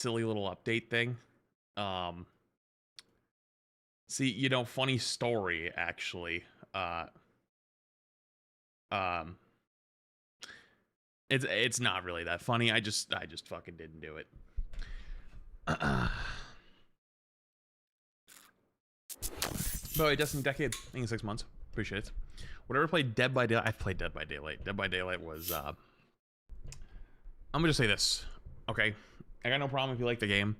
silly little update thing. See, you know, funny story actually. Um, it's not really that funny. I just fucking didn't do it. By the way, Destiny Decade, I think 6 months. Appreciate it. Whatever played Dead by Daylight, I've played Dead by Daylight. Dead by Daylight was, I'm gonna just say this, okay? I got no problem if you like the game,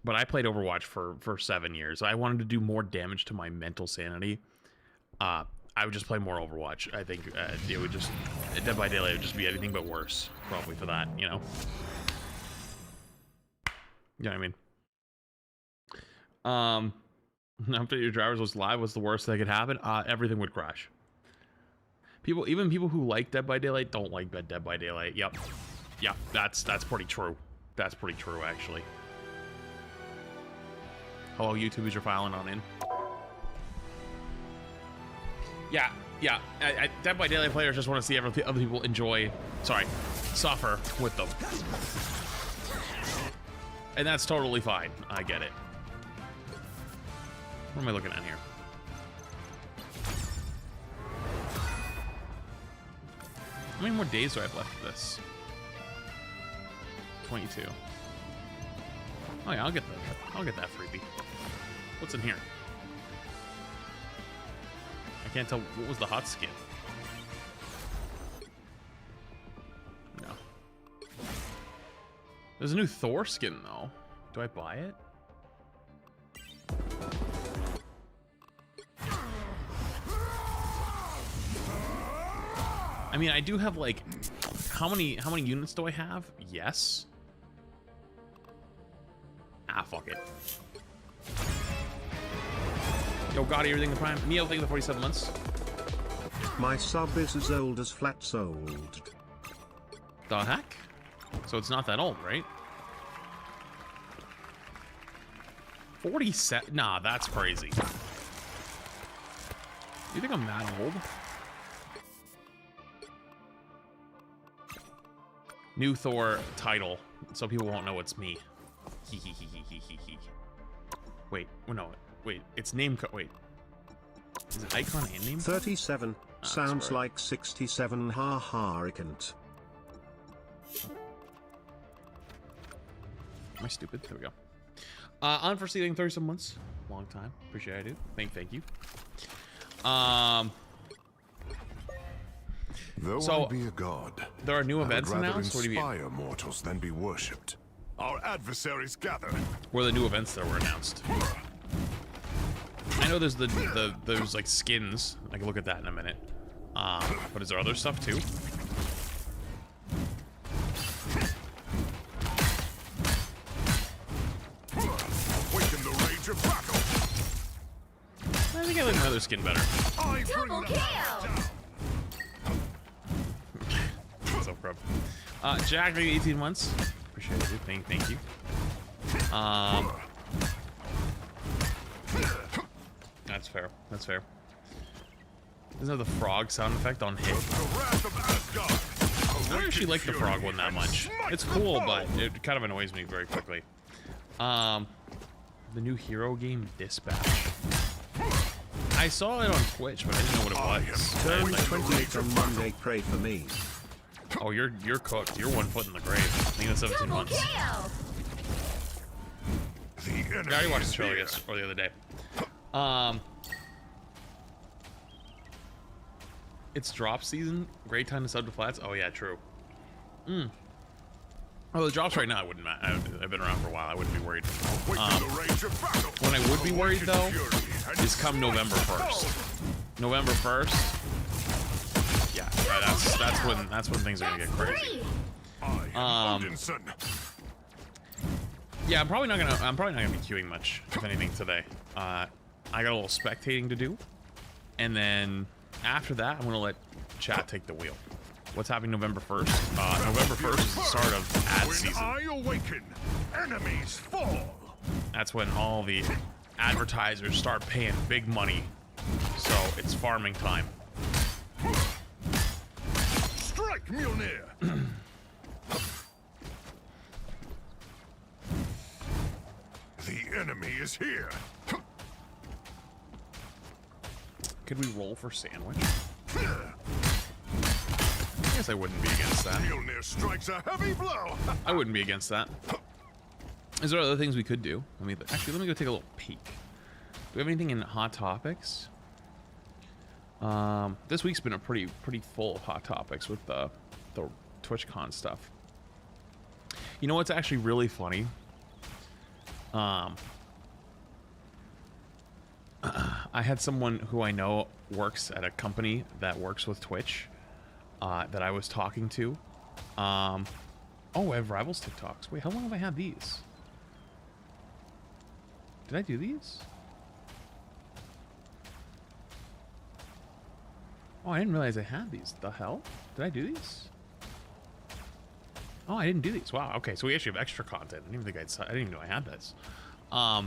but I played Overwatch for 7 years. I wanted to do more damage to my mental sanity. I would just play more Overwatch. I think it would just, Dead by Daylight would just be anything but worse, probably for that, you know? You know what I mean? After your drivers was live, what's the worst that could happen? Everything would crash. Even people who like Dead by Daylight don't like Dead by Daylight. Yep, that's pretty true. That's pretty true, actually. Hello, YouTubers are filing on in. Yeah. Dead by Daylight players just want to see other people suffer with them, and that's totally fine. I get it. What am I looking at here? How many more days do I have left of this? 22. Oh yeah, I'll get that freebie. What's in here? I can't tell. What was the hot skin? No. There's a new Thor skin though. Do I buy it? I mean, I do have like, how many units do I have? Yes. Ah, fuck it. Yo, Gotti, everything the prime. Neil, thank you for 47 months. My sub is as old as Flat's old. The heck? So it's not that old, right? 47? Nah, that's crazy. You think I'm that old? New Thor title, so people won't know it's me. Wait, no, wait, it's name code. Wait, is it icon and name? 37 sounds like 67. Ha ha, I can't. Am I stupid? There we go. Unforeseen 37 months, long time. Appreciate it, dude. Thank you. Though so, I be a god, there are new events announced. What do you mean? Inspire mortals than be worshipped. Our adversaries gather. Where are the new events that were announced? I know there's there's like skins. I can look at that in a minute. But is there other stuff too? Awaken the rage of battle. I think I like my other skin better. Double kill! What's up, Crub? Jack, 18 months. Appreciate it. Thank you. That's fair. That's fair. Doesn't have the frog sound effect on hit. I don't actually like the frog one that much. It's cool, but it kind of annoys me very quickly. The new hero game, Dispatch. I saw it on Twitch, but I didn't know what it was. Turn 28 on Monday, pray for me. Oh, you're cooked. You're 1 foot in the grave. I think that's 17 months. Yeah, I already watched the trailer or the other day. It's drop season. Great time to sub to flats. Oh yeah, true. Oh, the drops right now. I wouldn't. I've been around for a while. I wouldn't be worried. When I would be worried though is come November 1st. November 1st. Yeah, that's when things are gonna get crazy. Yeah, I'm probably not gonna be queuing much, if anything, today. I got a little spectating to do, and then after that, I'm gonna let chat take the wheel. What's happening November 1st? November 1st is the start of ad season. I awaken, enemies fall. That's when all the advertisers start paying big money. So it's farming time. Strike, Mjolnir. The enemy is here. Could we roll for sandwich? I guess I wouldn't be against that. Mjolnir strikes a heavy blow. I wouldn't be against that. Is there other things we could do? Actually, let me go take a little peek. Do we have anything in hot topics? This week's been a pretty full of hot topics with the TwitchCon stuff. You know what's actually really funny? I had someone who I know works at a company that works with Twitch that I was talking to. Oh, I have Rivals TikToks. Wait, how long have I had these? Did I do these? Oh, I didn't realize I had these. The hell? Did I do these? Oh, I didn't do these. Wow. Okay, so we actually have extra content. I didn't even think I didn't even know I had this. I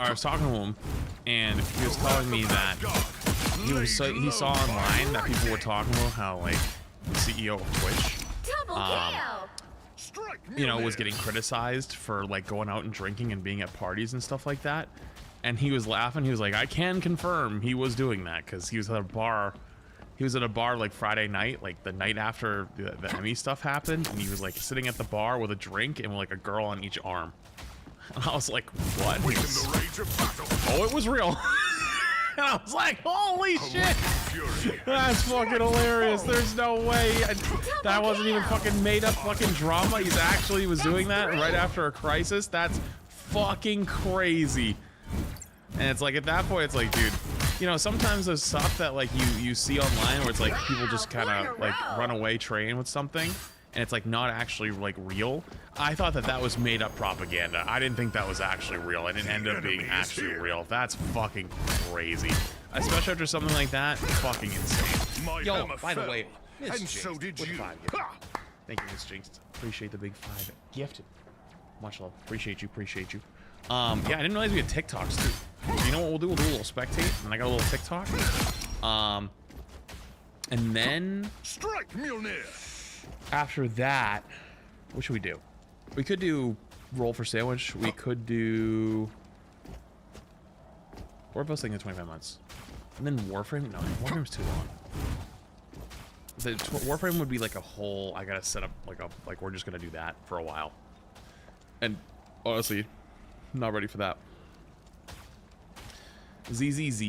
was talking to him, and he was telling me that he saw online that people were talking about how like the CEO of Twitch, you know, was getting criticized for like going out and drinking and being at parties and stuff like that. And he was laughing. He was like, I can confirm he was doing that because he was at a bar. He was at a bar like Friday night, like the night after the Emmy stuff happened, and he was like sitting at the bar with a drink and with like a girl on each arm. And I was like, what? Oh, it was real. And I was like, holy shit! That's fucking hilarious. There's no way. That wasn't even fucking made up fucking drama. He actually was doing that right after a crisis. That's fucking crazy. And it's like, at that point, it's like, dude, you know, sometimes there's stuff that like you see online where it's like people just kind of like run away train with something, and it's like not actually like real. I thought that was made up propaganda. I didn't think that was actually real, and it ended up being actually real. That's fucking crazy, especially after something like that. Fucking insane. Yo, by the way, Miss and so did you. Thank you, Miss Jinx. Appreciate the big 5 gifted. Much love. Appreciate you. Appreciate you. Yeah, I didn't realize we had TikToks too. So you know what we'll do? We'll do a little spectate, and I got a little TikTok. And then Strike Mjolnir. After that, what should we do? We could do roll for sandwich. We could do. Or both thinking 25 months, and then Warframe. No, Warframe's too long. The Warframe would be like a whole. I gotta set up like we're just gonna do that for a while. And honestly, not ready for that. ZZZ.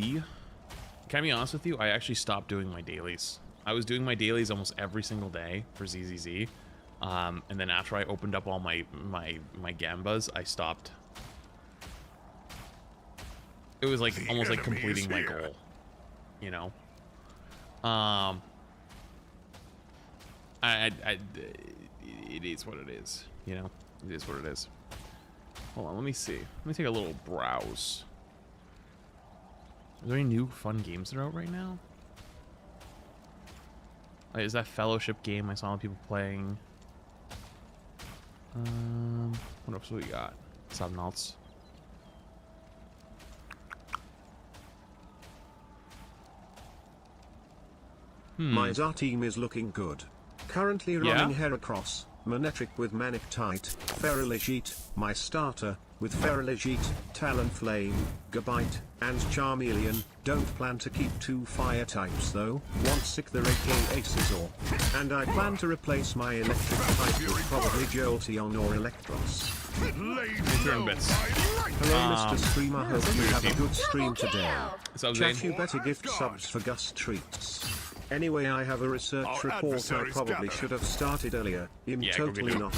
Can I be honest with you? I actually stopped doing my dailies. I was doing my dailies almost every single day for ZZZ. And then after I opened up all my gambas, I stopped. It was like almost like completing my goal, you know. It is what it is, you know. It is what it is. Hold on, let me see. Let me take a little browse. Are there any new fun games that are out right now? Is that Fellowship game I saw people playing? What else do we got? Something else. My ZAR team is looking good. Currently running Heracross, Manetric with Manic Tite, Feral Legit, my starter, with Feral Legit, Talonflame, Gabite, and Charmeleon. Don't plan to keep 2 fire types though, want sick the AK Aces or. And I plan to replace my electric type with probably Jolteon or Electros. Hello Mr. Streamer, hope you have a good stream today. Chat, you better gift subs for Gus treats. Anyway, I have a research report I probably should have started earlier. Totally not.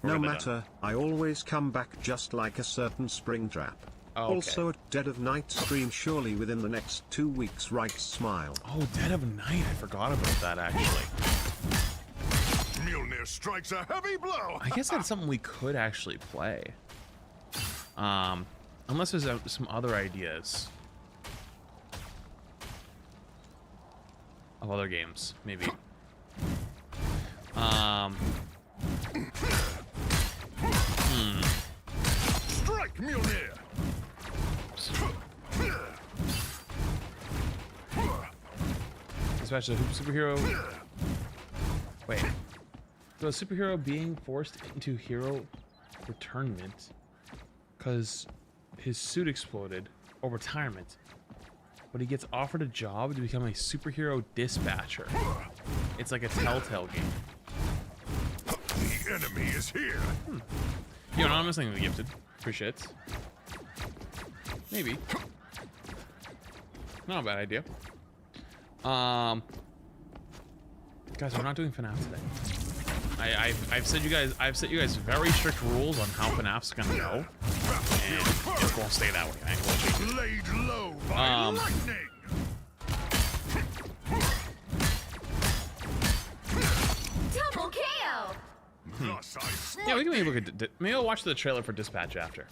No matter, I always come back just like a certain spring trap. Oh, okay. Also at Dead of Night stream surely within the next 2 weeks, right? Smile. Oh, Dead of Night, I forgot about that actually. Mjolnir strikes a heavy blow. I guess that's something we could actually play. Unless there's some other ideas of other games, maybe. Strike Mjolnir. Especially Hoop Superhero. Wait. So a superhero being forced into hero returnment because his suit exploded or retirement, but he gets offered a job to become a superhero dispatcher. It's like a Telltale game. The enemy is here. You know, I'm listening to the gifted. Appreciate it. Maybe. Not a bad idea. Guys, we're not doing FNAF today. I've set you guys very strict rules on how FNAF's gonna go, and it won't stay that way. I ain't gonna change it. Laid low by lightning. Double KO. Thus I Yeah, we can maybe look at. Maybe I'll watch the trailer for Dispatch after.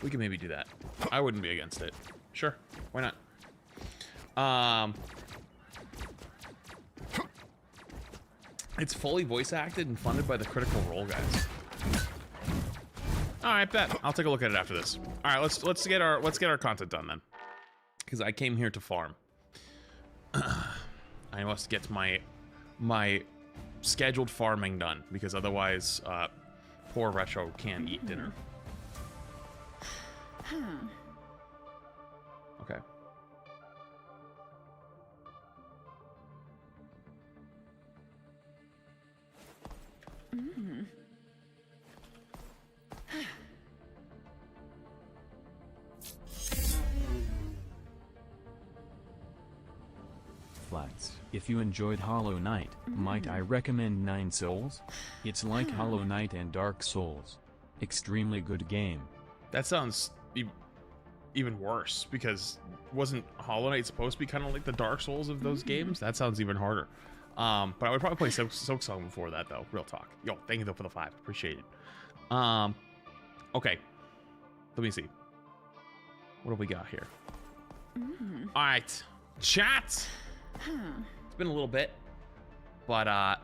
We can maybe do that. I wouldn't be against it. Sure, why not? It's fully voice acted and funded by the Critical Role guys. All right, bet. I'll take a look at it after this. All right, let's get our content done then, because I came here to farm. I must get my scheduled farming done, because otherwise, poor Retro can't eat dinner. Okay. Flats. If you enjoyed Hollow Knight, might I recommend 9 Souls? It's like Hollow Knight and Dark Souls. Extremely good game. That sounds even worse, because wasn't Hollow Knight supposed to be kind of like the Dark Souls of those games? That sounds even harder. But I would probably play Silk Song before that, though. Real talk. Yo, thank you though for the 5. Appreciate it. Okay. Let me see. What do we got here? All right, chat. It's been a little bit, but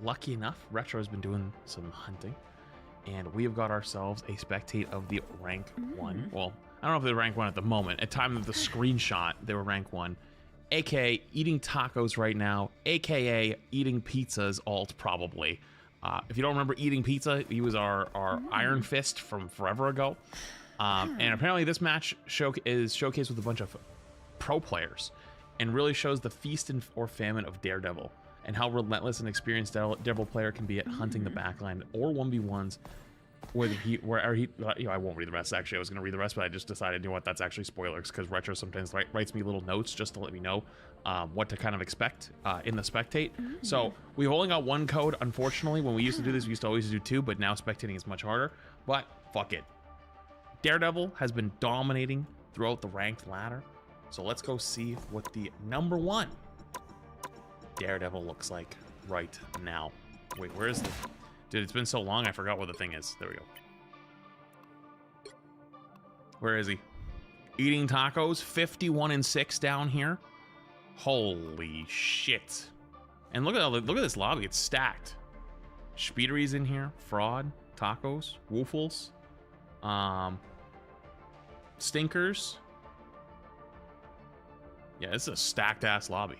lucky enough, Retro has been doing some hunting, and we have got ourselves a spectate of the rank 1. Well, I don't know if they're rank 1 at the moment. At time of the screenshot, they were rank 1. AKA eating tacos right now, AKA eating pizzas alt probably. If you don't remember eating pizza, he was our Iron Fist from forever ago. And apparently this match is showcased with a bunch of pro players, and really shows the feast or famine of Daredevil, and how relentless and experienced Daredevil player can be at hunting the backline or 1v1s. I won't read the rest. Actually, I was going to read the rest, but I just decided, you know what, that's actually spoilers, because Retro sometimes writes me little notes just to let me know what to kind of expect in the spectate. So we've only got 1 code, unfortunately. When we used to do this, we used to always do 2, but now spectating is much harder. But fuck it. Daredevil has been dominating throughout the ranked ladder. So let's go see what the number 1 Daredevil looks like right now. Wait, where is it? Dude, it's been so long, I forgot what the thing is. There we go. Where is he? Eating tacos, 51-6 down here. Holy shit! And look at this lobby. It's stacked. Speedery's in here. Fraud, tacos, woofles, stinkers. Yeah, this is a stacked ass lobby.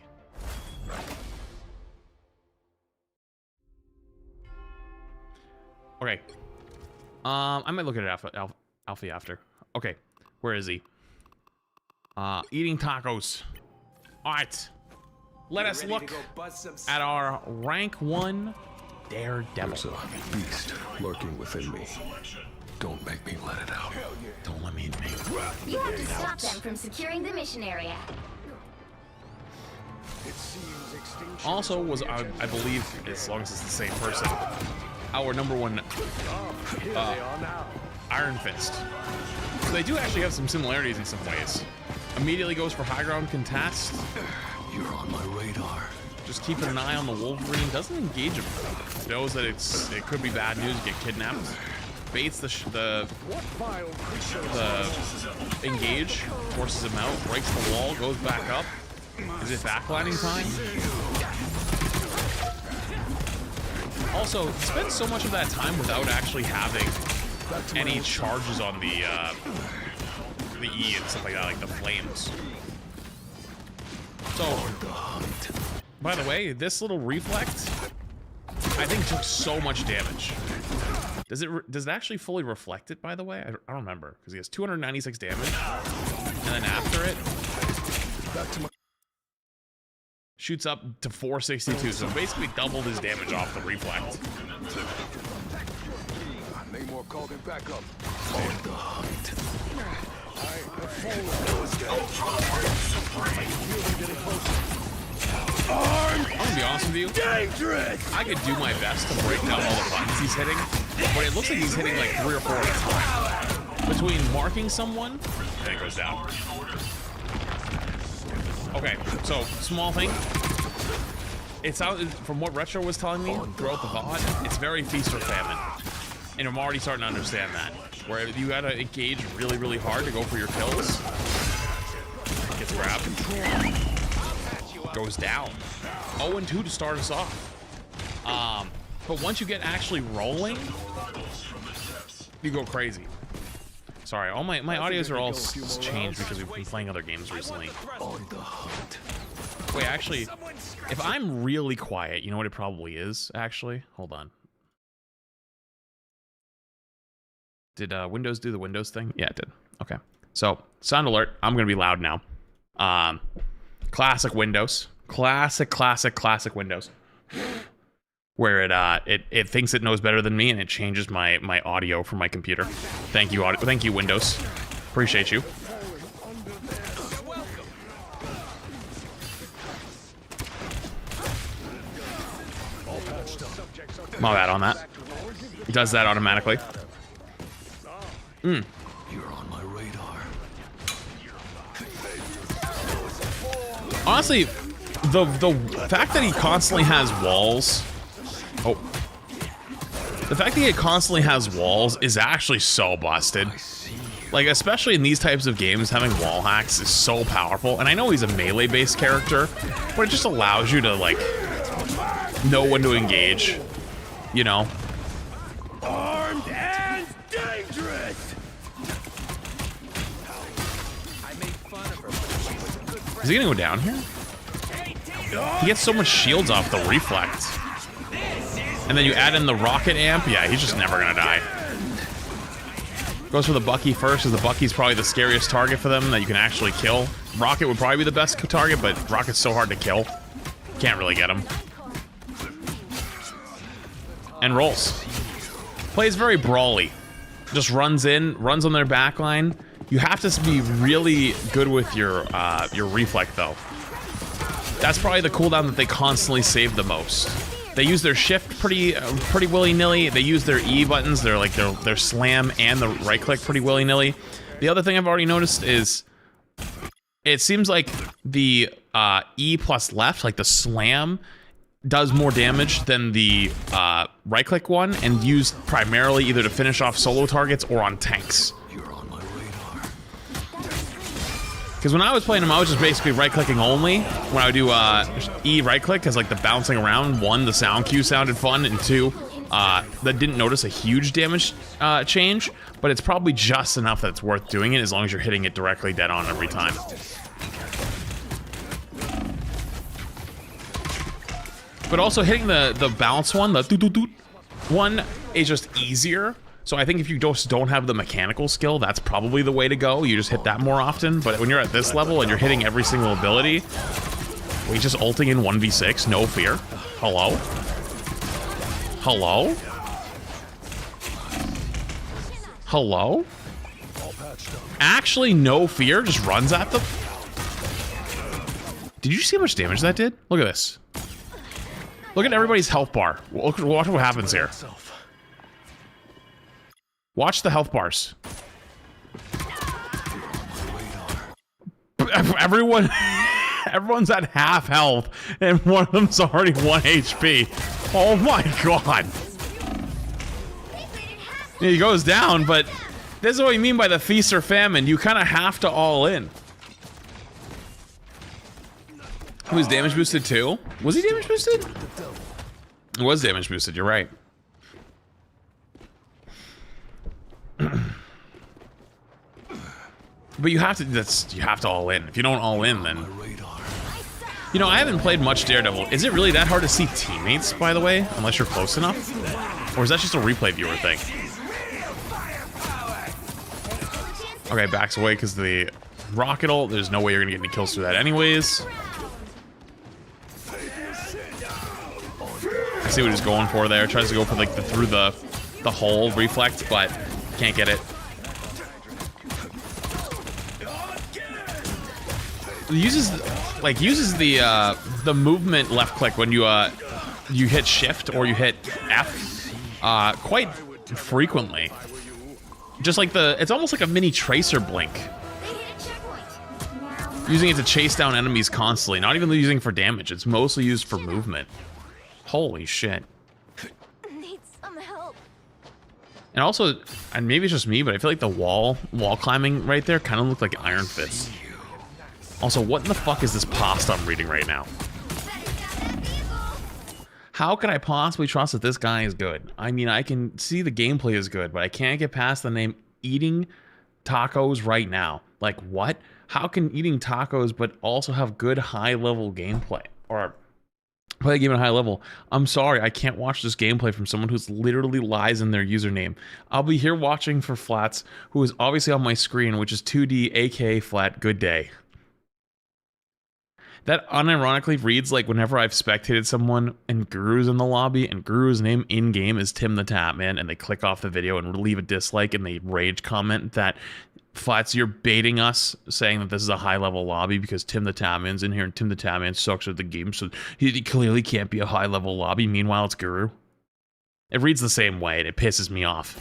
Okay. I might look at it Alfie after. Okay, where is he? Eating tacos. All right. Let us look at our rank 1 Daredevil. There's a beast lurking within me. Don't make me let it out. Don't let me in me. You have to stop them from securing the mission area. Also was, I believe, as long as it's the same person, our number 1 Iron Fist. So they do actually have some similarities in some ways. Immediately goes for high ground contest. You're on my radar. Just keeping an eye on the Wolverine. Doesn't engage him. Knows that it could be bad news. Get kidnapped. Baits the engage. Forces him out. Breaks the wall. Goes back up. Is it backlining time? Also, spends so much of that time without actually having any charges on the E and stuff like that, like the flames. So, by the way, this little reflect, I think took so much damage. Does it actually fully reflect it, by the way? I don't remember, because he has 296 damage. And then after it, shoots up to 462, so basically doubled his damage off the reflect. Namor called him back up. On the hunt. I'm gonna be honest with you. Dangerous! I could do my best to break down all the buttons he's hitting, but it looks like he's hitting like 3 or 4 at a time. Between marking someone, and it goes down. Okay, so small thing. It sounds, from what Retro was telling me throughout the VOD, it's very feast or famine. And I'm already starting to understand that. Where you gotta engage really, really hard to go for your kills. Gets grabbed. Goes down. 0-2 to start us off. But once you get actually rolling, you go crazy. Sorry, all my audios are all changed because we've been playing other games recently. On the hunt. Wait, actually, if I'm really quiet, you know what it probably is, actually? Hold on. Did Windows do the Windows thing? Yeah, it did. Okay. So, sound alert. I'm going to be loud now. Classic Windows. Classic Windows. Where it thinks it knows better than me and it changes my audio from my computer. Thank you, thank you, Windows. Appreciate you. My bad on that. It does that automatically. You're on my radar. Honestly, the fact that he constantly has walls. Oh. The fact that he constantly has walls is actually so busted. Like, especially in these types of games, having wall hacks is so powerful. And I know he's a melee-based character, but it just allows you to, like, know when to engage. You know? Armed and dangerous. Is he gonna go down here? He gets so much shields off the reflect. And then you add in the rocket amp. Yeah, he's just never gonna die. Goes for the Bucky first, because the Bucky's probably the scariest target for them that you can actually kill. Rocket would probably be the best target, but Rocket's so hard to kill. Can't really get him. And rolls. Plays very brawly. Just runs in, runs on their backline. You have to be really good with your reflect though. That's probably the cooldown that they constantly save the most. They use their shift pretty willy-nilly. They use their E buttons, their slam and the right click pretty willy-nilly. The other thing I've already noticed is it seems like the E plus left, like the slam, does more damage than the right click one, and used primarily either to finish off solo targets or on tanks. You're on my radar. Because when I was playing him, I was just basically right clicking only. When I would do E right click, because like the bouncing around, 1, the sound cue sounded fun, and 2, that didn't notice a huge damage change, but it's probably just enough that it's worth doing it as long as you're hitting it directly dead on every time. But also hitting the bounce one, the doot-doot-doot one, is just easier. So I think if you just don't have the mechanical skill, that's probably the way to go. You just hit that more often. But when you're at this level and you're hitting every single ability, we just ulting in 1v6, no fear. Hello? Hello? Hello? Actually, no fear, just runs at them. Did you see how much damage that did? Look at this. Look at everybody's health bar. Watch what happens here. Watch the health bars. Everyone's at half health, and one of them's already 1 HP. Oh my god. He goes down, but this is what you mean by the feast or famine. You kind of have to all in. He was damage boosted too? Was he damage boosted? It was damage boosted, you're right. But you have to all in. If you don't all in, then You know, I haven't played much Daredevil. Is it really that hard to see teammates, by the way? Unless you're close enough? Or is that just a replay viewer thing? Okay, backs away because the rocket ult. There's no way you're gonna get any kills through that anyways. I see what he's going for there. Tries to go for like through the hole reflect, but can't get it. Uses the movement left click when you hit shift or you hit F quite frequently. Just like it's almost like a mini tracer blink. Using it to chase down enemies constantly, not even using it for damage. It's mostly used for movement. Holy shit. Need some help. And also, and maybe it's just me, but I feel like the wall climbing right there kind of looked like Iron Fist. Also, what in the fuck is this pasta I'm reading right now? How could I possibly trust that this guy is good? I mean, I can see the gameplay is good, but I can't get past the name eating tacos right now. Like, what? How can eating tacos but also have good high-level gameplay? Or play a game at a high level? I'm sorry, I can't watch this gameplay from someone who's literally lies in their username. I'll be here watching for Flats, who is obviously on my screen, which is 2D, aka Flat, good day. That unironically reads like whenever I've spectated someone and Guru's in the lobby and Guru's name in-game is Tim the Tapman and they click off the video and leave a dislike and they rage comment that Flats, you're baiting us saying that this is a high-level lobby because Tim the Tapman's in here and Tim the Tapman sucks at the game, so he clearly can't be a high-level lobby. Meanwhile, it's Guru. It reads the same way and it pisses me off.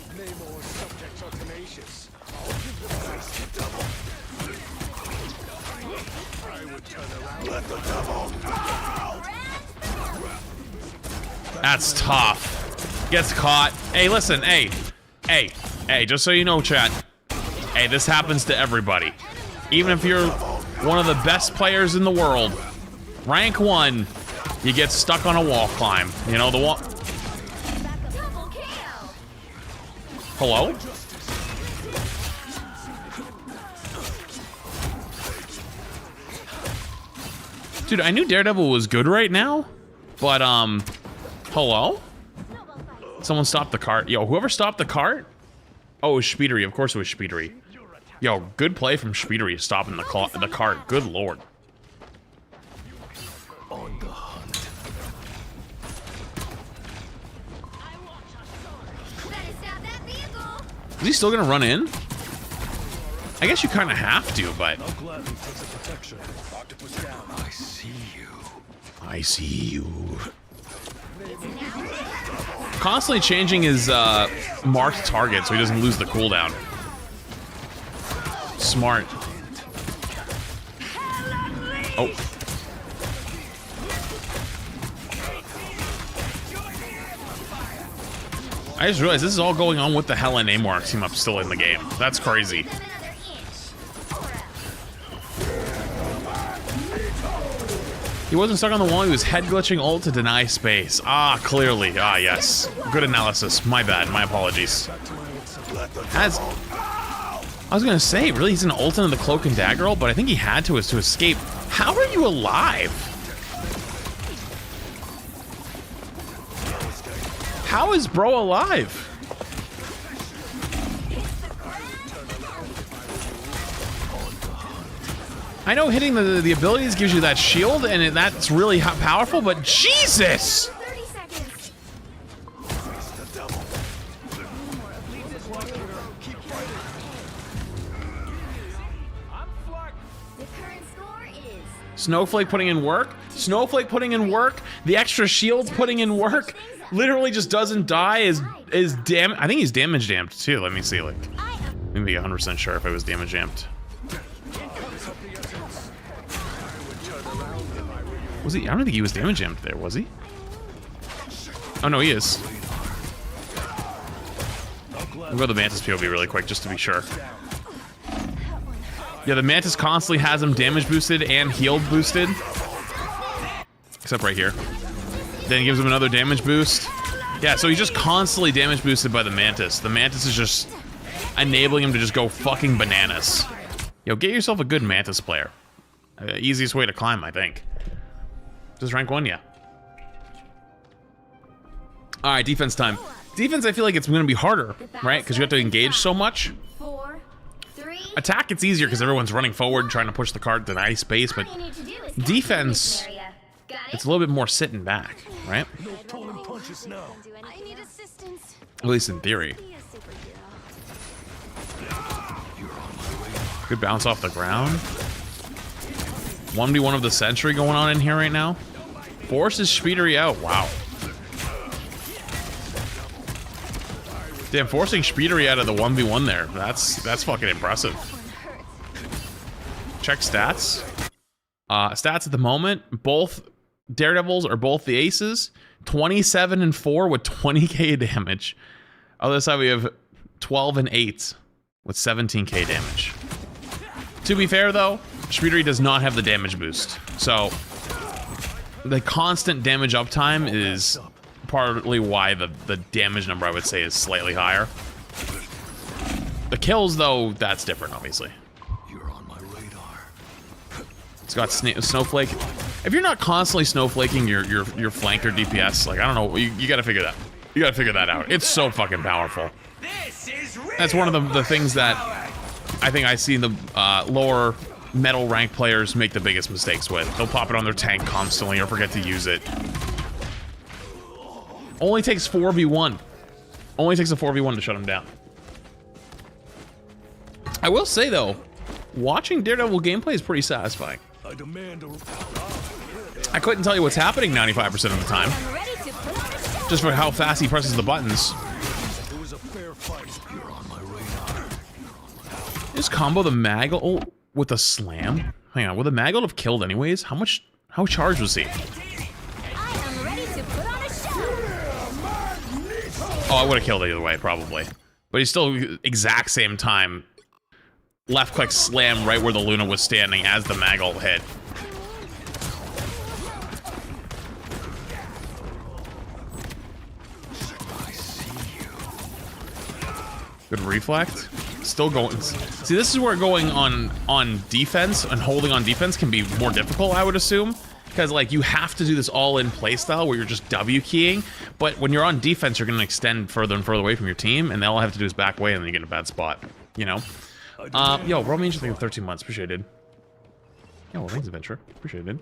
That's tough. Gets caught. Hey, listen. Hey, just so you know, chat. Hey, this happens to everybody. Even if you're one of the best players in the world, rank 1, you get stuck on a wall climb. You know, the wall. Hello? Dude, I knew Daredevil was good right now, but, hello? Someone stopped the cart. Yo, whoever stopped the cart? Oh, it was Speedery. Of course it was Speedery. Yo, good play from Speedery stopping the cart. Good lord. On the hunt. Is he still gonna run in? I guess you kind of have to, but... I see you. I see you. Constantly changing his marked target so he doesn't lose the cooldown. Smart. Oh. I just realized this is all going on with the Helen Amork team up still in the game. That's crazy. He wasn't stuck on the wall, he was head glitching ult to deny space. Ah, clearly. Ah, yes. Good analysis. My bad. My apologies. I was gonna say, really, he's an ult into the cloak and dagger ult, but I think he had to escape. How are you alive? How is bro alive? I know hitting the abilities gives you that shield, and that's really powerful, but Jesus! 30 seconds. The current score is Snowflake putting in work. Snowflake putting in work. The extra shields putting in work. Literally just doesn't die. Is I think he's damage damped too. Let me see. Like, let me be 100% sure if I was damage damped. Was he? I don't think he was damage damped there. Was he? Oh no, he is. We'll go to the Mantis POV really quick just to be sure. Yeah, the Mantis constantly has him damage boosted and healed boosted. Except right here. Then he gives him another damage boost. Yeah, so he's just constantly damage boosted by the Mantis. The Mantis is just enabling him to just go fucking bananas. Yo, get yourself a good Mantis player. Easiest way to climb, I think. Does rank 1? Yeah. All right, defense time. Defense, I feel like it's going to be harder, right? Because you have to engage so much. 4, 3. Attack, it's easier because everyone's running forward, trying to push the card, deny space. But defense, it's a little bit more sitting back, right? No pulling punches now. I need assistance. At least in theory. Be a superhero. Good bounce off the ground. 1v1 of the century going on in here right now. Forces Speedery out. Wow. Damn, forcing Speedery out of the 1v1 there. That's fucking impressive. Check stats. Stats at the moment. Both Daredevils are both the aces. 27 and 4 with 20k damage. Other side we have 12 and 8 with 17k damage. To be fair though, Speedery does not have the damage boost. So the constant damage uptime is partly why the damage number I would say is slightly higher. The kills though, that's different obviously. You're on my radar. It's got Snowflake. If you're not constantly snowflaking your flanker DPS, like I don't know, you gotta figure that. You gotta figure that out. It's so fucking powerful. That's one of the things that I think I see the lower metal rank players make the biggest mistakes with. They'll pop it on their tank constantly or forget to use it. Only takes 4v1. Only takes a 4v1 to shut him down. I will say though, watching Daredevil gameplay is pretty satisfying. I demand a... I couldn't tell you what's happening 95% of the time. I'm ready to put on a show. Just for how fast he presses the buttons. It was a fair fight. You're on my radar. Just combo the Maggle with a slam. Hang on, would the Maggle have killed anyways? How charged was he? I am ready to put on a show. Oh, I would have killed either way, probably. But he's still exact same time. Left click slam right where the Luna was standing as the Maggle hit. Good reflect. Still going. See, this is where going on defense and holding on defense can be more difficult, I would assume. Because, like, you have to do this all-in playstyle where you're just W keying. But when you're on defense, you're going to extend further and further away from your team, and all I have to do is back away, and then you get in a bad spot. You know? Yo, roll me into like 13 months. Appreciated. Yo, well, thanks, Adventure. Appreciated.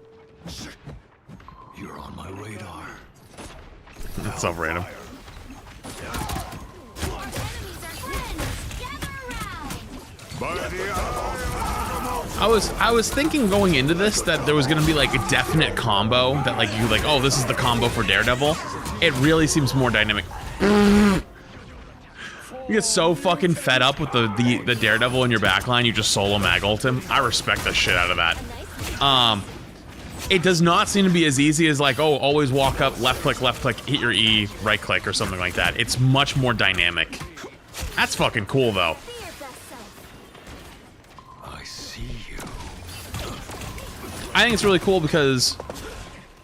You're on my radar. That's so random. I was thinking going into this that there was gonna be like a definite combo that like you like, oh, this is the combo for Daredevil. It really seems more dynamic. You get so fucking fed up with the Daredevil in your backline, you just solo mag ult him. I respect the shit out of that. It does not seem to be as easy as like, oh, always walk up, left click, hit your E, right click, or something like that. It's much more dynamic. That's fucking cool though. I see you. I think it's really cool because,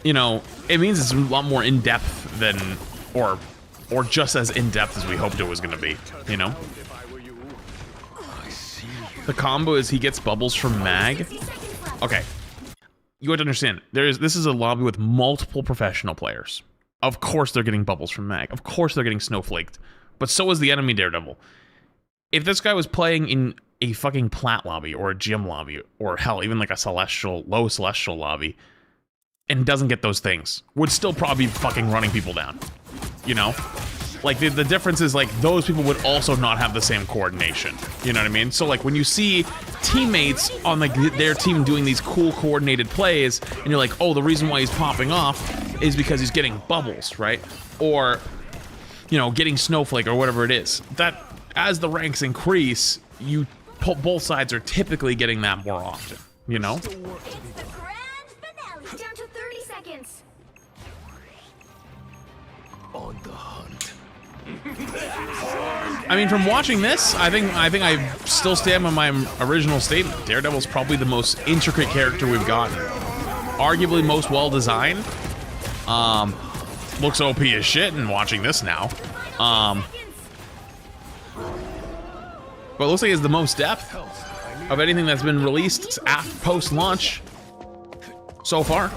you know, it means it's a lot more in-depth than, or just as in-depth as we hoped it was going to be, you know? The combo is he gets bubbles from mag. Okay. You have to understand, this is a lobby with multiple professional players. Of course they're getting bubbles from mag. Of course they're getting snowflaked. But so is the enemy Daredevil. If this guy was playing in a fucking plat lobby or a gym lobby or hell, even like a low celestial lobby and doesn't get those things, would still probably be fucking running people down. You know? Like the difference is like those people would also not have the same coordination. You know what I mean? So like when you see teammates on like their team doing these cool coordinated plays and you're like, oh, the reason why he's popping off is because he's getting bubbles, right? Or, you know, getting snowflake or whatever it is. That as the ranks increase, both sides are typically getting that more often, you know? It's the grand finale. Down to 30 seconds. On the hunt. I mean, from watching this, I think I still stand on my original statement. Daredevil's probably the most intricate character we've gotten. Arguably most well designed. Looks OP as shit and watching this now. But it looks like it's the most depth of anything that's been released post-launch so far.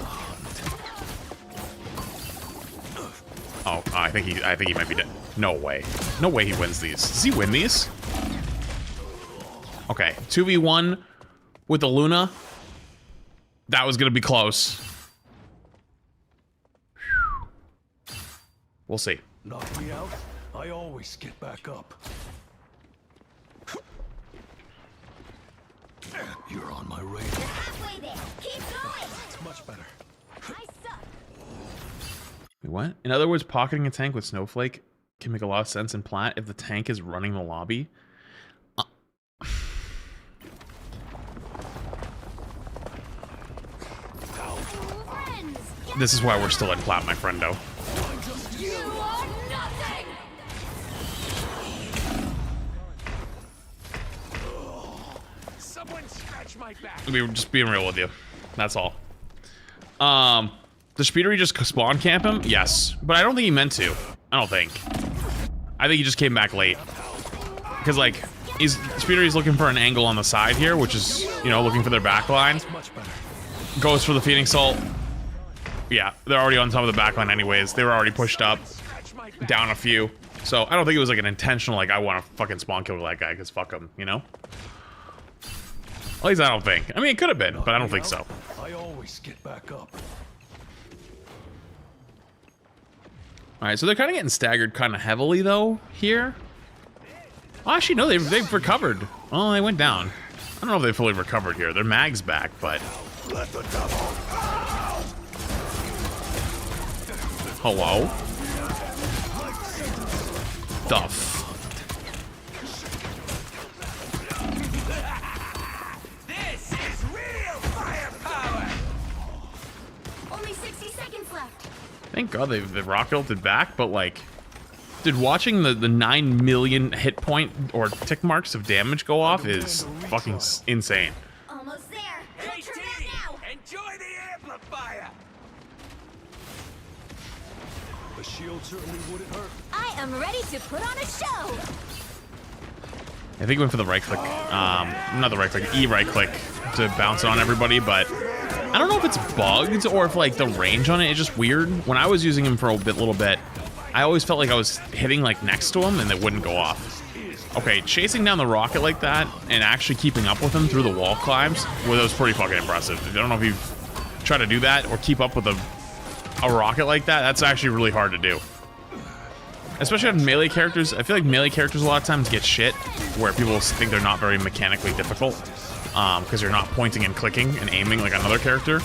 I think he might be dead. No way. No way he wins these. Does he win these? Okay, 2v1 with the Luna. That was gonna be close. We'll see. Knock me out, I always get back up. You're on my radar. Halfway there. Keep going. It's much better. I suck. Wait, what? In other words, pocketing a tank with Snowflake can make a lot of sense in plat if the tank is running the lobby. Friends, This is why we're still in plat, my friendo. you are nothing. Someone scratch my back. We were just being real with you. That's all. Does Speedery just spawn camp him? Yes. But I don't think he meant to. I don't think. I think he just came back late. Because, like, Speedery's looking for an angle on the side here, which is, you know, looking for their back line. Goes for the Phoenix ult. Yeah, they're already on top of the back line anyways. They were already pushed up. Down a few. So, I don't think it was, like, an intentional, like, I want to fucking spawn kill that guy, because fuck him, you know? At least I don't think. I mean, it could have been, but I don't think so. I always get back up. Alright, so they're kind of getting staggered kind of heavily, though, here. Oh, actually, no, they've recovered. Oh, they went down. I don't know if they fully recovered here. Their mag's back, but... Hello? Duff. This is real firepower. Only 60 seconds left. Thank God they rocket ulted back, but, like... Dude, watching the 9 million hit point or tick marks of damage go off is fucking insane. Almost there. Hey, Turn team, back now. enjoy the amplifier. A shield certainly wouldn't hurt. I am ready to put on a show. I think he went for the right click, not the right click, E right click to bounce it on everybody, but I don't know if it's bugged or if, like, the range on it is just weird. When I was using him for a little bit, I always felt like I was hitting, like, next to him and it wouldn't go off. Okay, chasing down the rocket like that and actually keeping up with him through the wall climbs, well, that was pretty fucking impressive. I don't know if you've tried to do that or keep up with a rocket like that. That's actually really hard to do. Especially on melee characters. I feel like melee characters a lot of times get shit where people think they're not very mechanically difficult because you're not pointing and clicking and aiming like another character.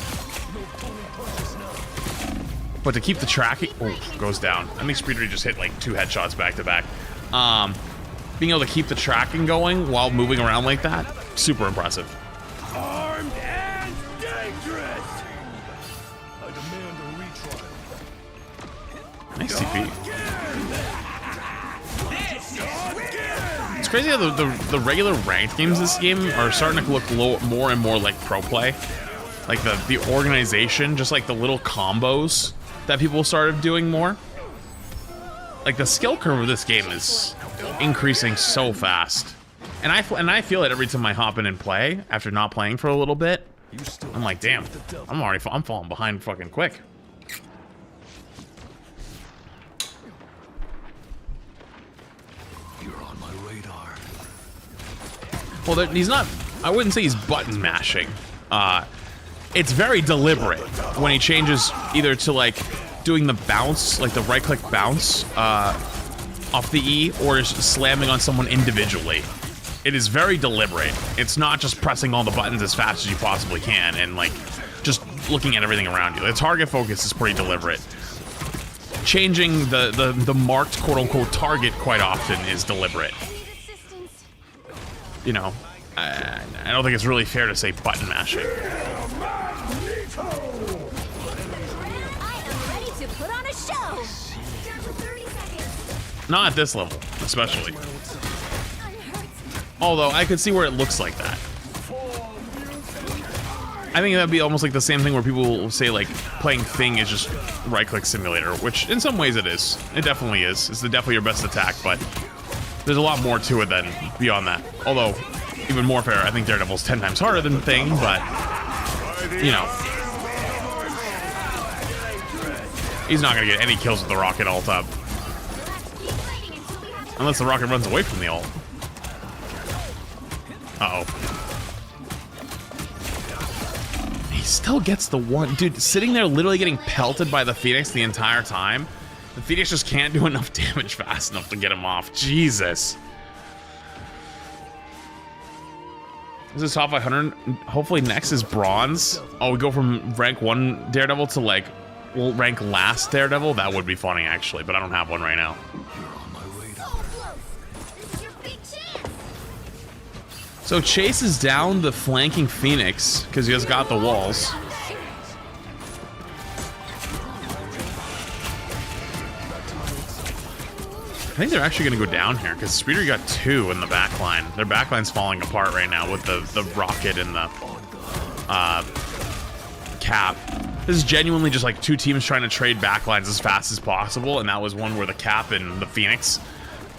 But to keep the tracking... Oh, goes down. I think Speedery just hit like 2 headshots back to back. Being able to keep the tracking going while moving around like that, super impressive. Armed and dangerous. I demand a retrial. Nice TP. This is real. It's crazy how the regular ranked games this game are starting to look more and more like pro play. Like the organization, just like the little combos that people started doing more. Like the skill curve of this game is increasing so fast. And I feel it every time I hop in and play after not playing for a little bit. I'm like, damn, I'm falling behind fucking quick. You're on my radar. Well, he's not, I wouldn't say he's button mashing. It's very deliberate when he changes either to, like, doing the bounce, like the right-click bounce off the E, or just slamming on someone individually. It is very deliberate. It's not just pressing all the buttons as fast as you possibly can and, like, just looking at everything around you. The target focus is pretty deliberate. Changing the marked quote-unquote target quite often is deliberate. I need assistance. You know, I don't think it's really fair to say button mashing. I am ready to put on a show. Down to 30 seconds. Not at this level, especially. I'm hurt. Although, I could see where it looks like that. I think that'd be almost like the same thing where people will say, like, playing Thing is just right-click simulator, which in some ways it is. It definitely is. It's definitely your best attack, but there's a lot more to it than beyond that. Although, even more fair, I think Daredevil's 10 times harder than Thing, but, you know. He's not gonna get any kills with the rocket ult up. Unless the rocket runs away from the ult. Uh-oh. He still gets the one. Dude, sitting there literally getting pelted by the Phoenix the entire time. The Phoenix just can't do enough damage fast enough to get him off. Jesus. This is top 500. Hopefully next is bronze. Oh, we go from rank 1 Daredevil to like rank last Daredevil. That would be funny actually, but I don't have one right now. So chases down the flanking Phoenix because he has got the walls. I think they're actually going to go down here because Speeder got 2 in the backline. Their backline's falling apart right now with the rocket and the cap. This is genuinely just like 2 teams trying to trade backlines as fast as possible, and that was one where the cap and the Phoenix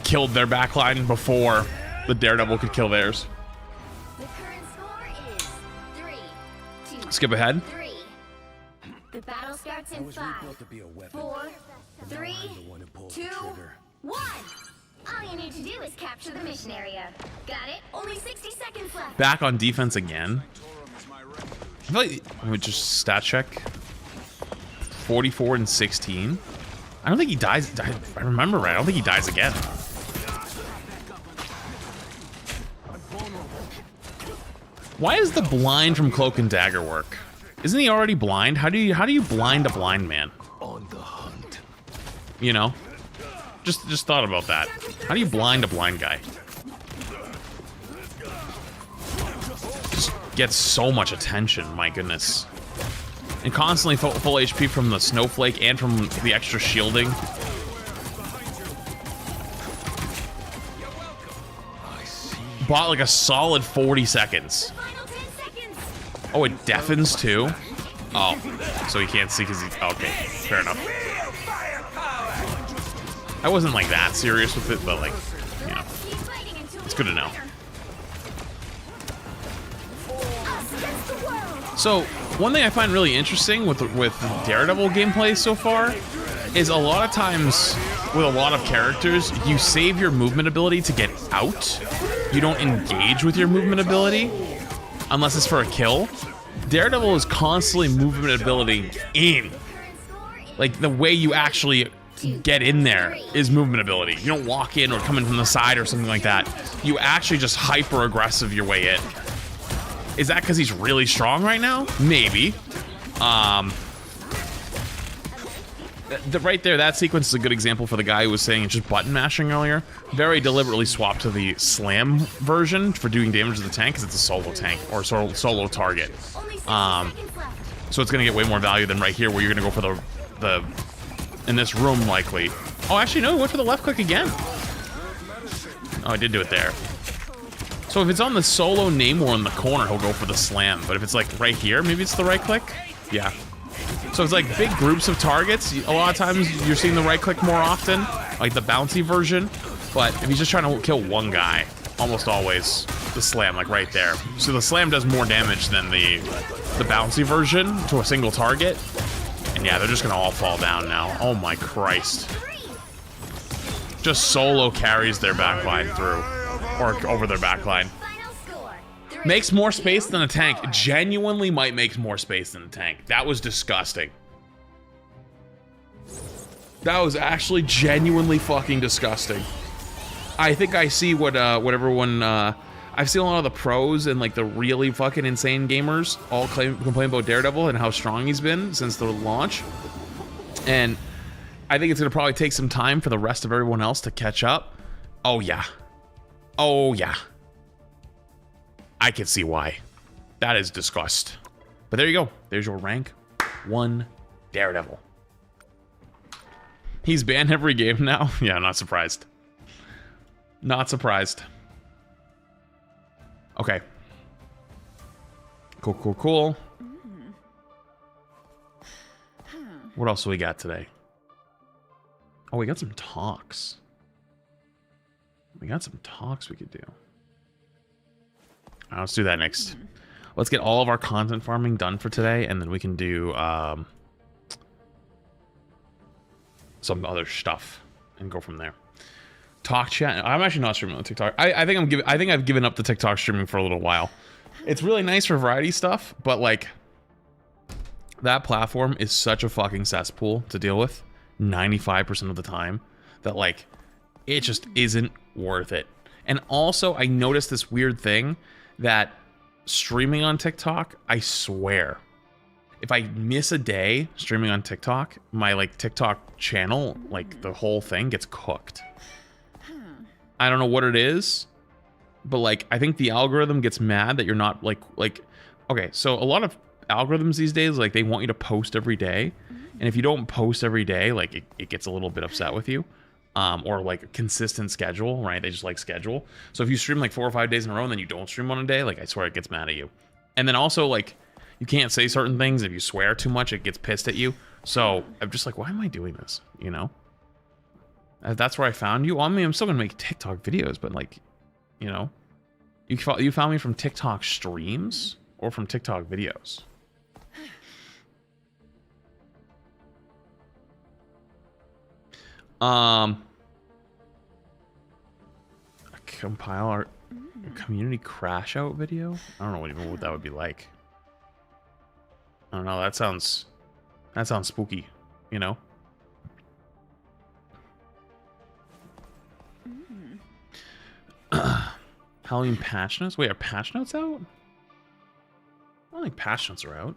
killed their backline before the Daredevil could kill theirs. The current score is 3-2. Skip ahead. 3. The battle starts in 5, 4, 3, 2, 1. All you need to do is capture the mission area. Got it? Only 60 seconds left. Back on defense again. I feel like, let me just stat check. 44 and 16. I don't think he dies. I remember right. I don't think he dies again. Why is the blind from Cloak and Dagger work? Isn't he already blind? How do you blind a blind man? On the hunt. You know? Just thought about that. How do you blind a blind guy? Just gets so much attention, my goodness. And constantly full HP from the snowflake and from the extra shielding. Bought like a solid 40 seconds. Oh, it deafens too? Oh, so he can't see because he's... Okay, fair enough. I wasn't like that serious with it, but like, you know, it's good to know. So, one thing I find really interesting with Daredevil gameplay so far is a lot of times with a lot of characters, you save your movement ability to get out. You don't engage with your movement ability unless it's for a kill. Daredevil is constantly movement ability in. Like, the way you actually get in there is movement ability. You don't walk in or come in from the side or something like that. You actually just hyper aggressive your way in. Is that because he's really strong right now? Maybe. Right there, that sequence is a good example for the guy who was saying it's just button mashing earlier. Very deliberately swapped to the slam version for doing damage to the tank because it's a solo tank or solo target. So it's gonna get way more value than right here where you're gonna go for the in this room likely. Oh, actually no, he went for the left click again. Oh, I did do it there. So if it's on the solo Namor in the corner, he'll go for the slam. But if it's like right here, maybe it's the right click. Yeah. So it's like big groups of targets. A lot of times you're seeing the right click more often, like the bouncy version. But if he's just trying to kill one guy, almost always the slam, like right there. So the slam does more damage than the bouncy version to a single target. And yeah, they're just gonna all fall down now. Oh my Christ. Just solo carries their backline through. Or over their backline. Makes more space than a tank. Genuinely might make more space than a tank. That was disgusting. That was actually genuinely fucking disgusting. I think I see what everyone... I've seen a lot of the pros and like the really fucking insane gamers all complain about Daredevil and how strong he's been since the launch. And I think it's going to probably take some time for the rest of everyone else to catch up. Oh yeah. Oh yeah. I can see why. That is disgust. But there you go. There's your rank 1 Daredevil. He's banned every game now? Yeah, not surprised. Not surprised. Okay. Cool, cool, cool. What else do we got today? Oh, we got some talks. We got some talks we could do. Let's do that next. Let's get all of our content farming done for today, and then we can do some other stuff and go from there. talk chat. I'm actually not streaming on TikTok. I think I've given up the TikTok streaming for a little while. It's really nice for variety stuff, but like that platform is such a fucking cesspool to deal with 95% of the time that like it just isn't worth it. And also I noticed this weird thing that streaming on TikTok, I swear, if I miss a day streaming on TikTok, my like TikTok channel, like the whole thing gets cooked. I don't know what it is, but like I think the algorithm gets mad that you're not like okay, so a lot of algorithms these days, like they want you to post every day, and if you don't post every day, like it gets a little bit upset with you, or like a consistent schedule, right? They just like schedule. So if you stream like 4 or 5 days in a row and then you don't stream one a day, like I swear it gets mad at you. And then also like you can't say certain things. If you swear too much, it gets pissed at you. So I'm just like, why am I doing this? You know? That's where I found you. I mean, I'm still gonna make TikTok videos, but like, you know, you found me from TikTok streams or from TikTok videos. Compile our community crash out video. I don't know even what that would be like. I don't know. That sounds spooky, you know. Halloween patch notes? Wait, are patch notes out? I don't think patch notes are out.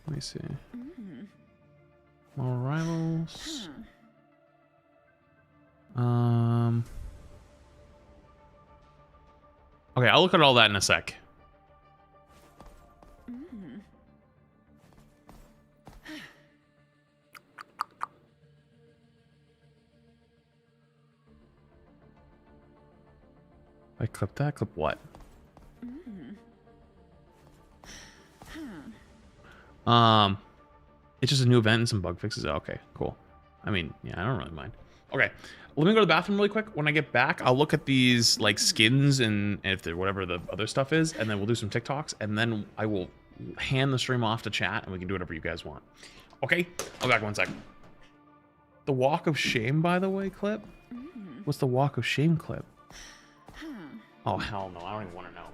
Let me see. More rivals. Okay, I'll look at all that in a sec. I clip that? Clip what? It's just a new event and some bug fixes. Oh, okay, cool. I mean, yeah, I don't really mind. Okay, let me go to the bathroom really quick. When I get back, I'll look at these like skins and if they're whatever the other stuff is, and then we'll do some TikToks, and then I will hand the stream off to chat, and we can do whatever you guys want. Okay, I'll be back 1 sec. The Walk of Shame, by the way, clip? What's the Walk of Shame clip? Oh, hell no, I don't even want to know.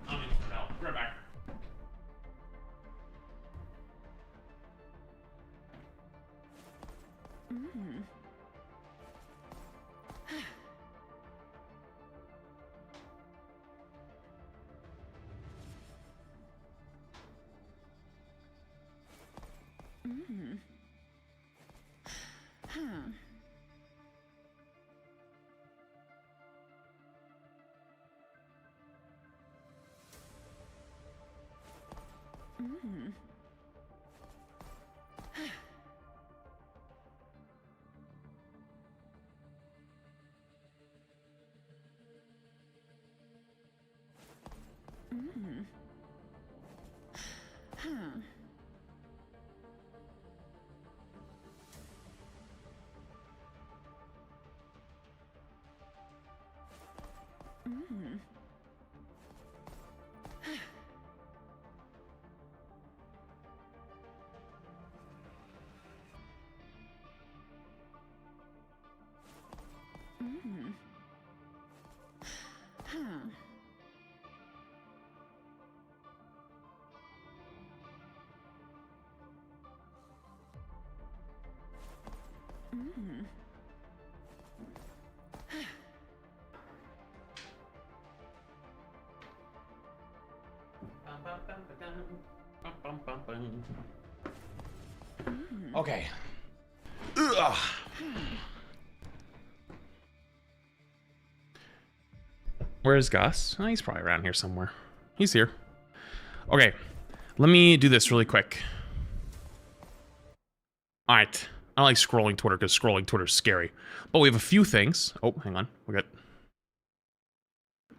I don't even want to know. Be right back. Okay. Ugh. Where's Gus? Oh, he's probably around here somewhere. He's here. Okay. Let me do this really quick. Alright. I don't like scrolling Twitter because scrolling Twitter is scary. But we have a few things. Oh, hang on. We got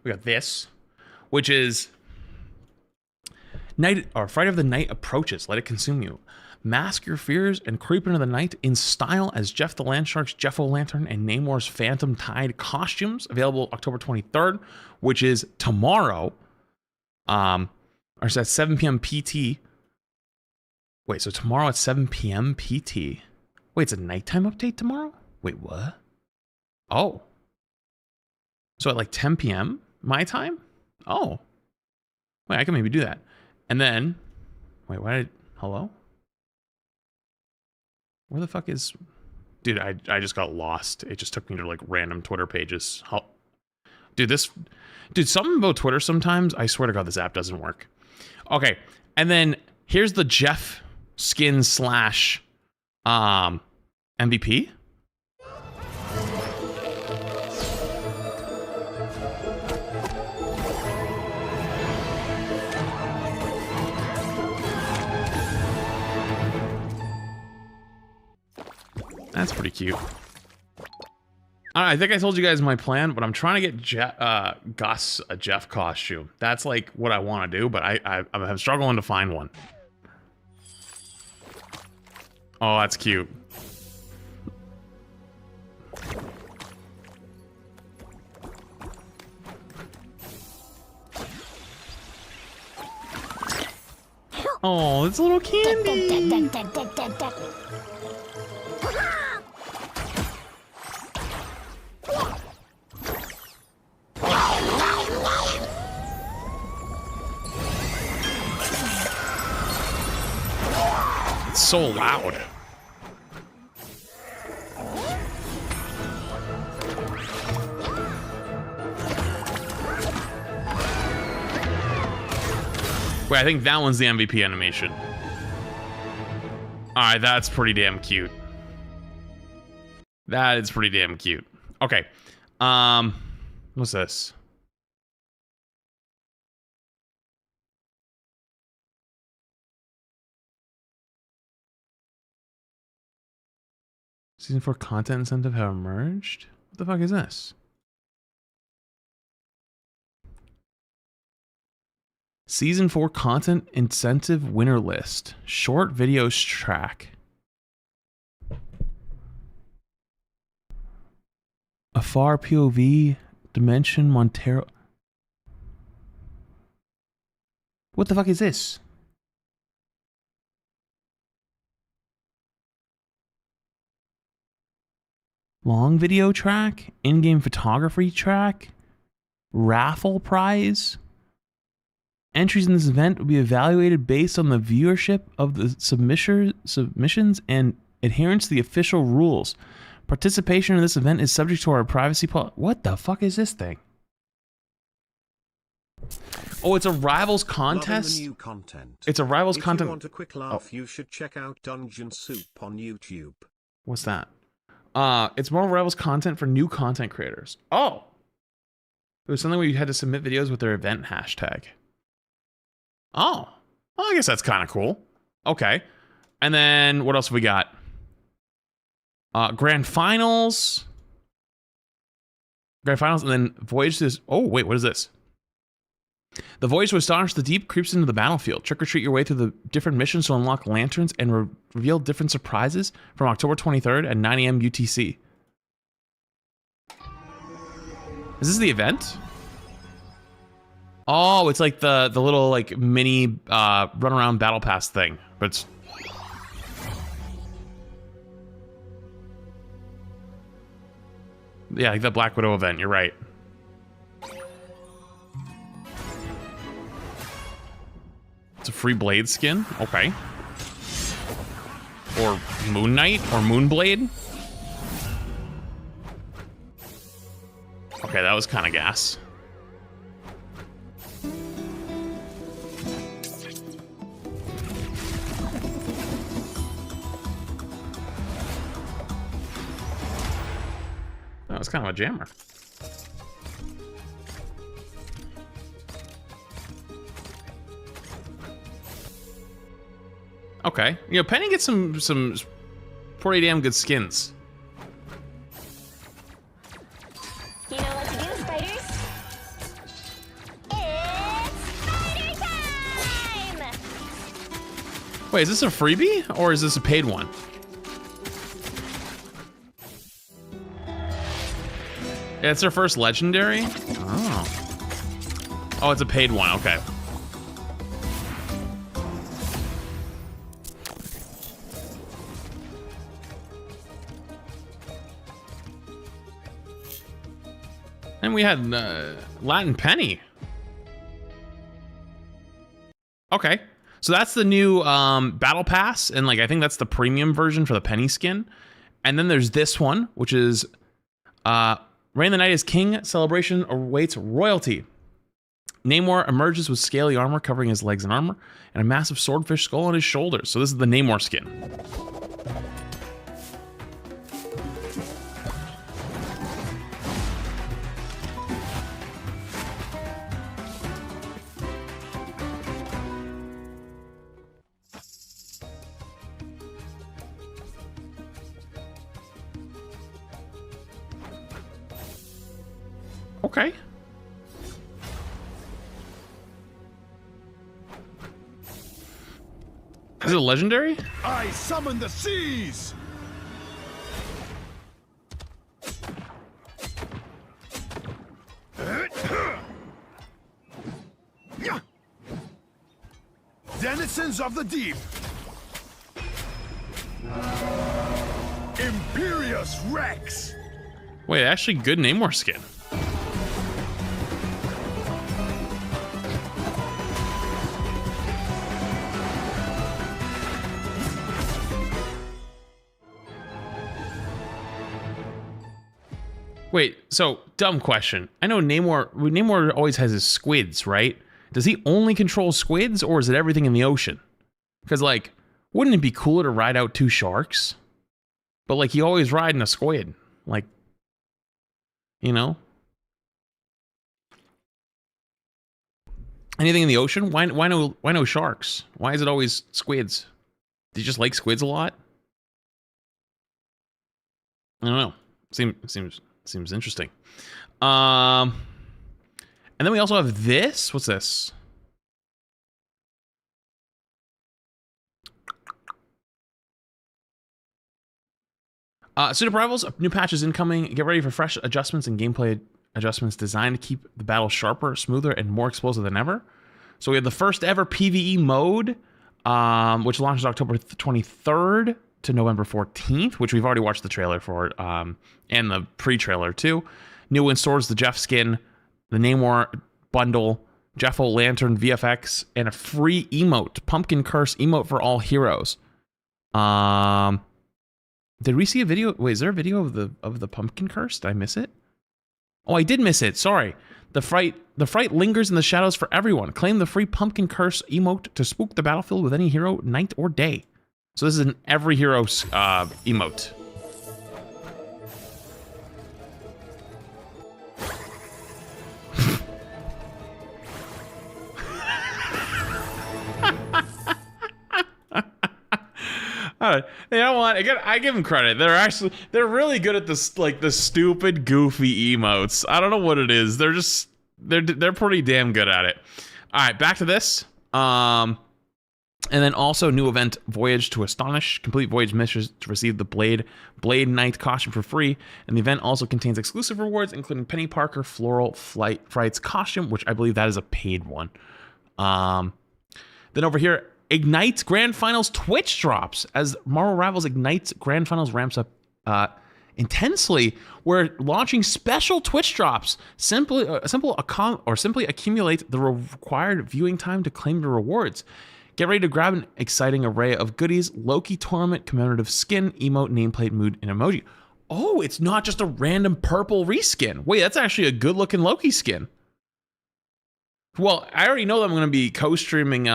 We got this, which is night or Friday of the Night approaches. Let it consume you. Mask your fears and creep into the night in style as Jeff the Landshark's Jeff O'Lantern and Namor's Phantom Tide costumes. Available October 23rd, which is tomorrow. Or is that 7 p.m. PT? Wait, so tomorrow at 7 p.m. PT. Wait, it's a nighttime update tomorrow? Wait, what? Oh. So at like 10 p.m. my time? Oh. Wait, I can maybe do that. And then, wait, hello? Where the fuck is... Dude, I just got lost. It just took me to like random Twitter pages. Dude, something about Twitter sometimes, I swear to God, this app doesn't work. Okay, and then here's the Jeff skin slash MVP. That's pretty cute. I think I told you guys my plan, but I'm trying to get Gus a Jeff costume. That's like what I want to do, but I'm struggling to find one. Oh, that's cute. Oh, it's a little candy. It's so loud. Wait, I think that one's the MVP animation. All right, that's pretty damn cute. That is pretty damn cute. Okay. What's this? Season 4 content incentive have emerged? What the fuck is this? Season 4 content incentive winner list. Short videos track. Afar POV. Dimension Montero. What the fuck is this? Long video track, in-game photography track, raffle prize. Entries in this event will be evaluated based on the viewership of the submissions and adherence to the official rules. Participation in this event is subject to our privacy policy. What the fuck is this thing? Oh, it's a Rivals contest? The new content. It's a Rivals content. If you want a quick laugh, you should check out Dungeon Soup on YouTube. What's that? It's more Rivals content for new content creators. Oh! It was something where you had to submit videos with their event hashtag. Oh. Well, I guess that's kind of cool. Okay. And then, what else have we got? Grand Finals. Grand Finals, and then Voyage to this... Oh, wait, what is this? The Voyage to Astonish the Deep creeps into the battlefield. Trick or treat your way through the different missions to unlock lanterns and reveal different surprises from October 23rd at 9 a.m. UTC. Is this the event? Oh, it's like the little like mini run around battle pass thing, but it's... Yeah, like the Black Widow event, you're right. It's a free Blade skin, okay. Or Moon Knight, or Moonblade. Okay, that was kind of gas. That was kind of a jammer. Okay, you know, Penny gets some pretty damn good skins. You know what to do, spiders? Wait, is this a freebie or is this a paid one? Yeah, it's their first legendary. Oh. Oh, it's a paid one. Okay. And we had Latin Penny. Okay. So that's the new battle pass, and like I think that's the premium version for the Penny skin. And then there's this one, which is Reign the Night is King celebration awaits royalty. Namor emerges with scaly armor covering his legs and armor, and a massive swordfish skull on his shoulders. So this is the Namor skin. Okay. Is it a legendary? I summon the seas! Denizens of the deep! Imperious Rex! Wait, actually good Namor skin. Wait, so dumb question. I know Namor always has his squids, right? Does he only control squids, or is it everything in the ocean? Because, like, wouldn't it be cooler to ride out 2 sharks? But, like, he always riding a squid. Like, you know? Anything in the ocean? Why no sharks? Why is it always squids? Do you just like squids a lot? I don't know. Seems interesting. And then we also have this. What's this? Suit of Rivals, new patches incoming. Get ready for fresh adjustments and gameplay adjustments designed to keep the battle sharper, smoother, and more explosive than ever. So we have the first ever PvE mode, which launches October 23rd to November 14th, which we've already watched the trailer for, and the pre-trailer too. New in stores, the Jeff skin, the Namor bundle, Jeff O'Lantern VFX, and a free emote, Pumpkin Curse emote for all heroes. Did we see a video? Wait, is there a video of the Pumpkin Curse? Did I miss it? Oh, I did miss it. Sorry. The fright lingers in the shadows for everyone. Claim the free Pumpkin Curse emote to spook the battlefield with any hero, night or day. So this is an every hero emote. You know what? Again, I give them credit. They're really good at this, like the stupid, goofy emotes. I don't know what it is. They're pretty damn good at it. All right, back to this. And then also new event, Voyage to Astonish. Complete Voyage missions to receive the Blade Knight costume for free. And the event also contains exclusive rewards, including Penny Parker Floral Fright's costume, which I believe that is a paid one. Then over here, Ignite's Grand Finals Twitch drops. As Marvel Rivals Ignite's Grand Finals ramps up intensely, we're launching special Twitch drops. Simply accumulate the required viewing time to claim your rewards. Get ready to grab an exciting array of goodies: Loki tournament, commemorative skin, emote, nameplate, mood, and emoji. Oh, it's not just a random purple reskin. Wait, that's actually a good looking Loki skin. Well, I already know that I'm going to be co-streaming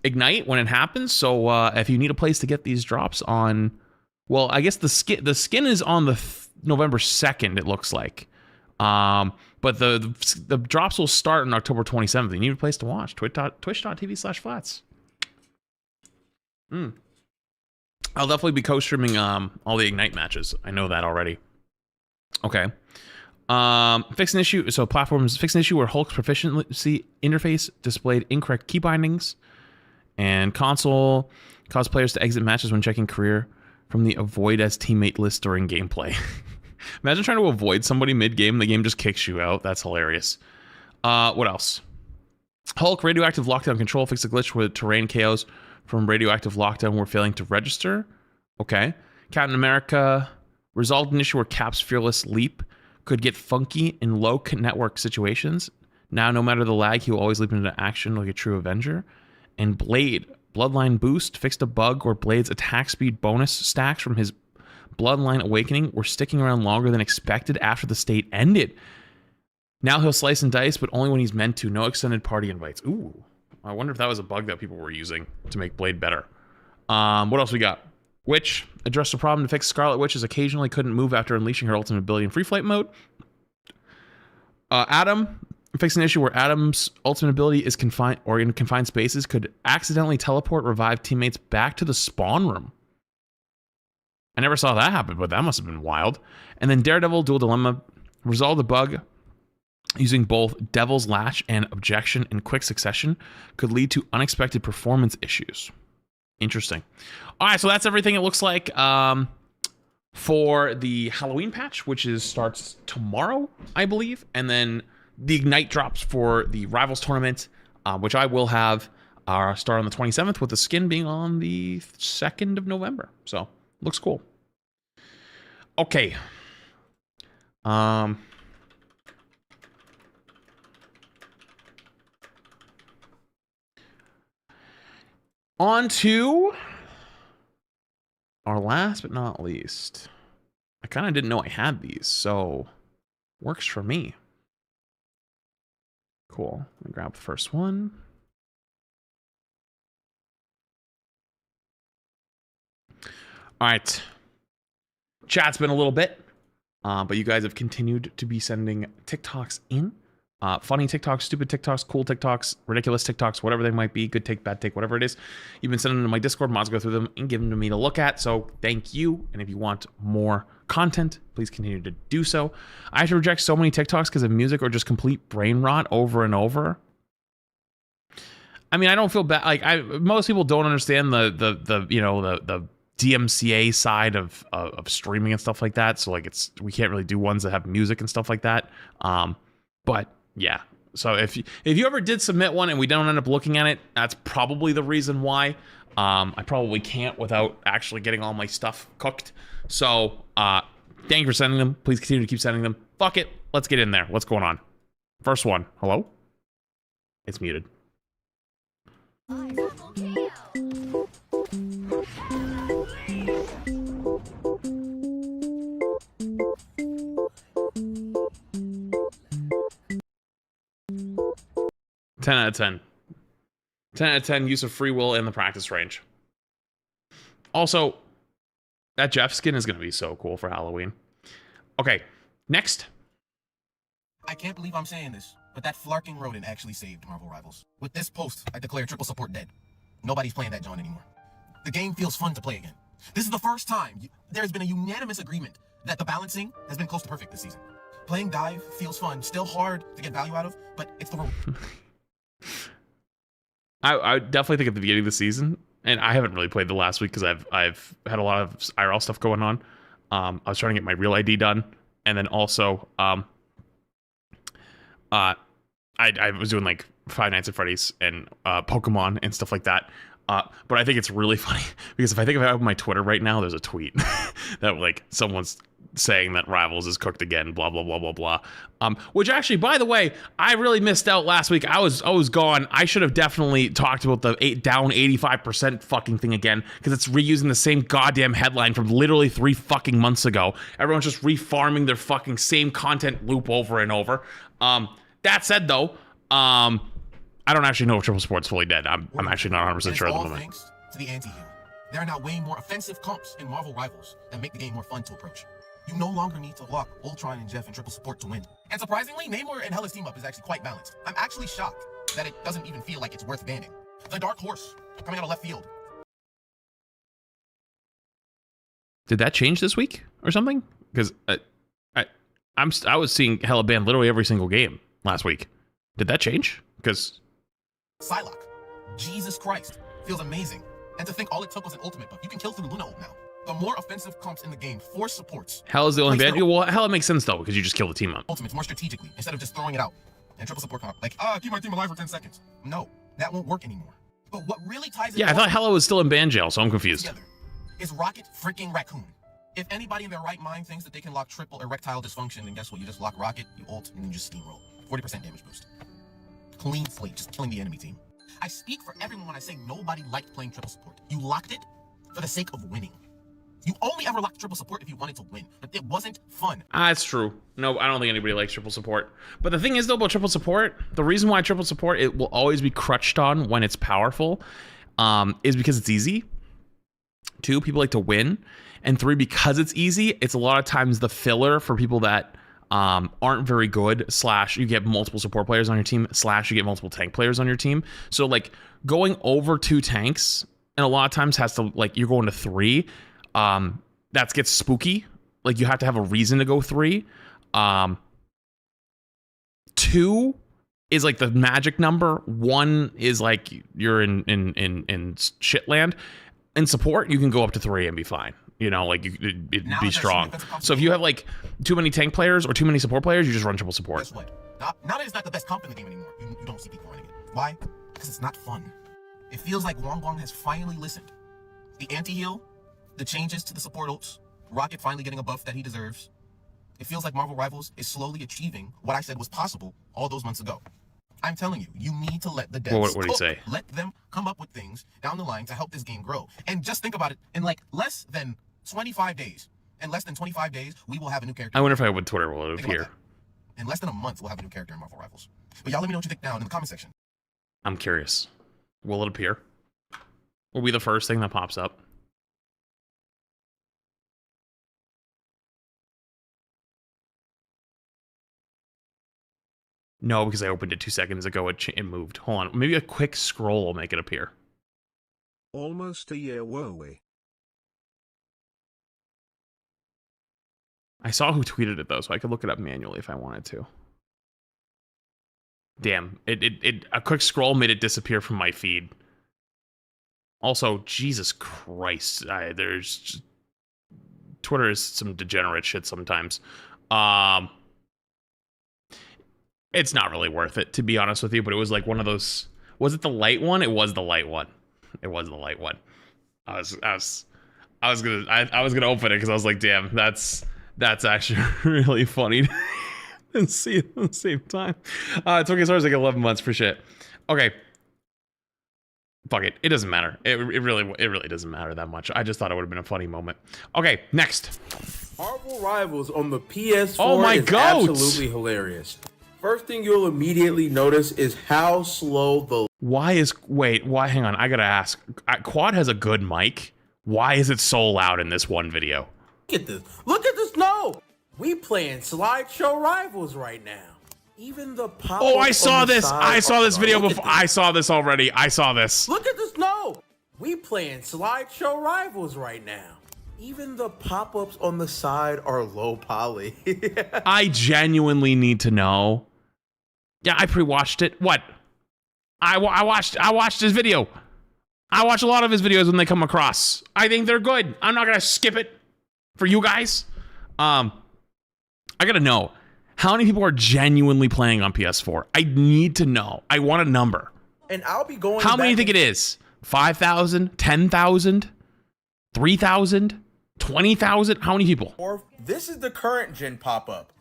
Ignite when it happens. So if you need a place to get these drops on, well, I guess the skin is on the November 2nd, it looks like. But the drops will start on October 27th. You need a place to watch. Twitch.tv/flats. I'll definitely be co-streaming all the Ignite matches. I know that already. Okay. Fix an issue. So platforms fix an issue where Hulk's proficiency interface displayed incorrect key bindings. And console cause players to exit matches when checking career from the avoid as teammate list during gameplay. Imagine trying to avoid somebody mid-game, the game just kicks you out. That's hilarious. What else? Hulk, radioactive lockdown control, fix a glitch with terrain KOs from radioactive lockdown were failing to register. Okay. Captain America resolved an issue where Cap's fearless leap could get funky in low network situations. Now, no matter the lag, he will always leap into action like a true Avenger. And Blade, Bloodline Boost, fixed a bug where Blade's attack speed bonus stacks from his Bloodline Awakening were sticking around longer than expected after the state ended. Now he'll slice and dice, but only when he's meant to. No extended party invites. Ooh, I wonder if that was a bug that people were using to make Blade better. What else we got? Witch addressed a problem to fix Scarlet Witch's occasionally couldn't move after unleashing her ultimate ability in free flight mode. Adam fixed an issue where Adam's ultimate ability is confined or in confined spaces could accidentally teleport revive teammates back to the spawn room. I never saw that happen, but that must have been wild. And then Daredevil Dual Dilemma resolved the bug using both Devil's Latch and Objection in quick succession could lead to unexpected performance issues. Interesting. All right, so that's everything it looks like for the Halloween patch, which starts tomorrow, I believe. And then the Ignite drops for the Rivals tournament, which I will have start on the 27th with the skin being on the 2nd of November. So, looks cool. Okay. On to our last but not least. I kind of didn't know I had these, so works for me. Cool. Let me grab the first one. All right. Chat's been a little bit, but you guys have continued to be sending TikToks in. Funny TikToks, stupid TikToks, cool TikToks, ridiculous TikToks, whatever they might be, good take, bad take, whatever it is. You've been sending them to my Discord, mods go through them and give them to me to look at, so thank you. And if you want more content, please continue to do so. I have to reject so many TikToks because of music or just complete brain rot over and over. I mean, I don't feel bad. Like, most people don't understand the DMCA side of streaming and stuff like that. So like, we can't really do ones that have music and stuff like that. But yeah, so if you ever did submit one and we don't end up looking at it, that's probably the reason why. I probably can't without actually getting all my stuff cooked. So thank you for sending them. Please continue to keep sending them. Fuck it, let's get in there. What's going on? First one. Hello? It's muted. 10 out of 10. 10 out of 10 use of free will in the practice range. Also, that Jeff skin is going to be so cool for Halloween. Okay, next. I can't believe I'm saying this, but that flarking rodent actually saved Marvel Rivals. With this post, I declare triple support dead. Nobody's playing that John anymore. The game feels fun to play again. This is the first time there's been a unanimous agreement that the balancing has been close to perfect this season. Playing dive feels fun, still hard to get value out of, but it's the reward. I definitely think at the beginning of the season, and I haven't really played the last week because I've had a lot of IRL stuff going on. I was trying to get my real ID done, and then also I was doing like Five Nights at Freddy's and Pokemon and stuff like that. But I think it's really funny because if I open my Twitter right now, there's a tweet that like someone's saying that Rivals is cooked again, blah blah blah blah blah. Which actually, by the way, I really missed out last week. I was gone. I should have definitely talked about the down 85% fucking thing again because it's reusing the same goddamn headline from literally 3 fucking months ago. Everyone's just refarming their fucking same content loop over and over. That said, though, I don't actually know if Triple Sport's fully dead. I'm actually not 100% sure at the moment. Thanks to the anti-hero. There are now way more offensive comps in Marvel Rivals that make the game more fun to approach. You no longer need to lock Ultron and Jeff in triple support to win. And surprisingly, Namor and Hella's team up is actually quite balanced. I'm actually shocked that it doesn't even feel like it's worth banning. The Dark Horse coming out of left field. Did that change this week or something? Because I was seeing Hella banned literally every single game last week. Did that change? Because Psylocke. Jesus Christ. feels amazing. And to think all it took was an ultimate buff. You can kill through Luna ult now. The more offensive comps in the game for supports. Hell is the only bad. Well, hell, it makes sense though because you just kill the team up. Ultimates more strategically instead of just throwing it out. And triple support comp like keep my team alive for 10 seconds. No, that won't work anymore. But what really ties it I thought Hella was still in ban jail, so I'm confused. Together is Rocket freaking Raccoon. If anybody in their right mind thinks that they can lock triple erectile dysfunction, then guess what? You just lock Rocket, you ult, and then you just steamroll. 40% damage boost. Clean slate, just killing the enemy team. I speak for everyone when I say nobody liked playing triple support. You locked it for the sake of winning. You only ever locked triple support if you wanted to win, but it wasn't fun. That's true. No, I don't think anybody likes triple support. But the thing is though about triple support, the reason why triple support, it will always be crutched on when it's powerful, is because it's easy. 2, people like to win. And 3, because it's easy, it's a lot of times the filler for people that aren't very good, / you get multiple support players on your team, / you get multiple tank players on your team. So like going over 2 tanks, and a lot of times has to, like, you're going to 3, that gets spooky. Like you have to have a reason to go 3. 2 is like the magic number. 1 is like you're in shit land. In support, you can go up to 3 and be fine. You know, like it'd be strong. So if you have like too many tank players or too many support players, you just run triple support. Guess what? Now that it's not the best comp in the game anymore. You don't see people running it. Why? Because it's not fun. It feels like Wong Wong has finally listened. The anti-heal, the changes to the support ults, Rocket finally getting a buff that he deserves. It feels like Marvel Rivals is slowly achieving what I said was possible all those months ago. I'm telling you, you need to let the devs what do you say? Let them come up with things down the line to help this game grow. And just think about it, in like less than 25 days. In less than 25 days, we will have a new character. I wonder if I would Twitter will it appear. In less than a month, we'll have a new character in Marvel Rivals. But y'all let me know what you think down in the comment section. I'm curious. Will it appear? Will be the first thing that pops up? No, because I opened it 2 seconds ago. It moved. Hold on. Maybe a quick scroll will make it appear. Almost a year, were we? I saw who tweeted it though, so I could look it up manually if I wanted to. Damn, a quick scroll made it disappear from my feed. Also, Jesus Christ, there's Twitter is some degenerate shit sometimes. It's not really worth it, to be honest with you, but it was like one of those. Was it the light one? It was the light one. It was the light one. I was gonna open it because I was like, damn, that's actually really funny and see it at the same time. It's okay, so it's like 11 months for shit. Okay. Fuck it. It doesn't matter. It really doesn't matter that much. I just thought it would have been a funny moment. Okay, next. Marvel Rivals on the PS4 oh my is goats. Absolutely hilarious. First thing you'll immediately notice is how slow the... Why, hang on, I gotta ask. Quad has a good mic. Why is it so loud in this one video? Look at this. Look at this. No! We playing slideshow Rivals right now. Even the pop. Oh, I saw this. I saw this video before. I saw this already. I saw this. Look at this. No! We playing slideshow Rivals right now. Even the pop-ups on the side are low poly. I genuinely need to know. Yeah, I pre-watched it. What? I watched his video. I watch a lot of his videos when they come across. I think they're good. I'm not gonna skip it for you guys. I gotta know how many people are genuinely playing on PS4. I need to know. I want a number. And I'll be going. How many do you think it is? 5,000? 10,000? 3,000? 20,000? How many people? This is the current gen pop-up.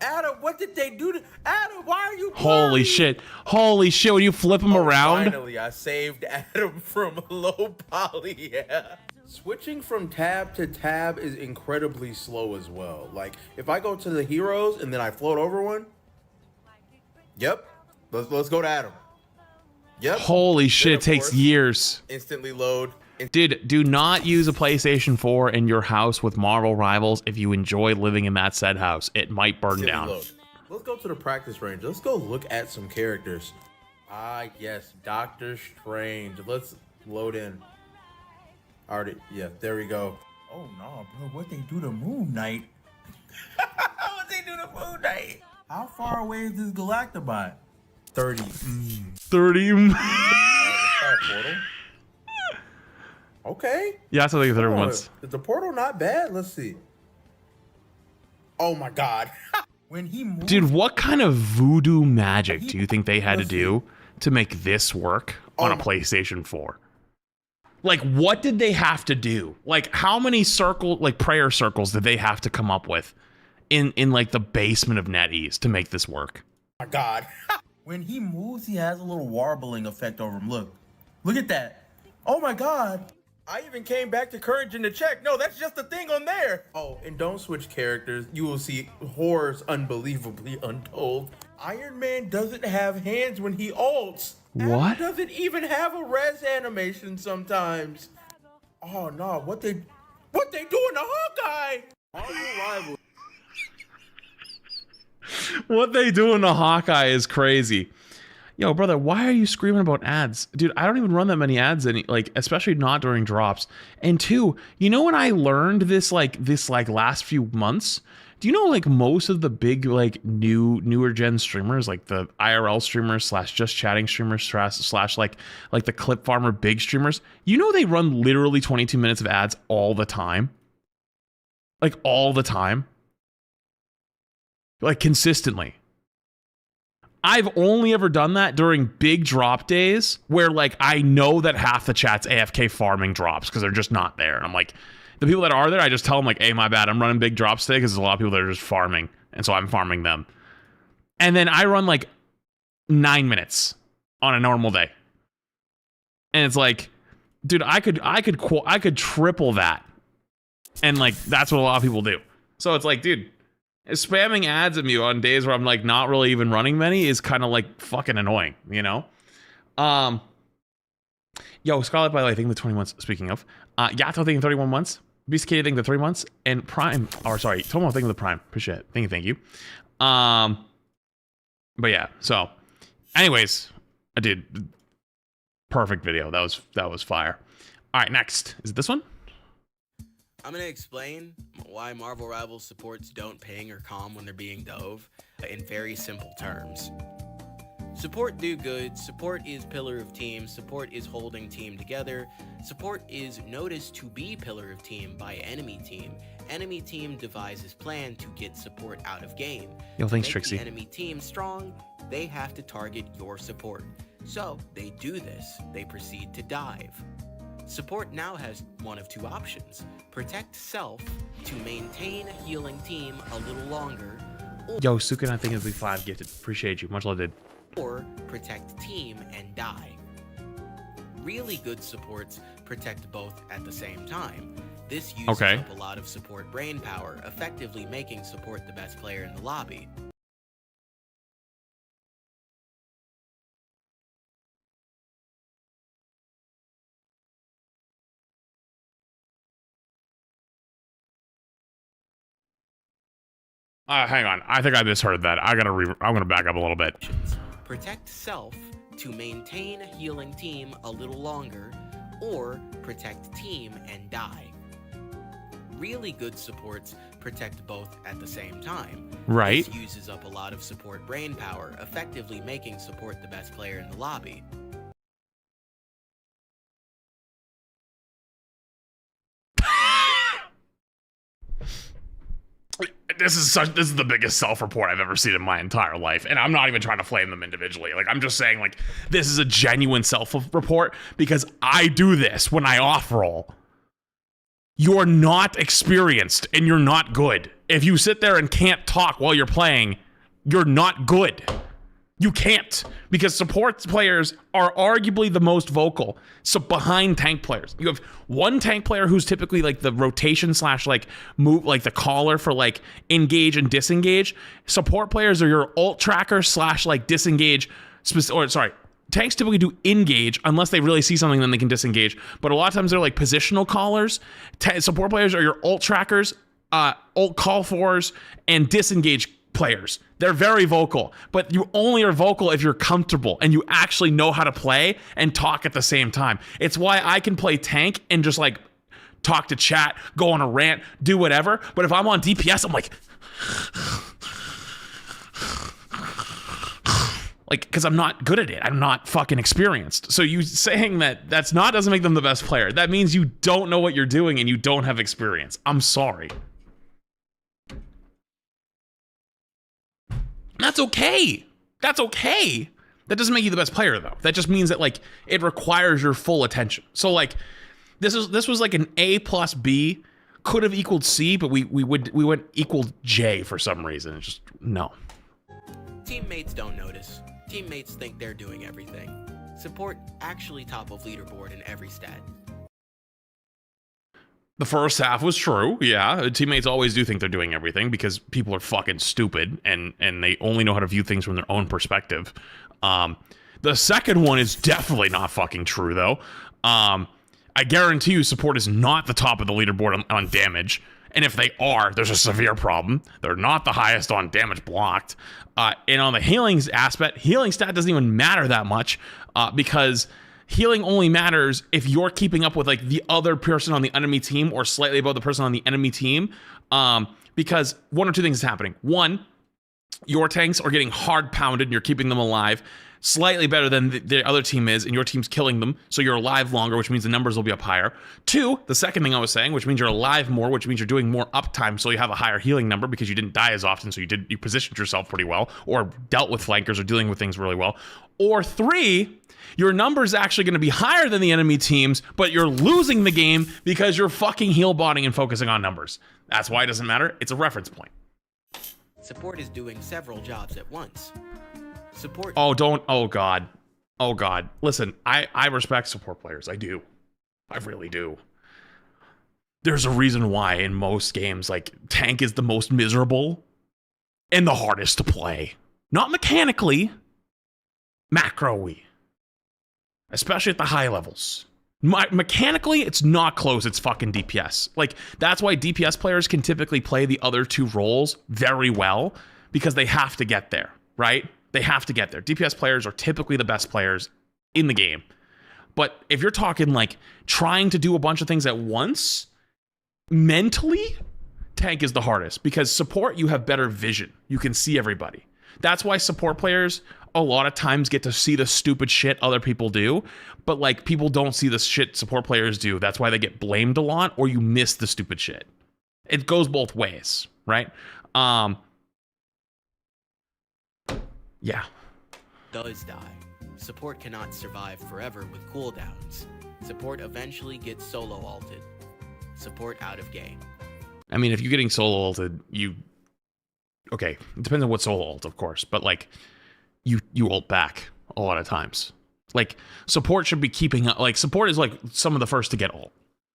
Adam, what did they do to Adam? Why are you Holy shit. Holy shit, when you flip him around. Finally, I saved Adam from low poly. Yeah. Switching from tab to tab is incredibly slow as well. Like, if I go to the heroes and then I float over one. Yep. Let's go to Adam. Yep. Holy shit, it takes years. Instantly load. Dude, do not use a PlayStation 4 in your house with Marvel Rivals if you enjoy living in that said house. It might burn down. Load. Let's go to the practice range. Let's go look at some characters. Ah, yes, Doctor Strange. Let's load in. Already, yeah, there we go. Oh, no, bro, what they do to Moon Knight? What they do to Moon Knight? How far away is this Galactobot? 30. 30. Portal. Okay. Yeah, that's what I think 31 months. Is the portal not bad? Let's see. Oh my god. When he moved, Dude, what kind of voodoo magic do you think they had to do to make this work on a PlayStation 4? Like, what did they have to do? Like, how many prayer circles did they have to come up with in like the basement of NetEase to make this work? Oh my god. When he moves, he has a little warbling effect over him. Look at that. Oh my god. I even came back to Courage to check. No, that's just the thing on there. Oh, and don't switch characters. You will see horrors unbelievably untold. Iron Man doesn't have hands when he ults. What? Adam doesn't even have a res animation sometimes. Oh no, what they doing to Hawkeye? Rival. What they do in the Hawkeye is crazy. Yo, brother, why are you screaming about ads? Dude, I don't even run that many ads, especially not during drops. And two, you know when I learned this last few months? Do you know like most of the big newer gen streamers, like the IRL streamers / just chatting streamers / like the Clip Farmer big streamers, you know they run literally 22 minutes of ads all the time? Like all the time? Like consistently. I've only ever done that during big drop days where like I know that half the chat's AFK farming drops because they're just not there. And I'm like, the people that are there, I just tell them like, hey, my bad, I'm running big drops today because there's a lot of people that are just farming. And so I'm farming them. And then I run like 9 minutes on a normal day. And it's like, dude, I could triple that. And like, that's what a lot of people do. So it's like, dude, spamming ads at me on days where I'm like not really even running many is kind of like fucking annoying, you know? Yo, Scarlet, by the way, I think the 20 months, speaking of, Yato thinking 31 months, BCK thinking the 3 months, and Prime, or sorry, Tomo thinking the Prime, appreciate it, thank you. But yeah, so, anyways, I did, perfect video, that was fire. All right, next, is it this one? I'm going to explain why Marvel Rivals supports don't ping or calm when they're being dove in very simple terms. Support do good, support is pillar of team, support is holding team together, support is noticed to be pillar of team by enemy team devises plan to get support out of game. Yo, thanks, to make Trixie. the enemy team strong, they have to target your support. So they do this, they proceed to dive. Support now has one of two options: protect self to maintain a healing team a little longer, Yo, Sukin, I think it'll be 5 gifted. Appreciate you. Much love, dude. or protect team and die. Really good supports protect both at the same time. This uses up a lot of support brain power, effectively making support the best player in the lobby. Hang on. I think I misheard that. I'm gonna back up a little bit. Protect self to maintain a healing team a little longer, or protect team and die. Really good supports protect both at the same time. Right. This uses up a lot of support brain power, effectively making support the best player in the lobby. This is the biggest self-report I've ever seen in my entire life, and I'm not even trying to flame them individually. Like, I'm just saying, like, this is a genuine self-report because I do this when I off-roll. You're not experienced and you're not good. If you sit there and can't talk while you're playing, you're not good. You can't, because support players are arguably the most vocal. So behind tank players, you have one tank player who's typically like the rotation / like move, like the caller for like engage and disengage. Support players are your ult tracker / like disengage. Tanks typically do engage unless they really see something, then they can disengage. But a lot of times they're like positional callers. Support players are your ult trackers, ult call fors, and disengage players. They're very vocal, but you only are vocal if you're comfortable and you actually know how to play and talk at the same time. It's why I can play tank and just like talk to chat, go on a rant, do whatever. But if I'm on DPS, I'm like, Like, because I'm not good at it. I'm not fucking experienced. So you saying that doesn't make them the best player. That means you don't know what you're doing and you don't have experience. I'm sorry. That's okay. That's okay. That doesn't make you the best player, though. That just means that, like, it requires your full attention. So, like, this was like an A plus B, could have equaled C, but we went equal J for some reason. It's just, no. Teammates don't notice. Teammates think they're doing everything. Support actually top of leaderboard in every stat. The first half was true, yeah. Teammates always do think they're doing everything because people are fucking stupid and they only know how to view things from their own perspective. The second one is definitely not fucking true, though. I guarantee you support is not the top of the leaderboard on damage. And if they are, there's a severe problem. They're not the highest on damage blocked. And on the healings aspect, healing stat doesn't even matter that much because healing only matters if you're keeping up with like the other person on the enemy team or slightly above the person on the enemy team. Because one or two things is happening. One, your tanks are getting hard pounded and you're keeping them alive slightly better than the other team is, and your team's killing them, so you're alive longer, which means the numbers will be up higher. Two, the second thing I was saying, which means you're alive more, which means you're doing more uptime, so you have a higher healing number because you didn't die as often, so you positioned yourself pretty well, or dealt with flankers, or dealing with things really well. Or three, your number's actually going to be higher than the enemy teams, but you're losing the game because you're fucking heal botting and focusing on numbers. That's why it doesn't matter. It's a reference point. Support is doing several jobs at once. Support. Oh God. Listen, I respect support players. I do. I really do. There's a reason why in most games, like, tank is the most miserable and the hardest to play. Not mechanically, macro-y. Especially at the high levels. Mechanically, it's not close. It's fucking DPS. Like, that's why DPS players can typically play the other two roles very well, because they have to get there, right? They have to get there. DPS players are typically the best players in the game. But if you're talking like trying to do a bunch of things at once, mentally, tank is the hardest, because support, you have better vision. You can see everybody. That's why support players a lot of times get to see the stupid shit other people do, but like people don't see the shit support players do. That's why they get blamed a lot, or you miss the stupid shit. It goes both ways, right? Yeah. Does die. Support cannot survive forever with cooldowns. Support eventually gets solo ulted. Support out of game. I mean, if you're getting solo ulted, okay, it depends on what solo ult, of course, but like you ult back a lot of times. Like, support should be keeping up. Like, support is like some of the first to get ult.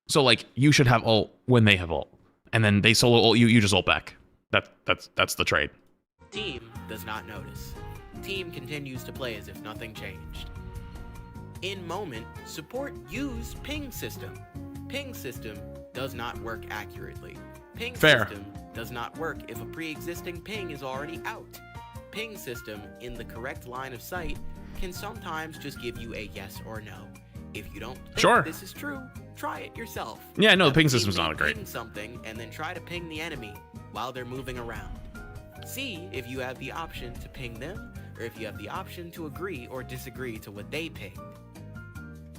So like you should have ult when they have ult, and then they solo ult you just ult back. That's the trade. Team does not notice. Team continues to play as if nothing changed. In moment, support use ping system. Ping system does not work accurately. Ping system does not work if a pre-existing ping is already out. Ping system in the correct line of sight can sometimes just give you a yes or no. If you don't think this is true, try it yourself. Yeah, no, the ping system's not great. Ping something and then try to ping the enemy while they're moving around. See if you have the option to ping them, or if you have the option to agree or disagree to what they pinged.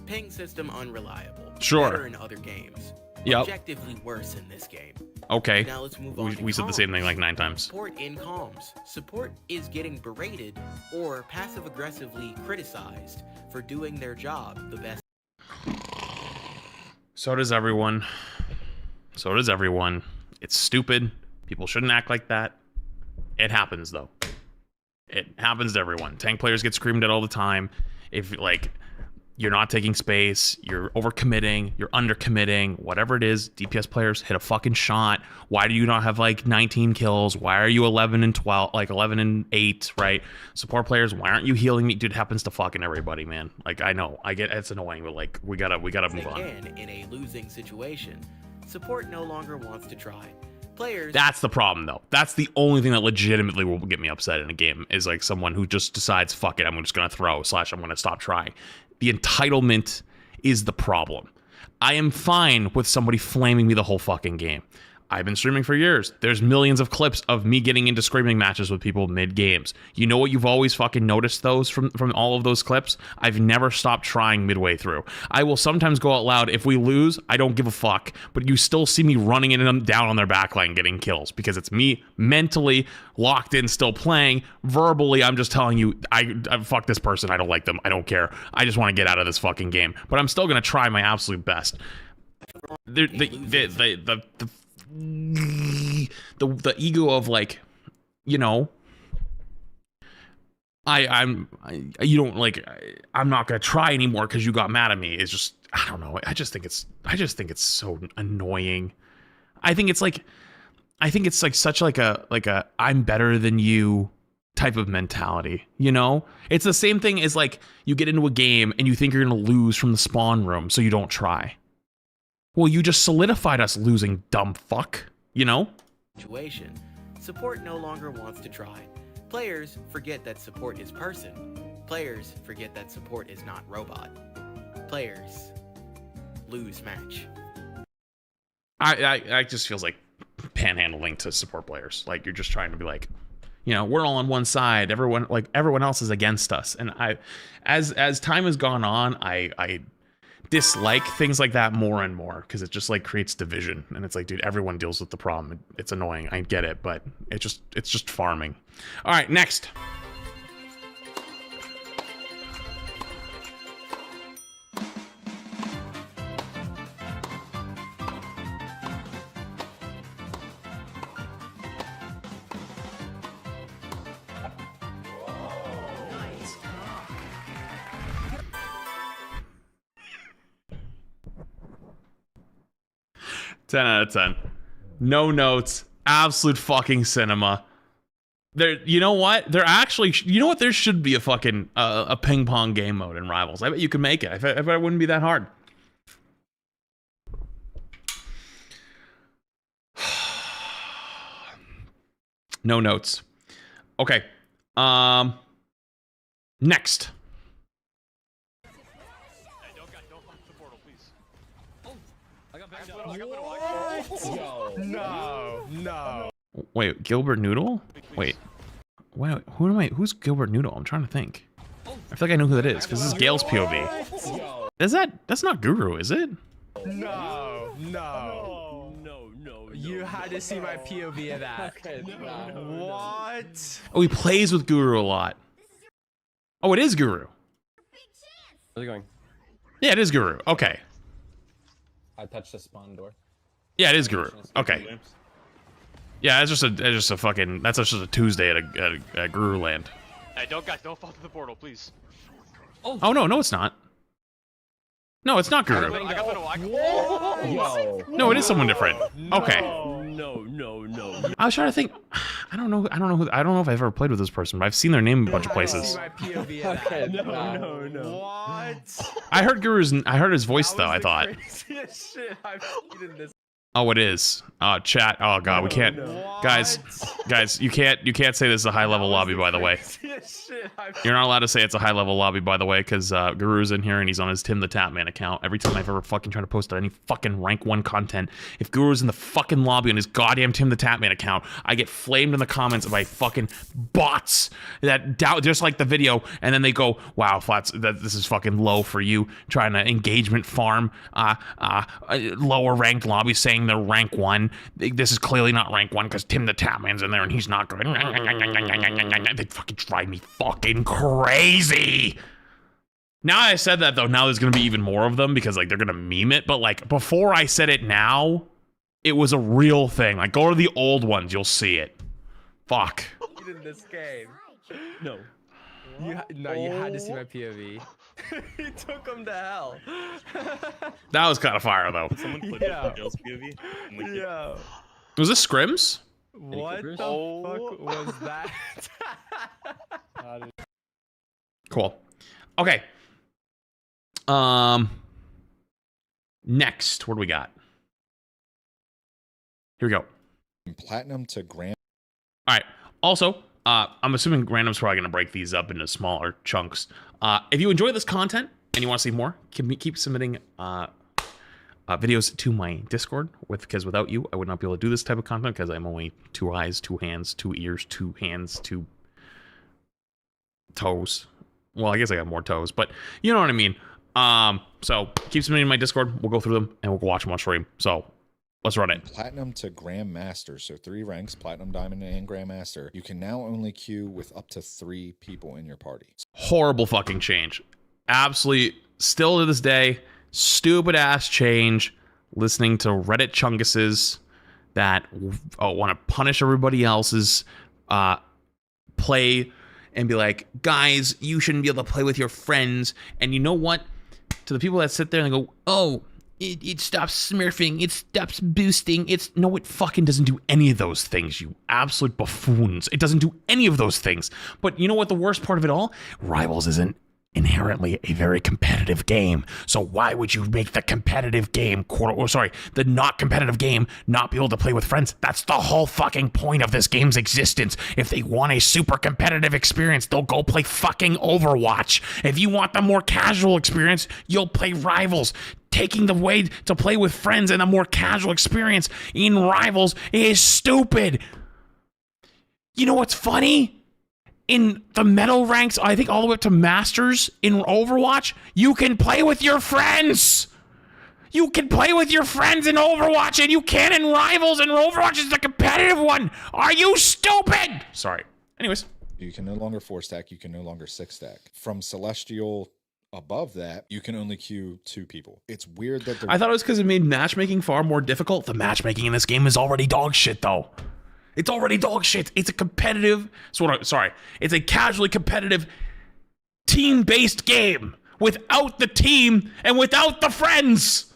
Ping system unreliable. Better in other games. Objectively worse in this game. Okay. Now let's move on. We said the same thing like 9 times. Support in comms. Support is getting berated or passive-aggressively criticized for doing their job the best. So does everyone. It's stupid. People shouldn't act like that. It happens, though. It happens to everyone. Tank players get screamed at all the time. If, like, you're not taking space, you're overcommitting, you're undercommitting, whatever it is, DPS players hit a fucking shot. Why do you not have, like, 19 kills? Why are you 11 and 12, like 11 and 8, right? Support players, why aren't you healing me? Dude, it happens to fucking everybody, man. Like, I know, I get it's annoying, but, like, we gotta move on. Again, in a losing situation, support no longer wants to try. Players. That's the problem, though. That's the only thing that legitimately will get me upset in a game, is like someone who just decides, fuck it, I'm just gonna throw, / I'm gonna stop trying. The entitlement is the problem. I am fine with somebody flaming me the whole fucking game. I've been streaming for years. There's millions of clips of me getting into screaming matches with people mid-games. You know what you've always fucking noticed those from all of those clips? I've never stopped trying midway through. I will sometimes go out loud. If we lose, I don't give a fuck. But you still see me running in them down on their backline getting kills because it's me mentally locked in still playing. Verbally, I'm just telling you, I fuck this person. I don't like them. I don't care. I just want to get out of this fucking game. But I'm still going to try my absolute best. The ego of like, you know, I'm not gonna try anymore because you got mad at me is just, I don't know. I just think it's so annoying. I think it's like such like a I'm better than you type of mentality, you know? It's the same thing as like you get into a game and you think you're gonna lose from the spawn room, so you don't try. Well, you just solidified us losing, dumb fuck, you know? Situation. Support no longer wants to try. Players forget that support is person. Players forget that support is not robot. Players lose match. I just feels like panhandling to support players. Like you're just trying to be like, you know, we're all on one side. Everyone else is against us. And as time has gone on, I dislike things like that more and more because it just like creates division. And it's like, dude, everyone deals with the problem. It's annoying. I get it, but it's just farming. All right, next. Ten out of 10. No notes. Absolute fucking cinema. There, you know what? There actually, you know what? There should be a fucking a ping pong game mode in Rivals. I bet you could make it. I bet it wouldn't be that hard. No notes. Okay. Next. No. Wait, Gilbert Noodle? Wait. Who's Gilbert Noodle? I'm trying to think. I feel like I know who that is, because this is Gale's POV. That's not Guru, is it? No. You had to see my POV of that. What? Oh, he plays with Guru a lot. Oh, it is Guru. How's it going? Yeah, it is Guru. Okay. I touched the spawn door. Yeah, it is Guru. Okay. Yeah, that's just a fucking, that's just a Tuesday at Guru Land. Hey, don't fall through the portal, please. Oh no, it's not. No, it's not Guru. No, it is someone different. Okay. No. I was trying to think. I don't know if I've ever played with this person, but I've seen their name a bunch of places. Okay, no. What? I heard his voice though. I thought. Shit, I've seen this. Oh, it is. Chat. Oh god, we can't. Guys, you can't say this is a high level lobby, by the way. You're not allowed to say it's a high level lobby, by the way, because Guru's in here and he's on his Tim the Tapman account. Every time I've ever fucking tried to post any fucking rank 1 content, if Guru's in the fucking lobby on his goddamn Tim the Tapman account, I get flamed in the comments by fucking bots that doubt just like the video, and then they go, "Wow, Flats, this is fucking low for you trying to engagement farm lower ranked lobbies saying they're rank 1. This is clearly not rank 1 because Tim the Tapman's in there and he's not good." They fucking drive me fucking crazy. Now I said that though, now there's gonna be even more of them because like they're gonna meme it, but like before I said it now, it was a real thing. Like go to the old ones, you'll see it. Fuck. In this game. No. You had to see my POV. He took him to hell. That was kind of fire though. Someone clip Gale's POV. Yeah. Was this Scrims? What the fuck was that? Cool. Okay. Next, what do we got? Here we go. Platinum to grand. All right. Also, I'm assuming Random's probably going to break these up into smaller chunks. If you enjoy this content and you want to see more, keep submitting videos to my Discord, because without you, I would not be able to do this type of content, because I'm only 2 eyes, 2 hands, 2 ears, 2 hands, 2 toes. Well, I guess I got more toes, but you know what I mean. So keep submitting in my Discord. We'll go through them and we'll watch them on stream. So let's run it. Platinum to Grandmaster, so 3 ranks, Platinum, Diamond, and Grandmaster. You can now only queue with up to 3 people in your party. Horrible fucking change. Absolutely, still to this day, stupid ass change. Listening to Reddit chunguses that want to punish everybody else's play and be like, guys, you shouldn't be able to play with your friends. And you know what? To the people that sit there and go, oh, it stops smurfing, it stops boosting. No, it fucking doesn't do any of those things, you absolute buffoons. It doesn't do any of those things. But you know what the worst part of it all? Rivals isn't inherently a very competitive game. So why would you make the competitive game, the not competitive game, not be able to play with friends? That's the whole fucking point of this game's existence. If they want a super competitive experience, they'll go play fucking Overwatch. If you want the more casual experience, you'll play Rivals. Taking the way to play with friends and a more casual experience in Rivals is stupid. You know what's funny? In the medal ranks, I think all the way up to Masters in Overwatch, you can play with your friends. You can play with your friends in Overwatch, and you can in Rivals, and Overwatch is the competitive one. Are you stupid? Sorry. Anyways. You can no longer 4-stack. You can no longer 6-stack. From Celestial above that, you can only queue 2 people. It's weird that I thought it was because it made matchmaking far more difficult. The matchmaking in this game is already dog shit, though. It's already dog shit. It's a competitive, it's a casually competitive team-based game without the team and without the friends.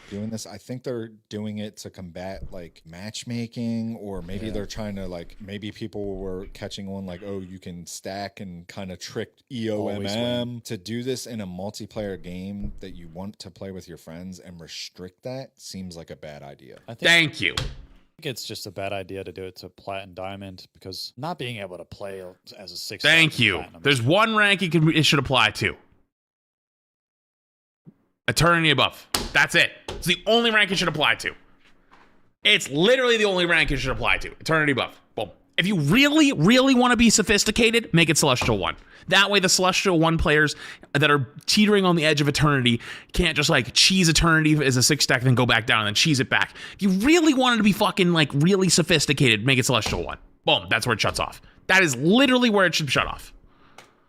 Doing this, I think they're doing it to combat like matchmaking, or maybe they're trying to maybe people were catching on like, oh, you can stack and kind of trick EOMM. To do this in a multiplayer game that you want to play with your friends and restrict that seems like a bad idea. Thank you. I think it's just a bad idea to do it to Plat and Diamond, because not being able to play as a 6. Thank you. There's one rank it should apply to. Eternity above. That's it. It's the only rank it should apply to. It's literally the only rank it should apply to. Eternity above. Boom. If you really, really want to be sophisticated, make it Celestial 1. That way the Celestial 1 players that are teetering on the edge of Eternity can't just cheese Eternity as a 6-stack, then go back down and then cheese it back. If you really wanted to be fucking really sophisticated, make it Celestial 1. Boom. That's where it shuts off. That is literally where it should shut off.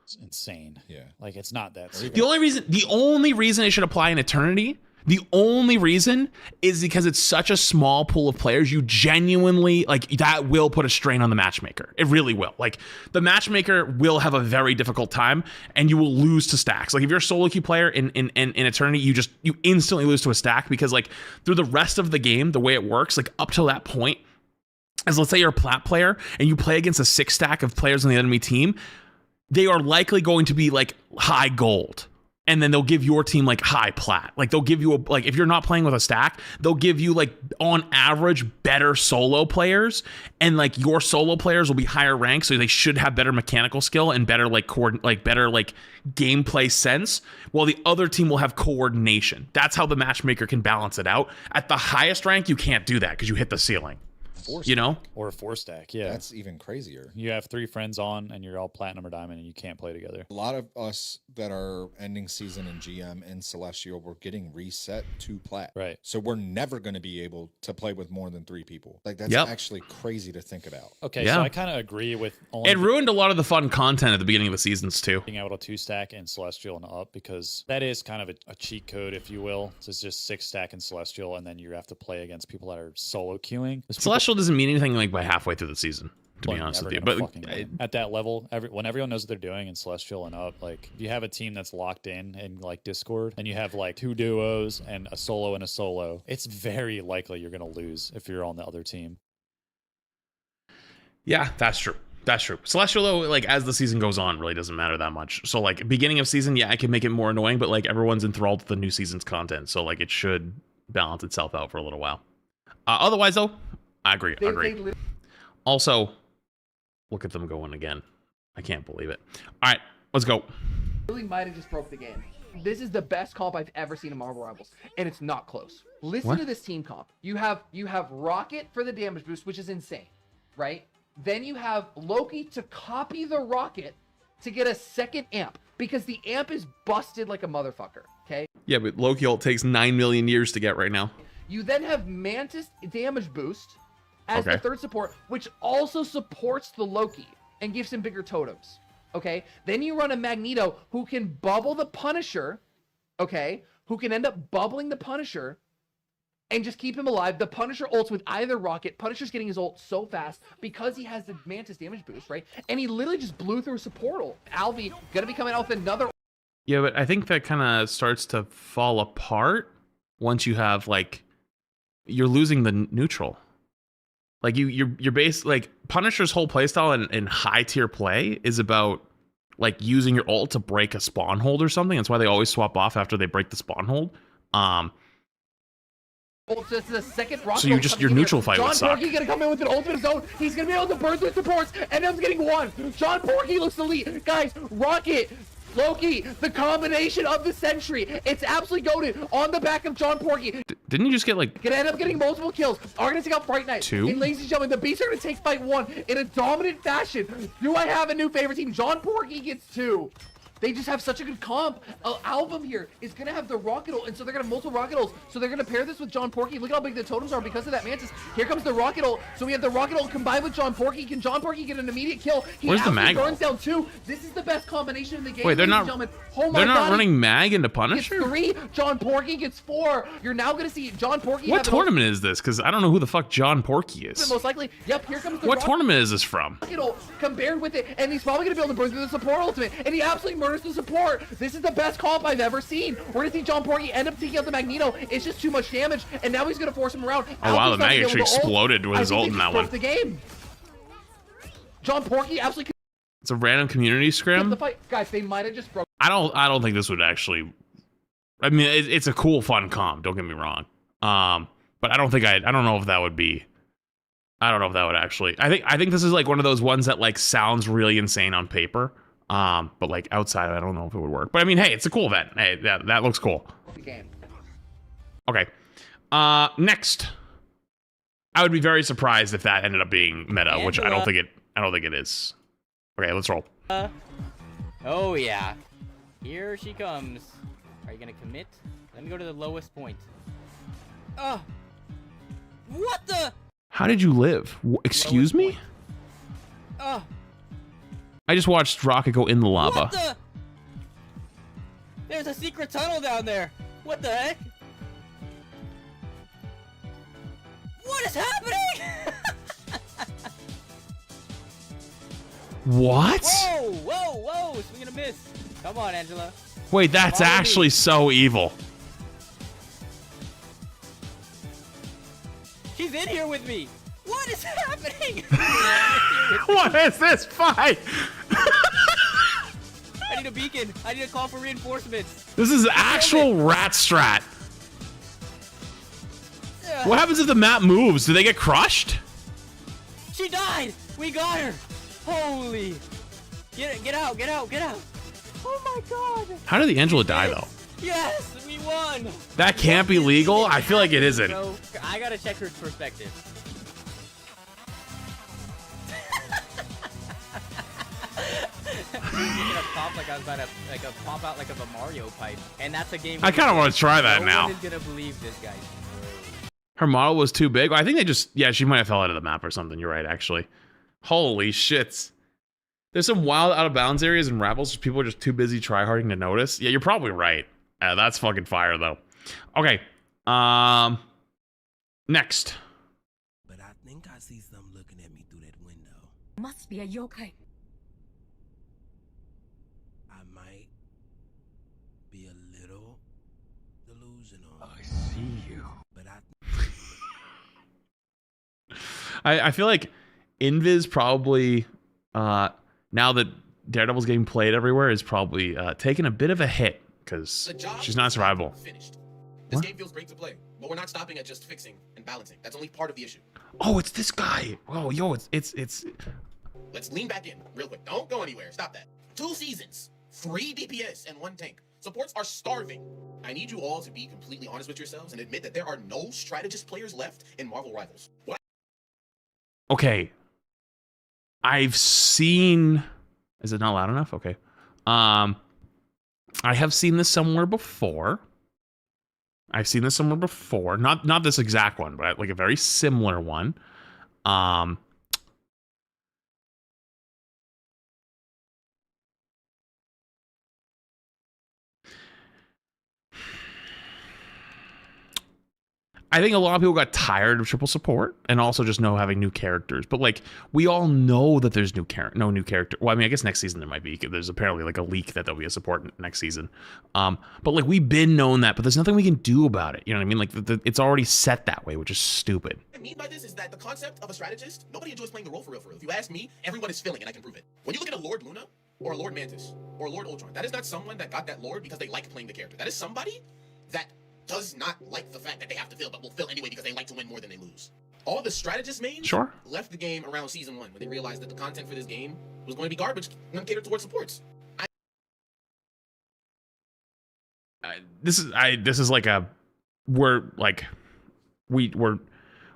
It's insane. Yeah. It's not that. The only reason it should apply in Eternity, the only reason is because it's such a small pool of players. You genuinely that will put a strain on the matchmaker. It really will. The matchmaker will have a very difficult time, and you will lose to stacks. If you're a solo queue player in Eternity, you instantly lose to a stack, because through the rest of the game, the way it works, up till that point, as let's say you're a plat player and you play against a 6-stack of players on the enemy team, they are likely going to be high gold. And then they'll give your team high plat. They'll give you if you're not playing with a stack, they'll give you on average better solo players, and your solo players will be higher ranked, so they should have better mechanical skill and better better gameplay sense, while the other team will have coordination. That's how the matchmaker can balance it out. At the highest rank, you can't do that because you hit the ceiling. Or a 4-stack. Yeah, that's even crazier. You have 3 friends on and you're all Platinum or Diamond and you can't play together. A lot of us that are ending season in GM and Celestial, we're getting reset to Plat. Right. So we're never going to be able to play with more than 3 people. That's actually crazy to think about. Okay, so I kind of agree with it ruined a lot of the fun content at the beginning of the seasons too. Being able to 2-stack in Celestial and up, because that is kind of a cheat code, if you will. So it's just 6-stack in Celestial, and then you have to play against people that are solo queuing. Celestial doesn't mean anything by halfway through the season, to be honest with you. But at that level, when everyone knows what they're doing in Celestial and up, if you have a team that's locked in Discord, and you have 2 duos and a solo, it's very likely you're gonna lose if you're on the other team. Yeah, that's true. That's true. Celestial, though, as the season goes on, really doesn't matter that much. So, beginning of season, yeah, I can make it more annoying, but everyone's enthralled with the new season's content, so it should balance itself out for a little while. Otherwise, though, I agree. Also, look at them going again. I can't believe it. All right, let's go. Really might have just broke the game. This is the best comp I've ever seen in Marvel Rivals, and it's not close. Listen to this team comp. You have Rocket for the damage boost, which is insane, right? Then you have Loki to copy the Rocket to get a second amp, because the amp is busted like a motherfucker, okay? Yeah, but Loki ult takes 9 million years to get right now. You then have Mantis damage boost as the third support, which also supports the Loki and gives him bigger totems, okay? Then you run a Magneto who can bubble the Punisher, okay? Who can end up bubbling the Punisher and just keep him alive. The Punisher ults with either Rocket. Punisher's getting his ult so fast because he has the Mantis damage boost, right? And he literally just blew through a support ult. Alvi gonna be coming out with another. Yeah, but I think that kind of starts to fall apart once you have, like, you're losing the neutral. Like, you're based, like, Punisher's whole playstyle in high tier play is about, like, using your ult to break a spawn hold or something. That's why they always swap off after they break the spawn hold. This is the second Rocket. So your neutral fight would suck. John Porky gonna come in with an ultimate zone. He's gonna be able to burn through supports, and I'm getting one. John Porky looks elite, guys. Rocket, Loki, the combination of the century. It's absolutely goated on the back of John Porky. Didn't you just get, like, Gonna end up getting multiple kills. Are gonna take out Fright Night. 2? And ladies and gentlemen, the Beasts are gonna take fight 1 in a dominant fashion. Do I have a new favorite team? John Porky gets 2. They just have such a good comp. Album here is gonna have the Rocket ult, and so they're gonna have multiple Rocket ults. So they're gonna pair this with John Porky. Look at how big the totems are because of that Mantis. Here comes the Rocket ult. So we have the Rocket ult combined with John Porky. Can John Porky get an immediate kill? He Where's the mag burns down 2. This is the best combination in the game. Wait, they're not. Oh my They're not God, running mag into Punisher. Gets 3. John Porky gets 4. You're now gonna see John Porky. What tournament is this? Because I don't know who the fuck John Porky is. Most likely. Yep. Here comes the. What tournament is this from? Rocket ult compared with it, and he's probably gonna be able to burn through the support ultimate, and he absolutely murders the support. This is the best comp I've ever seen. We're gonna see John Porky end up taking out the Magneto. It's just too much damage, and now he's gonna force him around. Oh wow, the mag actually exploded with his ult in that one. The game. John Porky absolutely. It's a random community scrim. The fight, guys. They might have just broke. I don't think this would actually. I mean, it's a cool, fun comp. Don't get me wrong. But I don't know if that would be. I don't know if that would actually. I think this is like one of those ones that, like, sounds really insane on paper. But, like, outside, I don't know if it would work. But I mean, hey, it's a cool event. Hey, that looks cool. Okay. Next, I would be very surprised if that ended up being meta, which I don't think it is. Okay, let's roll. Oh yeah, here she comes. Are you gonna commit? Let me go to the lowest point. What the? How did you live? Excuse me? I just watched Rocket go in the lava. What the? There's a secret tunnel down there. What the heck? What is happening? What? Whoa, whoa, whoa! Swing and a miss. Come on, Angela. Wait, that's actually so evil. She's in here with me. What is happening? What is this fight? I need a beacon. I need a call for reinforcements. This is actual rat strat. What happens if the map moves? Do they get crushed? She died. We got her. Holy. Get out, get out, get out. Oh my God. How did the Angela die, though? Yes, we won. That can't be legal? I feel like it isn't. So, I gotta check her perspective. Gonna pop like I was about to pop out like of a Mario pipe, and that's a game. I kind of want to try that no now. one is gonna believe this, guys. Her model was too big. I think they just, yeah, she might have fell out of the map or something. You're right, actually. Holy shit. There's some wild out of bounds areas in Rebels. People are just too busy tryharding to notice. Yeah, you're probably right. That's fucking fire, though. Okay. Next. But I think I see something looking at me through that window. Must be a yokai. I might be a little delusional. I see you. But I feel like Invis probably, now that Daredevil's getting played everywhere, is probably taking a bit of a hit because she's not survivable. Finished. This game feels great to play, but we're not stopping at just fixing and balancing. That's only part of the issue. Oh, it's this guy. Oh, yo, it's. Let's lean back in real quick. Don't go anywhere. Stop that. 2 seasons, 3 DPS, and 1 tank. Supports are starving. I need you all to be completely honest with yourselves and admit that there are no strategist players left in Marvel Rivals. What? Okay. I've seen... Is it not loud enough? Okay. I have seen this somewhere before. I've seen this somewhere before. Not this exact one, but like a very similar one. I think a lot of people got tired of triple support and also just having new characters. But like, we all know that there's no new character. Well, I mean, I guess next season there might be. There's apparently like a leak that there'll be a support next season. But like, we've been known that, but there's nothing we can do about it. You know what I mean? Like, it's already set that way, which is stupid. What I mean by this is that the concept of a strategist, nobody enjoys playing the role for real. If you ask me, everyone is feeling, and I can prove it. When you look at a Lord Luna or a Lord Mantis or a Lord Ultron, that is not someone that got that Lord because they like playing the character. That is somebody that does not like the fact that they have to fill, but will fill anyway because they like to win more than they lose. All the strategist mains left the game around season 1 when they realized that the content for this game was going to be garbage and catered towards supports. This is like we're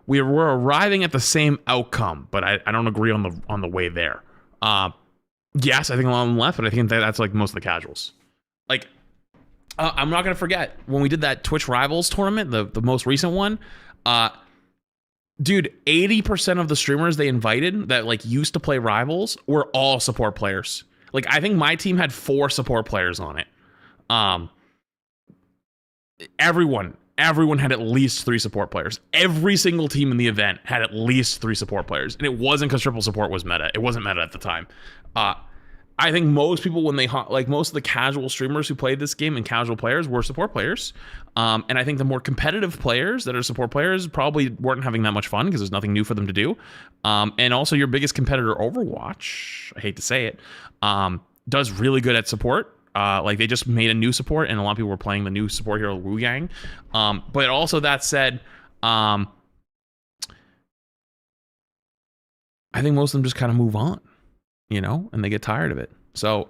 arriving at the same outcome, but I don't agree on the way there. Yes, I think a lot of them left, but I think that's like most of the casuals. Like, I'm not gonna forget when we did that Twitch Rivals tournament, the most recent one. Dude, 80% of the streamers they invited that like used to play Rivals were all support players. Like, I think my team had 4 support players on it. Everyone had at least 3 support players. Every single team in the event had at least 3 support players, and it wasn't because triple support was meta. It wasn't meta at the time. I think most people, when they like most of the casual streamers who played this game and casual players were support players. And I think the more competitive players that are support players probably weren't having that much fun because there's nothing new for them to do. And also your biggest competitor, Overwatch, I hate to say it, does really good at support. Like they just made a new support and a lot of people were playing the new support hero Wu Yang. But also that said, I think most of them just kind of move on, you know, and they get tired of it. So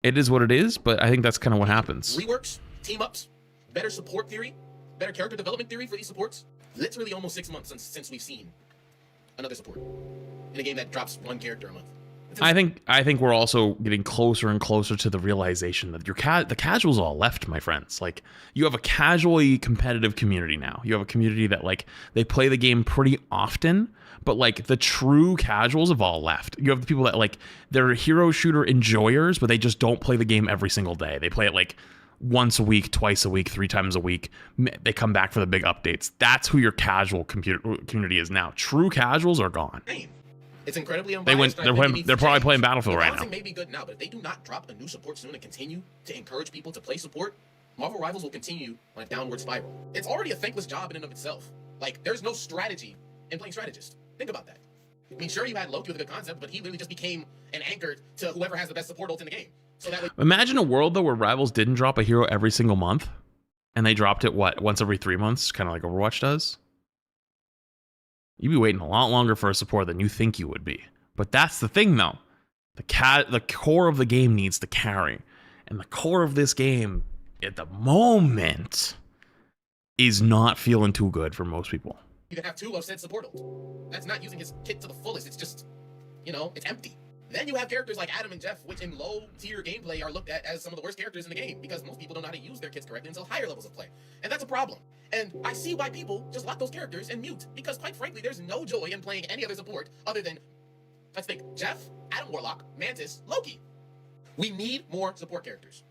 it is what it is, but I think that's kind of what happens. Reworks, team ups, better support theory, better character development theory for these supports. Literally almost 6 months since we've seen another support in a game that drops 1 character a month. I think we're also getting closer and closer to the realization that the casuals all left, my friends. Like, you have a casually competitive community now. You have a community that like they play the game pretty often, but like the true casuals have all left. You have the people that like they're hero shooter enjoyers, but they just don't play the game every single day. They play it like once a week, twice a week, 3 times a week. They come back for the big updates. That's who your casual community is now. True casuals are gone. It's incredibly unbiased. They're probably playing Battlefield right now. May be good now, but if they do not drop a new support soon and continue to encourage people to play support, Marvel Rivals will continue on a downward spiral. It's already a thankless job in and of itself. Like, there's no strategy in playing strategist. Think about that. I mean, sure, you had Loki with a good concept, but he literally just became an anchor to whoever has the best support ult in the game. So that way, imagine a world though where Rivals didn't drop a hero every single month, and they dropped it once every 3 months, kind of like Overwatch does. You'd be waiting a lot longer for a support than you think you would be. But that's the thing, though. The core of the game needs to carry. And the core of this game, at the moment, is not feeling too good for most people. you can have 2 of said support ult. That's not using his kit to the fullest. It's just, you know, it's empty. Then you have characters like Adam and Jeff, which in low-tier gameplay are looked at as some of the worst characters in the game because most people don't know how to use their kits correctly until higher levels of play. And that's a problem. And I see why people just lock those characters and mute because, quite frankly, there's no joy in playing any other support other than, let's think, Jeff, Adam Warlock, Mantis, Loki. We need more support characters.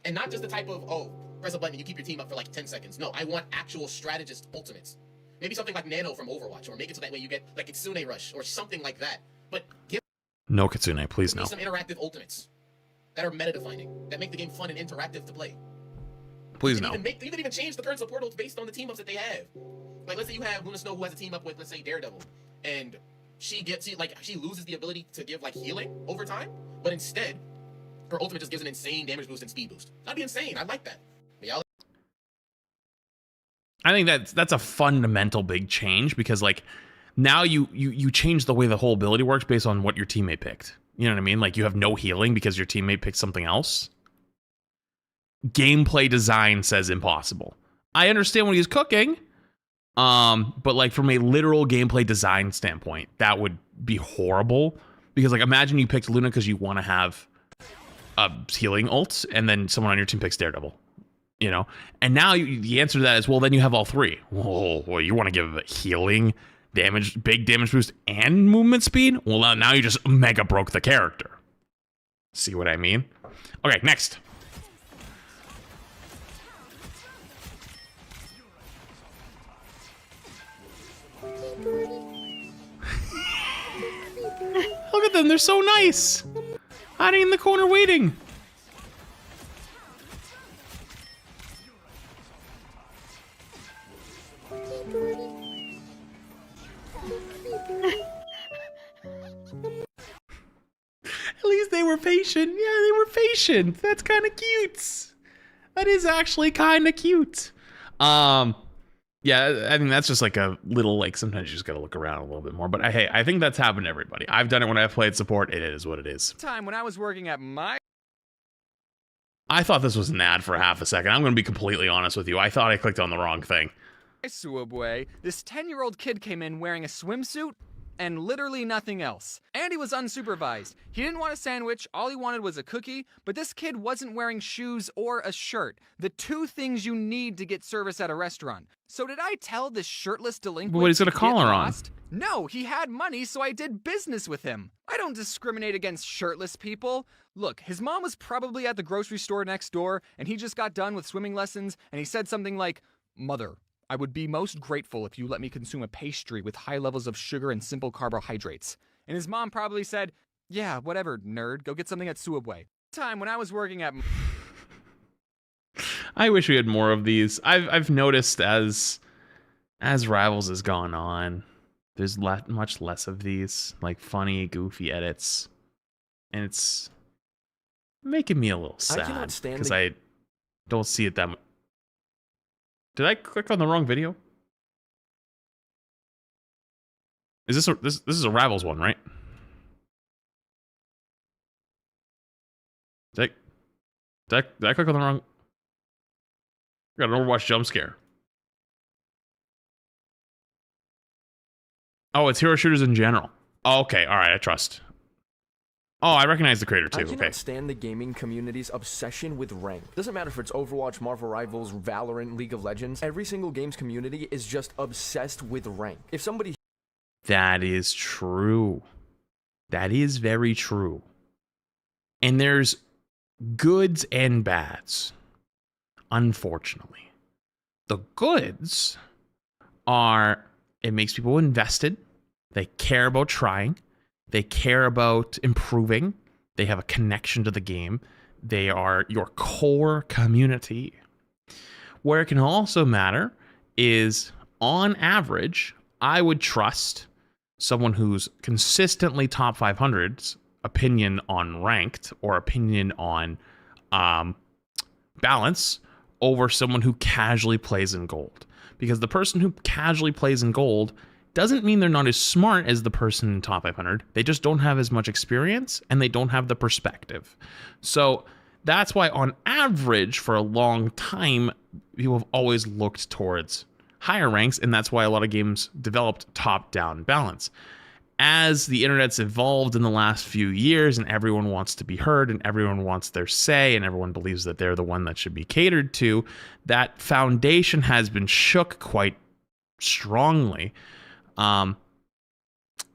And not just the type of, oh, press a button and you keep your team up for like 10 seconds. No, I want actual strategist ultimates. Maybe something like Nano from Overwatch, or make it so that way you get like Kitsune Rush or something like that. But give no Kitsune, please no. Some interactive ultimates that are meta-defining, that make the game fun and interactive to play. Please no. You can even change the current support ults based on the team ups that they have. Like, let's say you have Luna Snow who has a team up with, let's say, Daredevil, and she loses the ability to give like healing over time, but instead her ultimate just gives an insane damage boost and speed boost. That'd be insane. I like that. I think that's a fundamental big change because like now you change the way the whole ability works based on what your teammate picked. You know what I mean? Like you have no healing because your teammate picked something else. gameplay design says impossible. I understand what he's cooking, but like from a literal gameplay design standpoint, that would be horrible. Because like imagine you picked Luna because you want to have a healing ult, and then someone on your team picks Daredevil, you know? And now the answer to that is, well, then you have all three. Whoa, well, you want to give a healing, damage, big damage boost, and movement speed? Well, now you just mega broke the character. See what I mean? Okay, next. Look at them, they're so nice. Hiding in the corner waiting. At least they were patient. Yeah, they were patient. That's kind of cute. That is actually kind of cute. Yeah, I think that's just like a little, like, sometimes you just gotta look around a little bit more. But hey, I think that's happened to everybody. I've done it when I've played support. It is what it is. Time when I was working at I thought this was an ad for half a second. I'm gonna be completely honest with you. I thought I clicked on the wrong thing. Subway, this 10-year-old kid came in wearing a swimsuit and literally nothing else. And he was unsupervised. He didn't want a sandwich, all he wanted was a cookie, but this kid wasn't wearing shoes or a shirt. The two things you need to get service at a restaurant. So did I tell this shirtless delinquent What he's gonna to call get her on? lost? No, he had money, so I did business with him. I don't discriminate against shirtless people. Look, his mom was probably at the grocery store next door, and he just got done with swimming lessons, and he said something like, "Mother, I would be most grateful if you let me consume a pastry with high levels of sugar and simple carbohydrates." And his mom probably said, "Yeah, whatever, nerd, go get something at Subway." Time when I was working at... I wish we had more of these. I've noticed as Rivals has gone on, there's much less of these, like, funny, goofy edits. And it's making me a little sad, because I don't see it that much. Did I click on the wrong video? Is this is a Rivals one, right? Did I click on the wrong? I got an Overwatch jump scare. Oh, it's hero shooters in general. Oh, okay, all right, I trust. Oh, I recognize the creator too. I cannot Okay. stand the gaming community's obsession with rank. Doesn't matter if it's Overwatch, Marvel Rivals, Valorant, League of Legends. Every single game's community is just obsessed with rank. If somebody... That is true. That is very true. And there's goods and bads, unfortunately. The goods are, it makes people invested. They care about trying. They care about improving. They have a connection to the game. They are your core community. Where it can also matter is, on average, I would trust someone who's consistently top 500's opinion on ranked or opinion on balance over someone who casually plays in gold. Because the person who casually plays in gold doesn't mean they're not as smart as the person in top 500. They just don't have as much experience and they don't have the perspective. So that's why on average for a long time, people have always looked towards higher ranks, and that's why a lot of games developed top-down balance. As the internet's evolved in the last few years and everyone wants to be heard and everyone wants their say and everyone believes that they're the one that should be catered to, that foundation has been shook quite strongly.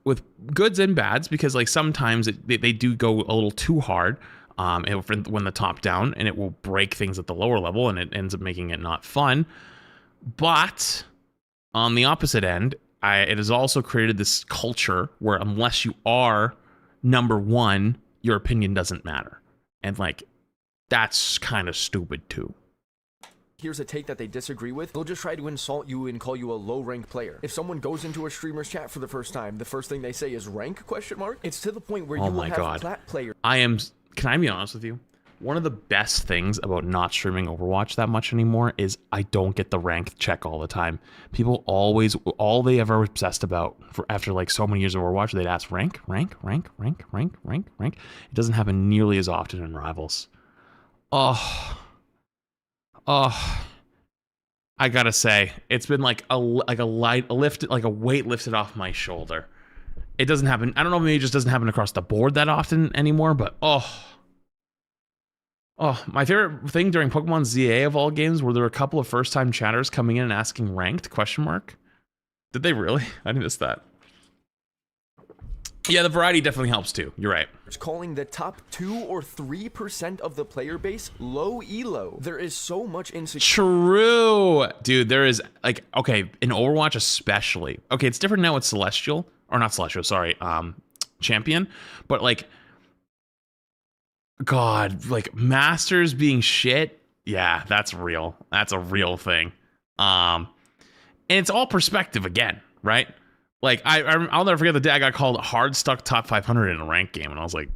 With goods and bads, because like sometimes they do go a little too hard when the top down, and it will break things at the lower level and it ends up making it not fun. But on the opposite end, it has also created this culture where unless you are number one, your opinion doesn't matter. And like, that's kind of stupid too. Here's a take that they disagree with, they'll just try to insult you and call you a low-ranked player. If someone goes into a streamer's chat for the first time, the first thing they say is rank, ? It's to the point where you will have plat players. Can I be honest with you? One of the best things about not streaming Overwatch that much anymore is I don't get the rank check all the time. People always, all they ever were obsessed about after like so many years of Overwatch, they'd ask rank. It doesn't happen nearly as often in Rivals. Oh, I gotta say, it's been like a weight lifted off my shoulder. It doesn't happen. I don't know, maybe it just doesn't happen across the board that often anymore, but my favorite thing during Pokemon ZA of all games were there were a couple of first-time chatters coming in and asking ranked, ? Did they really? I missed that. Yeah, the variety definitely helps too. You're right. Calling the top 2 or 3% of the player base low elo. There is so much insecurity. True. Dude, there is, like, okay, in Overwatch especially. Okay, it's different now with Celestial. Or not Celestial, sorry. Champion. But, like, God, like, Masters being shit. Yeah, that's real. That's a real thing. And it's all perspective again, right? Like, I'll never forget the day I got called hard stuck top 500 in a ranked game, and I was like,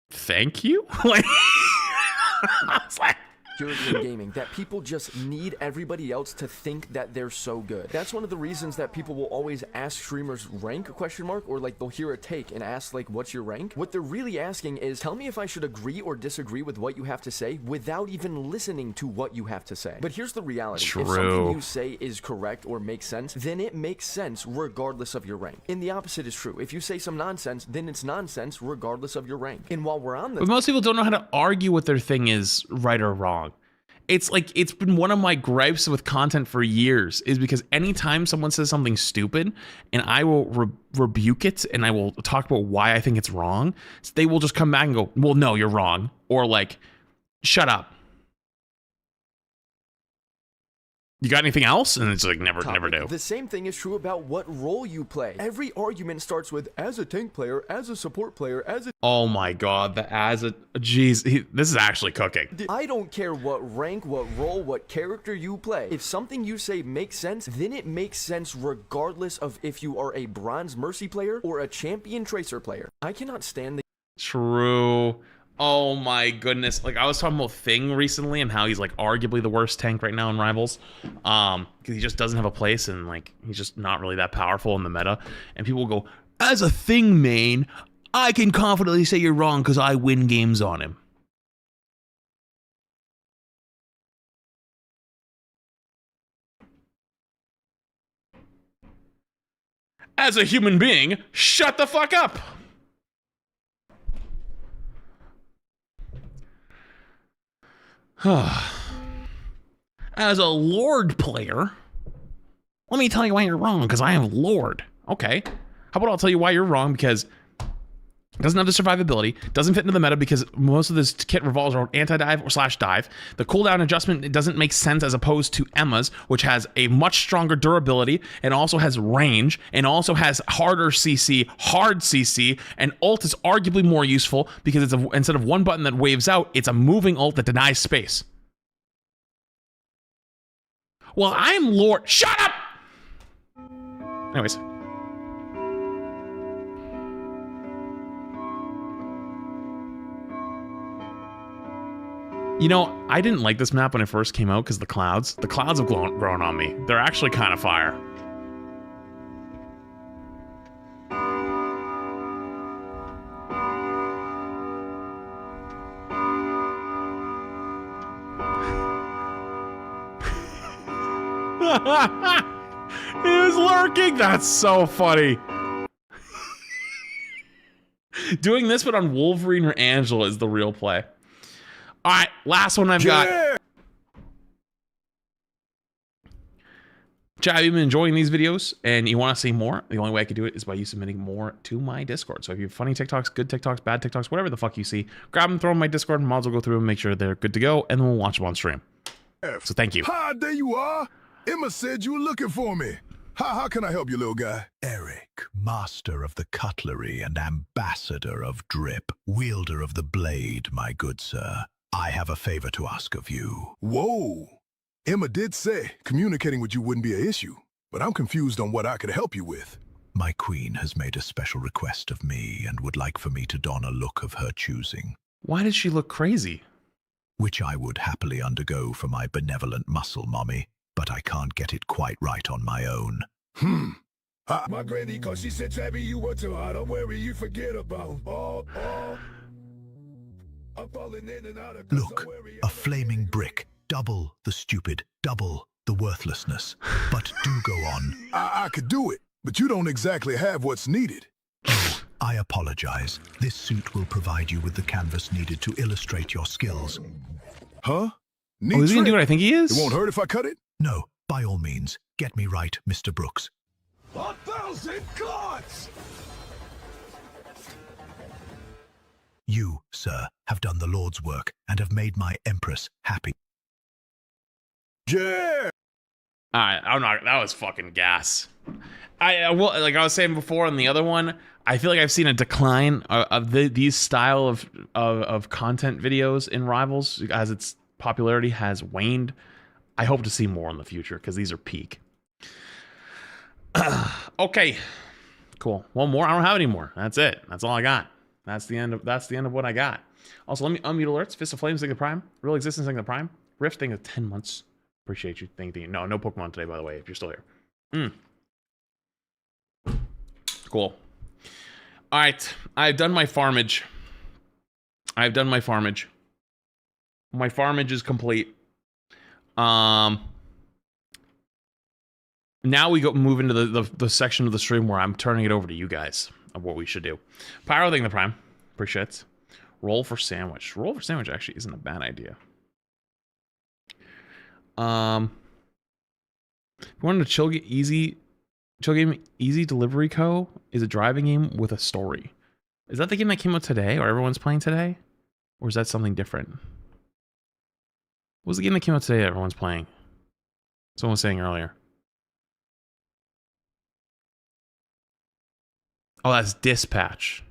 thank you? Like, I was like, in gaming that people just need everybody else to think that they're so good. That's one of the reasons that people will always ask streamers rank ? Or like they'll hear a take and ask like, what's your rank? What they're really asking is, tell me if I should agree or disagree with what you have to say without even listening to what you have to say. But here's the reality. True. If something you say is correct or makes sense, then it makes sense regardless of your rank. And the opposite is true. If you say some nonsense, then it's nonsense regardless of your rank. And while we're on the but most people don't know how to argue what their thing is right or wrong. It's like, it's been one of my gripes with content for years, is because anytime someone says something stupid and I will rebuke it and I will talk about why I think it's wrong, they will just come back and go, well, no, you're wrong. Or like, shut up. You got anything else? And it's like, never do. The same thing is true about what role you play. Every argument starts with, as a tank player, as a support player, as a... Oh my God, jeez, this is actually cooking. I don't care what rank, what role, what character you play. If something you say makes sense, then it makes sense regardless of if you are a bronze Mercy player or a champion Tracer player. I cannot stand the... True. Oh my goodness. Like, I was talking about Thing recently and how he's like arguably the worst tank right now in Rivals. Because he just doesn't have a place and like he's just not really that powerful in the meta. And people will go, as a Thing main, I can confidently say you're wrong because I win games on him. As a human being, shut the fuck up. As a Lord player, let me tell you why you're wrong, because I am Lord. Okay. How about I'll tell you why you're wrong, because it doesn't have the survivability, doesn't fit into the meta because most of this kit revolves around anti-dive or /dive. The cooldown adjustment, it doesn't make sense as opposed to Emma's, which has a much stronger durability and also has range and also has harder CC, hard CC, and ult is arguably more useful because it's instead of one button that waves out, it's a moving ult that denies space. Well, I'm Lord. Shut up! Anyways. You know, I didn't like this map when it first came out because the clouds have grown on me. They're actually kind of fire. He was lurking. That's so funny. Doing this but on Wolverine or Angela is the real play. All right, last one I've got. Chat, have you been enjoying these videos and you want to see more? The only way I could do it is by you submitting more to my Discord. So if you have funny TikToks, good TikToks, bad TikToks, whatever the fuck you see, grab them, throw them in my Discord, and Mods will go through and make sure they're good to go, and then we'll watch them on stream. So thank you. Hi, there you are. Emma said you were looking for me. How can I help you, little guy? Eric, master of the cutlery and ambassador of drip, wielder of the blade, my good sir. I have a favor to ask of you. Whoa. Emma did say communicating with you wouldn't be an issue, but I'm confused on what I could help you with. My queen has made a special request of me and would like for me to don a look of her choosing. Why does she look crazy? Which I would happily undergo for my benevolent muscle mommy, but I can't get it quite right on my own. My granny, cause she said, Tabby, you were too hard. Don't worry, you forget about. Look, a flaming brick. Double the stupid, double the worthlessness. But do go on. I could do it, but you don't exactly have what's needed. Oh, I apologize. This suit will provide you with the canvas needed to illustrate your skills. Huh? Oh, is he gonna do what I think he is? It won't hurt if I cut it? No, by all means. Get me right, Mr. Brooks. 1,000 cards! You, sir, have done the Lord's work and have made my Empress happy. Yeah! Alright, I'm not. That was fucking gas. I will, like I was saying before on the other one, I feel like I've seen a decline of these style of content videos in Rivals as its popularity has waned. I hope to see more in the future because these are peak. Okay, cool. One more. I don't have any more. That's it. That's all I got. That's the end of what I got. Also, let me unmute alerts. Fist of Flames thing of Prime. Real Existence thing of Prime. Rift thing of 10 months. Appreciate you. Thank you. No Pokemon today, by the way, if you're still here. Cool. All right. I've done my farmage. My farmage is complete. Now we move into the section of the stream where I'm turning it over to you guys of what we should do. Pyro thing the Prime. Appreciate it. Roll for sandwich. Roll for sandwich actually isn't a bad idea. If you wanted a chill game easy delivery co is a driving game with a story. Is that the game that came out today or everyone's playing today? Or is that something different? What was the game that came out today that everyone's playing? Someone was saying earlier. Oh, that's Dispatch.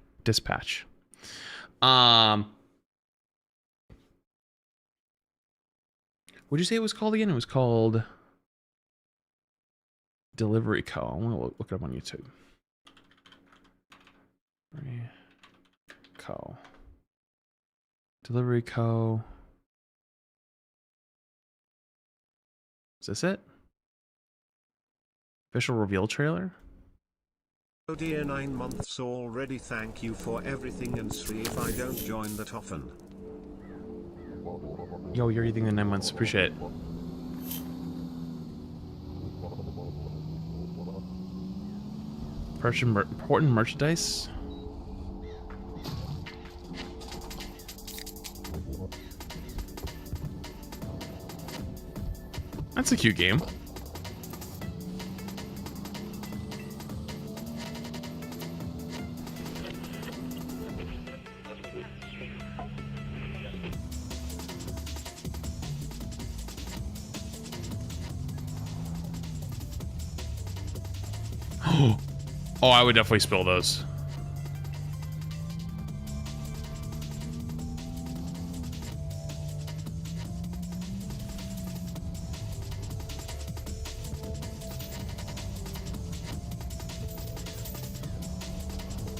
What'd you say it was called again? It was called Delivery Co. I'm gonna look it up on YouTube. Delivery Co. Is this it? Official reveal trailer? Oh dear, 9 months already. Thank you for everything, and see if I don't join that often. Yo, you're eating the 9 months. Appreciate it. Important merchandise. That's a cute game. Oh, I would definitely spill those.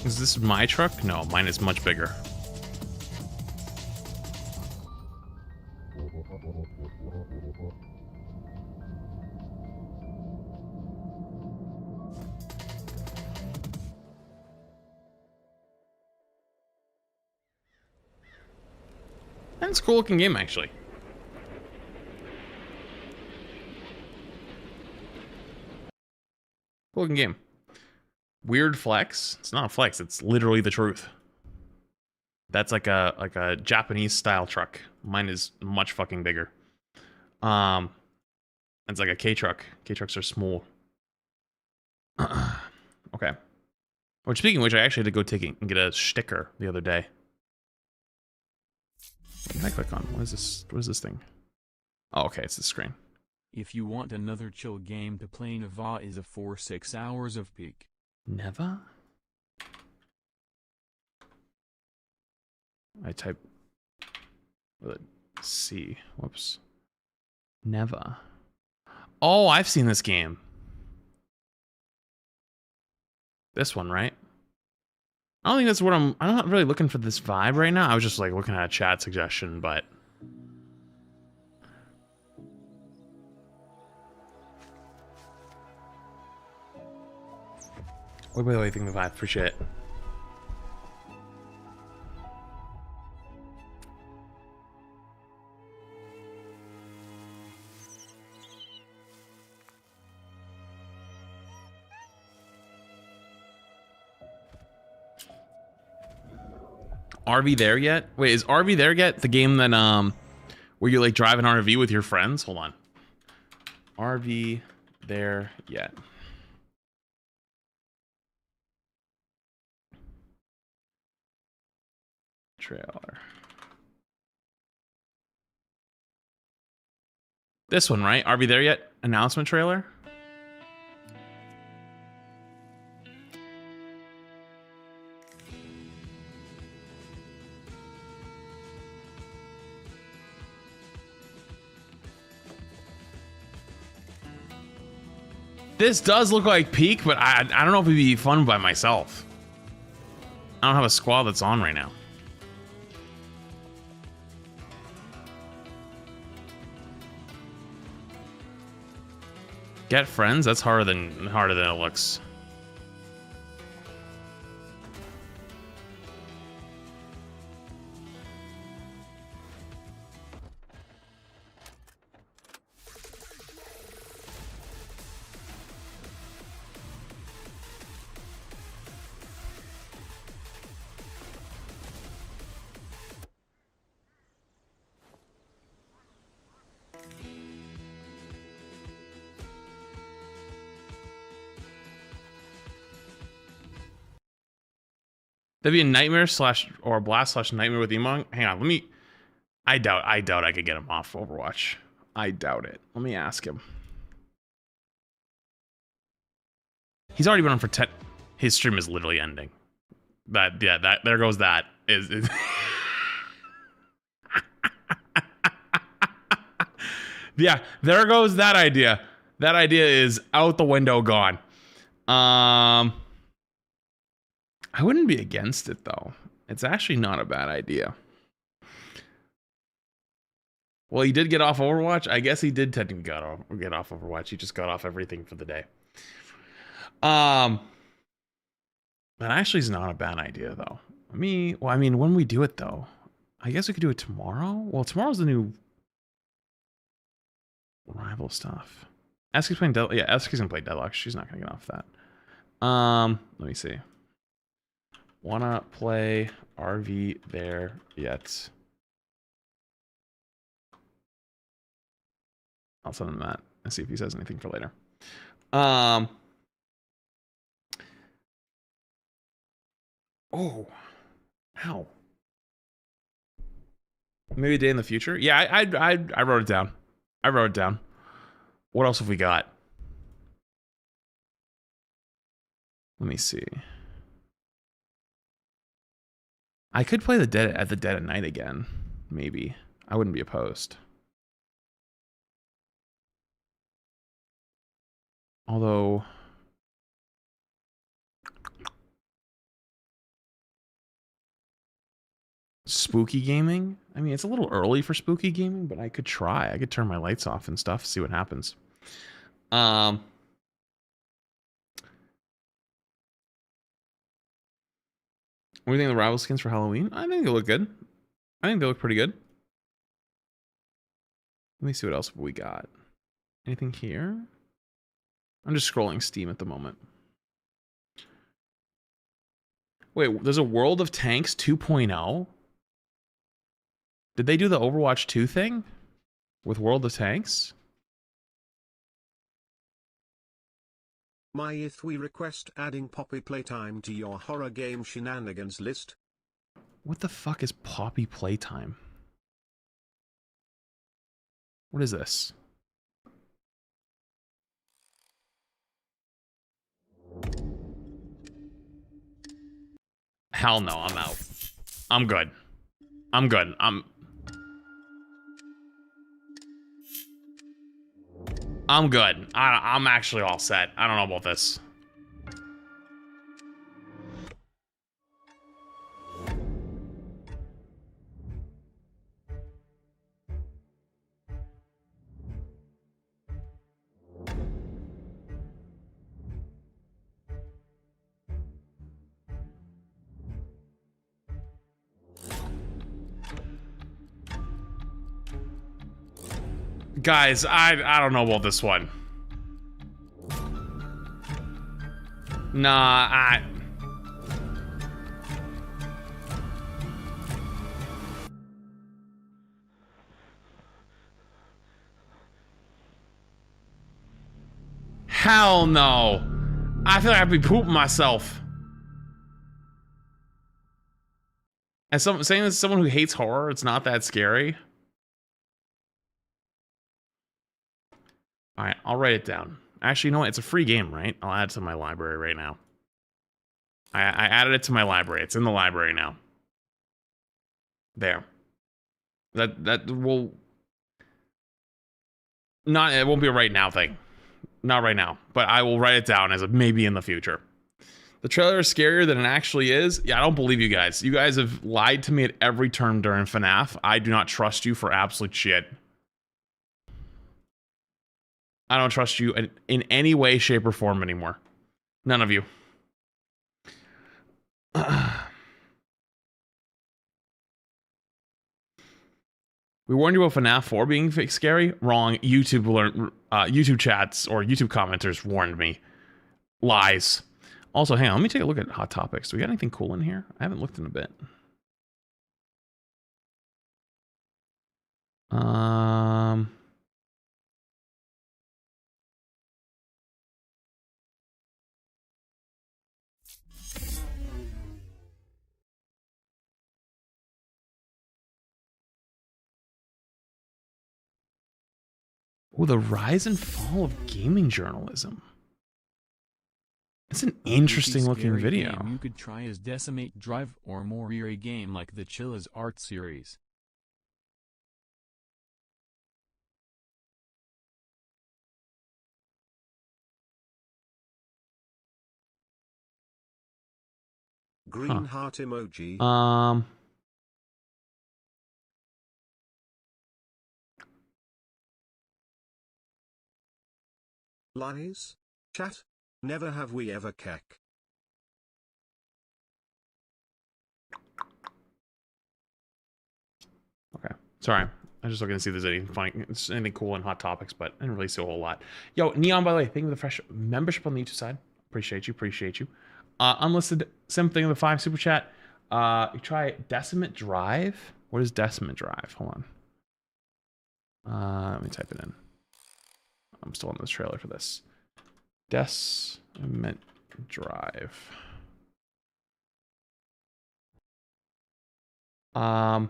Is this my truck? No, mine is much bigger. That's a cool looking game, actually. Cool looking game. Weird flex. It's not a flex. It's literally the truth. That's like a Japanese style truck. Mine is much fucking bigger. It's like a K truck. K trucks are small. Okay. Which, speaking of which, I actually had to go take it and get a sticker the other day. What can I click on? What is this? What is this thing? Oh, okay, it's the screen. If you want another chill game to play, Neva is a 4-6 hours of peak. Neva? I type with a C. Whoops. Neva. Oh, I've seen this game. This one, right? I don't think that's what I'm not really looking for this vibe right now. I was just like looking at a chat suggestion, but wait, by the way, think the vibe. Appreciate it. RV There Yet? Wait, is RV There Yet the game that where you like drive an RV with your friends? Hold on. RV There Yet? Trailer. This one, right? RV There Yet? Announcement trailer? This does look like Peak, but I don't know if it'd be fun by myself. I don't have a squad that's on right now. Get friends? That's harder than it looks. That'd be a nightmare or a blast nightmare with Emong. Hang on, let me. I doubt I could get him off Overwatch. I doubt it. Let me ask him. He's already been on for 10. His stream is literally ending. There goes that. Is yeah, there goes that idea. That idea is out the window, gone. I wouldn't be against it though. It's actually not a bad idea. Well, he did get off Overwatch. I guess he did technically get off Overwatch. He just got off everything for the day. That actually is not a bad idea though. Well, I mean, when we do it though, I guess we could do it tomorrow. Well, tomorrow's the new rival stuff. Eski's playing Deadlock. Yeah, Eski's gonna play Deadlock. She's not gonna get off that. Let me see. Wanna play RV There Yet? I'll send him that and see if he says anything for later. Oh, how? Maybe a day in the future? Yeah, I wrote it down. I wrote it down. What else have we got? Let me see. I could play the Dead at Night again. Maybe. I wouldn't be opposed. Although spooky gaming? I mean, it's a little early for spooky gaming, but I could try. I could turn my lights off and stuff, see what happens. What do you think of the rival skins for Halloween? I think they look good. I think they look pretty good. Let me see what else we got. Anything here? I'm just scrolling Steam at the moment. Wait, there's a World of Tanks 2.0? Did they do the Overwatch 2 thing with World of Tanks? We request adding Poppy Playtime to your horror game shenanigans list. What the fuck is Poppy Playtime? What is this? Hell no, I'm out. I'm good. I'm good. I'm good. I'm actually all set. I don't know about this. Guys, I don't know about this one. Nah, hell no. I feel like I'd be pooping myself. And saying this as someone who hates horror, it's not that scary. All right, I'll write it down. Actually, you know what? It's a free game, right? I'll add it to my library right now. I added it to my library. It's in the library now. There. That will not. It won't be a right now thing. Not right now, but I will write it down as a maybe in the future. The trailer is scarier than it actually is. Yeah, I don't believe you guys. You guys have lied to me at every turn during FNAF. I do not trust you for absolute shit. I don't trust you in any way, shape, or form anymore. None of you. We warned you about FNAF 4 being scary. Wrong. YouTube chats or YouTube commenters warned me. Lies. Also, hang on. Let me take a look at Hot Topics. Do we got anything cool in here? I haven't looked in a bit. Oh, the rise and fall of gaming journalism. It's an interesting looking video. Game you could try is Decimate Drive or more eerie game like the Chilla's art series. Green heart emoji. Lies? Chat? Never have we ever cack. Okay. Sorry. I was just looking to see if there's anything cool in Hot Topics, but I didn't really see a whole lot. Yo, Neon, by the way, thank you for the fresh membership on the YouTube side. Appreciate you. Unlisted Sim, thing of the 5 super chat. You try Decimate Drive. What is Decimate Drive? Hold on. Let me type it in. I'm still on this trailer for this. Decimate Drive. Bunny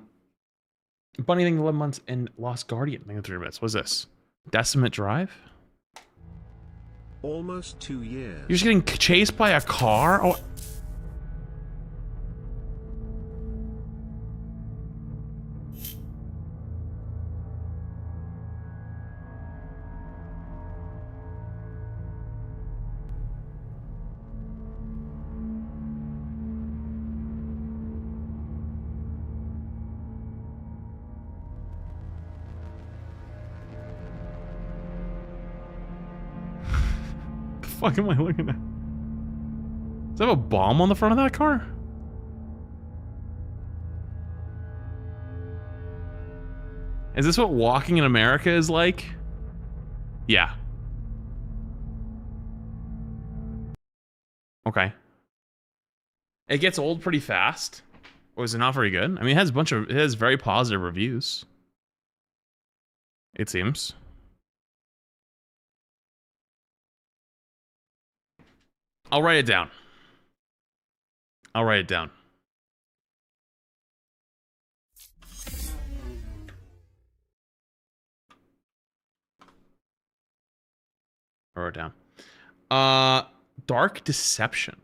thing 11 months and Lost Guardian. Thing 3 minutes. What's this? Decimate Drive? Almost 2 years. You're just getting chased by a car? Oh. What the fuck am I looking at? Does that have a bomb on the front of that car? Is this what walking in America is like? Yeah. Okay. It gets old pretty fast. Or is it not very good? I mean, it has very positive reviews. It seems. I'll write it down. I'll write it down. I wrote it down. Dark Deception.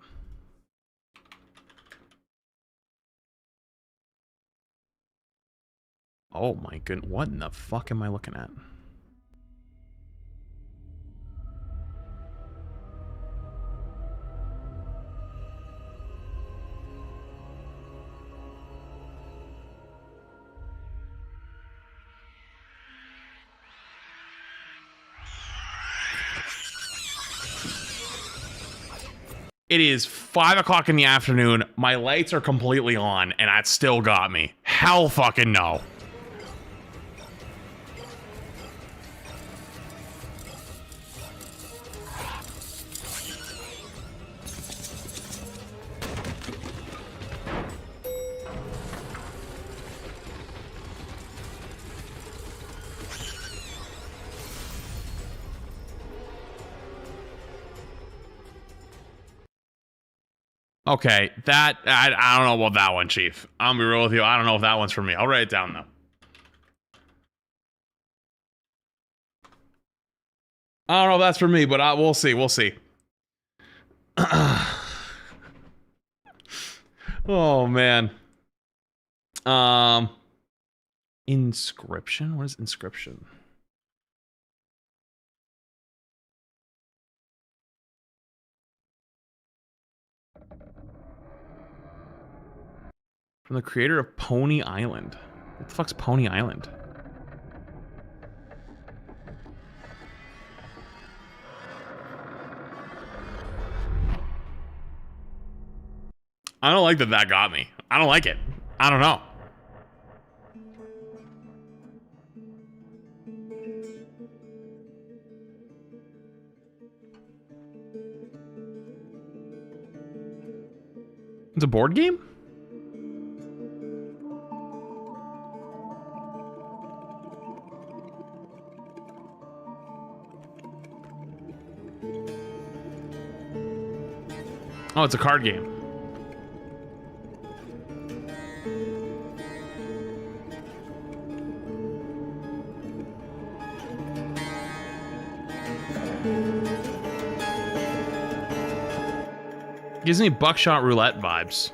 Oh my goodness. What in the fuck am I looking at? It is 5 o'clock in the afternoon. My lights are completely on, and that still got me. Hell fucking no. Okay, that I don't know about that one, Chief. I'm gonna be real with you. I don't know if that one's for me. I'll write it down though. I don't know if that's for me, but we'll see. We'll see. Oh man. Inscription? What is inscription? From the creator of Pony Island. What the fuck's Pony Island? I don't like that that got me. I don't like it. I don't know. It's a board game? Oh, it's a card game. Gives me buckshot roulette vibes.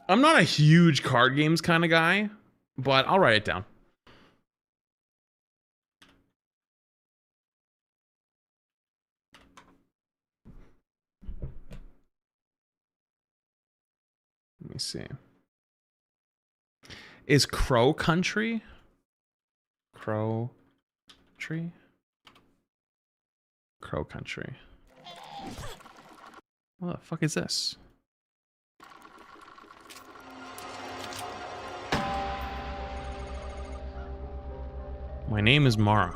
I'm not a huge card games kind of guy, but I'll write it down. Let me see. Is Crow Country? Crow Tree? Crow Country. What the fuck is this? My name is Mara.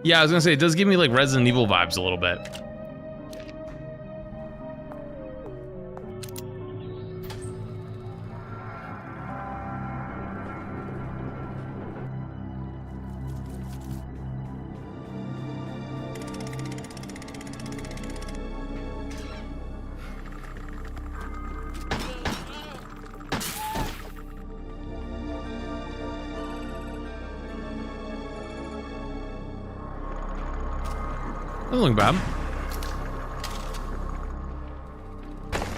Yeah, I was gonna say, it does give me like Resident Evil vibes a little bit. Doesn't look bad.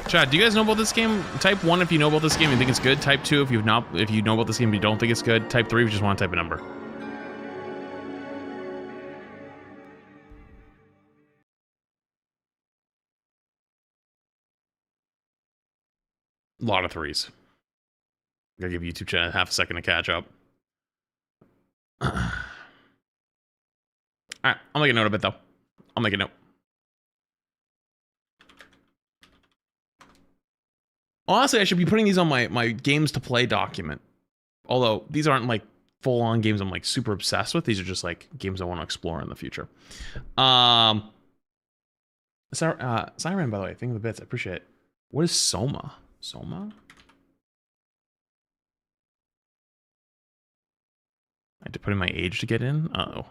Chad, do you guys know about this game? Type 1 if you know about this game and think it's good. Type 2 if you know about this game but you don't think it's good. Type 3 if you just want to type a number. A lot of 3s. Gotta give YouTube chat half a second to catch up. Alright, I'll make a note of it though. I'll make a note. Honestly, I should be putting these on my games to play document. Although these aren't like full-on games I'm like super obsessed with. These are just like games I want to explore in the future. Siren, by the way, think of the bits. I appreciate it. What is Soma? Soma? I had to put in my age to get in? Uh-oh.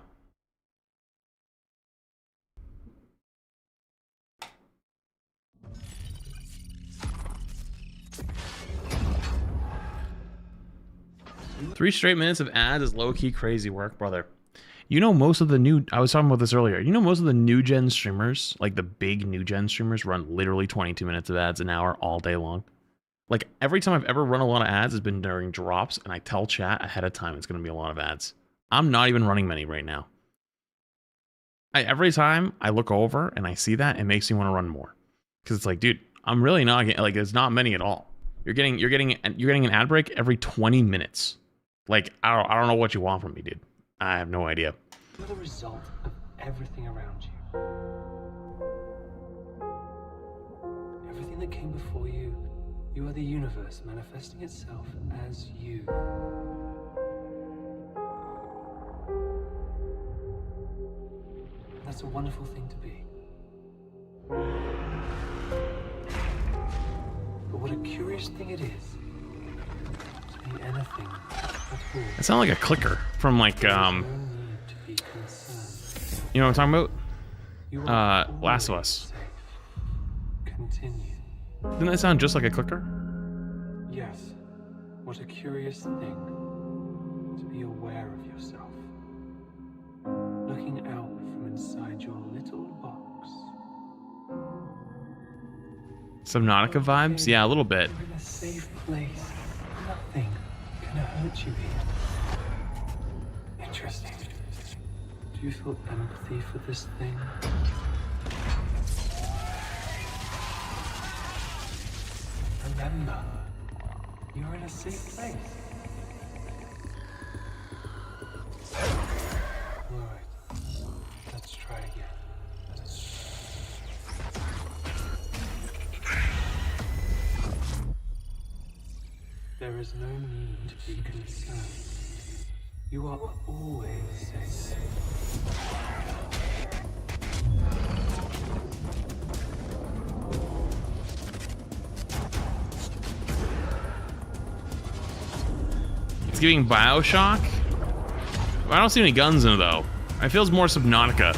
Three straight minutes of ads is low-key crazy work, brother. You know most of the new... I was talking about this earlier. You know most of the new-gen streamers, like the big new-gen streamers, run literally 22 minutes of ads an hour all day long. Like, every time I've ever run a lot of ads has been during drops, and I tell chat ahead of time it's going to be a lot of ads. I'm not even running many right now. Every time I look over and I see that, it makes me want to run more. Because it's like, dude, I'm really not getting... Like, there's not many at all. You're getting an ad break every 20 minutes. Like, I don't know what you want from me, dude. I have no idea. You're the result of everything around you. Everything that came before you, you are the universe manifesting itself as you. That's a wonderful thing to be. But what a curious thing it is to be anything at all. It sounds like a clicker from like you know what I'm talking about? Last of Us. Continue. Didn't that sound just like a clicker? Yes. What a curious thing to be aware of yourself. Looking out from inside your little box. Subnautica vibes? Yeah, a little bit. You're in a safe place. Nothing can hurt you here. Interesting. Do you feel empathy for this thing? Remember, you're in a safe place. Alright, let's try again. There is no need to be concerned. You are always safe. It's giving Bioshock. I don't see any guns in it though. It feels more Subnautica.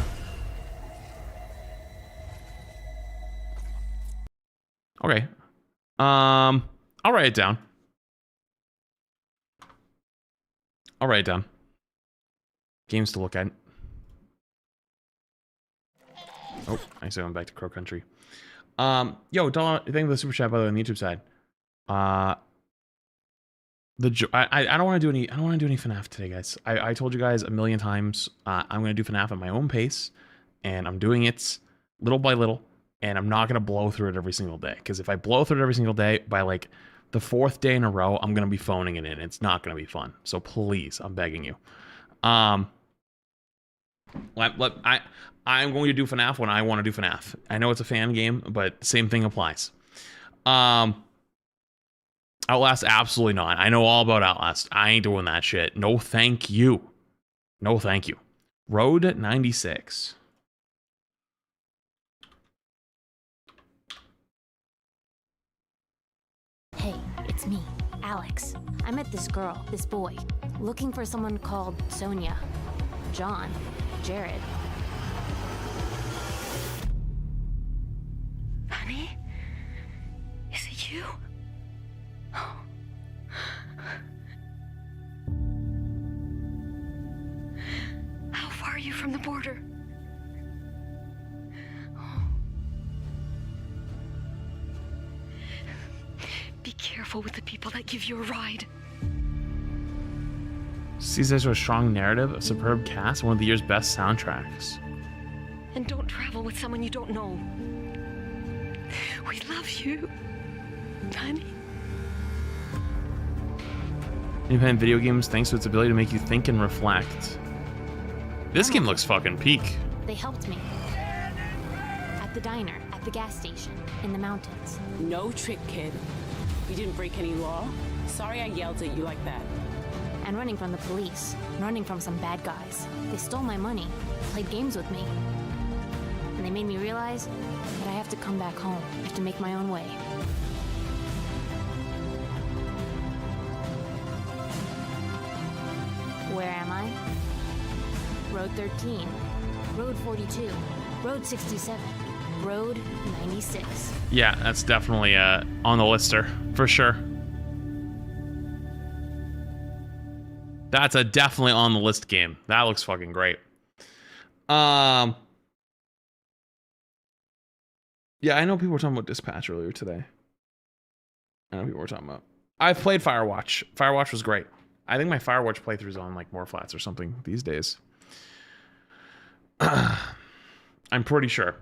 Okay. I'll write it down. I'll write it down. Games to look at. Oh, I said I'm back to Crow Country. Yo, thank you for the super chat by the way on the YouTube side. I don't want to do any. I don't want to do any FNAF today, guys. I told you guys a million times. I'm gonna do FNAF at my own pace, and I'm doing it little by little. And I'm not gonna blow through it every single day. Because if I blow through it every single day, by like the 4th day in a row, I'm gonna be phoning it in. It's not gonna be fun. So please, I'm begging you. I'm going to do FNAF when I want to do FNAF. I know it's a fan game, but same thing applies. Outlast, absolutely not. I know all about Outlast. I ain't doing that shit. No, thank you. No, thank you. Road 96. Hey, it's me, Alex. I met this girl, this boy, looking for someone called Sonia, John, Jared. Honey? Is it you? How far are you from the border? Be careful with the people that give you a ride. Sees a strong narrative, a superb cast, one of the year's best soundtracks. And don't travel with someone you don't know. We love you, honey. Independent video games, thanks to its ability to make you think and reflect. This game looks fucking peak. They helped me. At the diner, at the gas station, in the mountains. No trick, kid. You didn't break any law. Sorry I yelled at you like that. And running from the police, running from some bad guys. They stole my money, played games with me. And they made me realize that I have to come back home. I have to make my own way. Where am I? Road 13, Road 42, Road 67, Road 96. Yeah, that's definitely on the lister, for sure. That's a definitely on the list game. That looks fucking great. Yeah, I know people were talking about Dispatch earlier today. I know people were talking about. I've played Firewatch. Firewatch was great. I think my Firewatch playthrough's on like more flats or something these days. I'm pretty sure.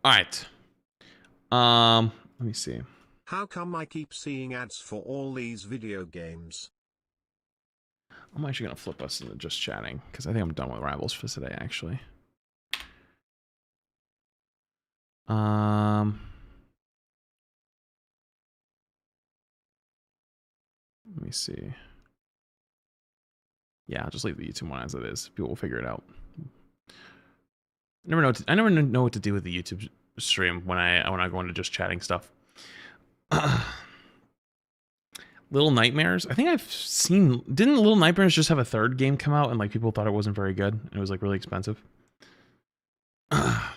All right. Let me see. How come I keep seeing ads for all these video games? I'm actually gonna flip us into just chatting because I think I'm done with Rivals for today. Actually. Let me see. Yeah, I'll just leave the YouTube one as it is. People will figure it out. I never know what to do with the YouTube stream when I go into just chatting stuff. Little Nightmares. I think I've seen. Didn't Little Nightmares just have a third game come out and like people thought it wasn't very good and it was like really expensive? I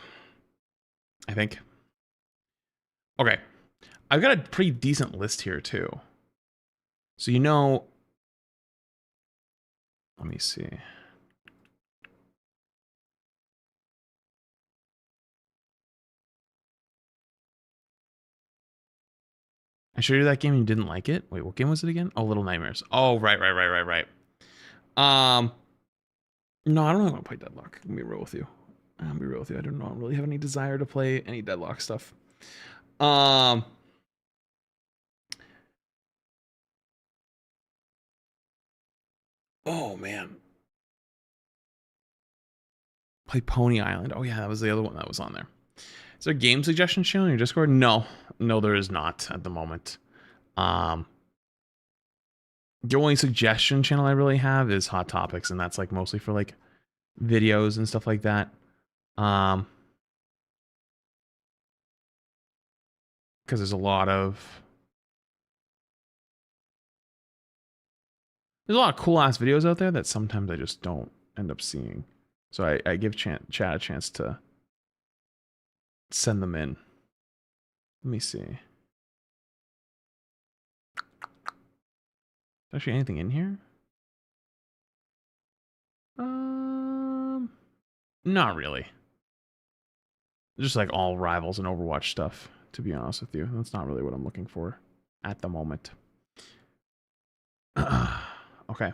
think. Okay, I've got a pretty decent list here too. So you know. Let me see. I showed you that game and you didn't like it? Wait, what game was it again? Oh, Little Nightmares. Oh, right. No, I don't really want to play Deadlock. I'm gonna be real with you. I don't really have any desire to play any Deadlock stuff. Oh man. Play Pony Island. Oh yeah, that was the other one that was on there. Is there a game suggestion channel in your Discord? No, there is not at the moment. The only suggestion channel I really have is Hot Topics, and that's like mostly for like videos and stuff like that. Because there's a lot of cool ass videos out there that sometimes I just don't end up seeing. So I give chat a chance to send them in. Let me see. Actually, anything in here? Not really. Just like all Rivals and Overwatch stuff, to be honest with you. That's not really what I'm looking for at the moment. Okay.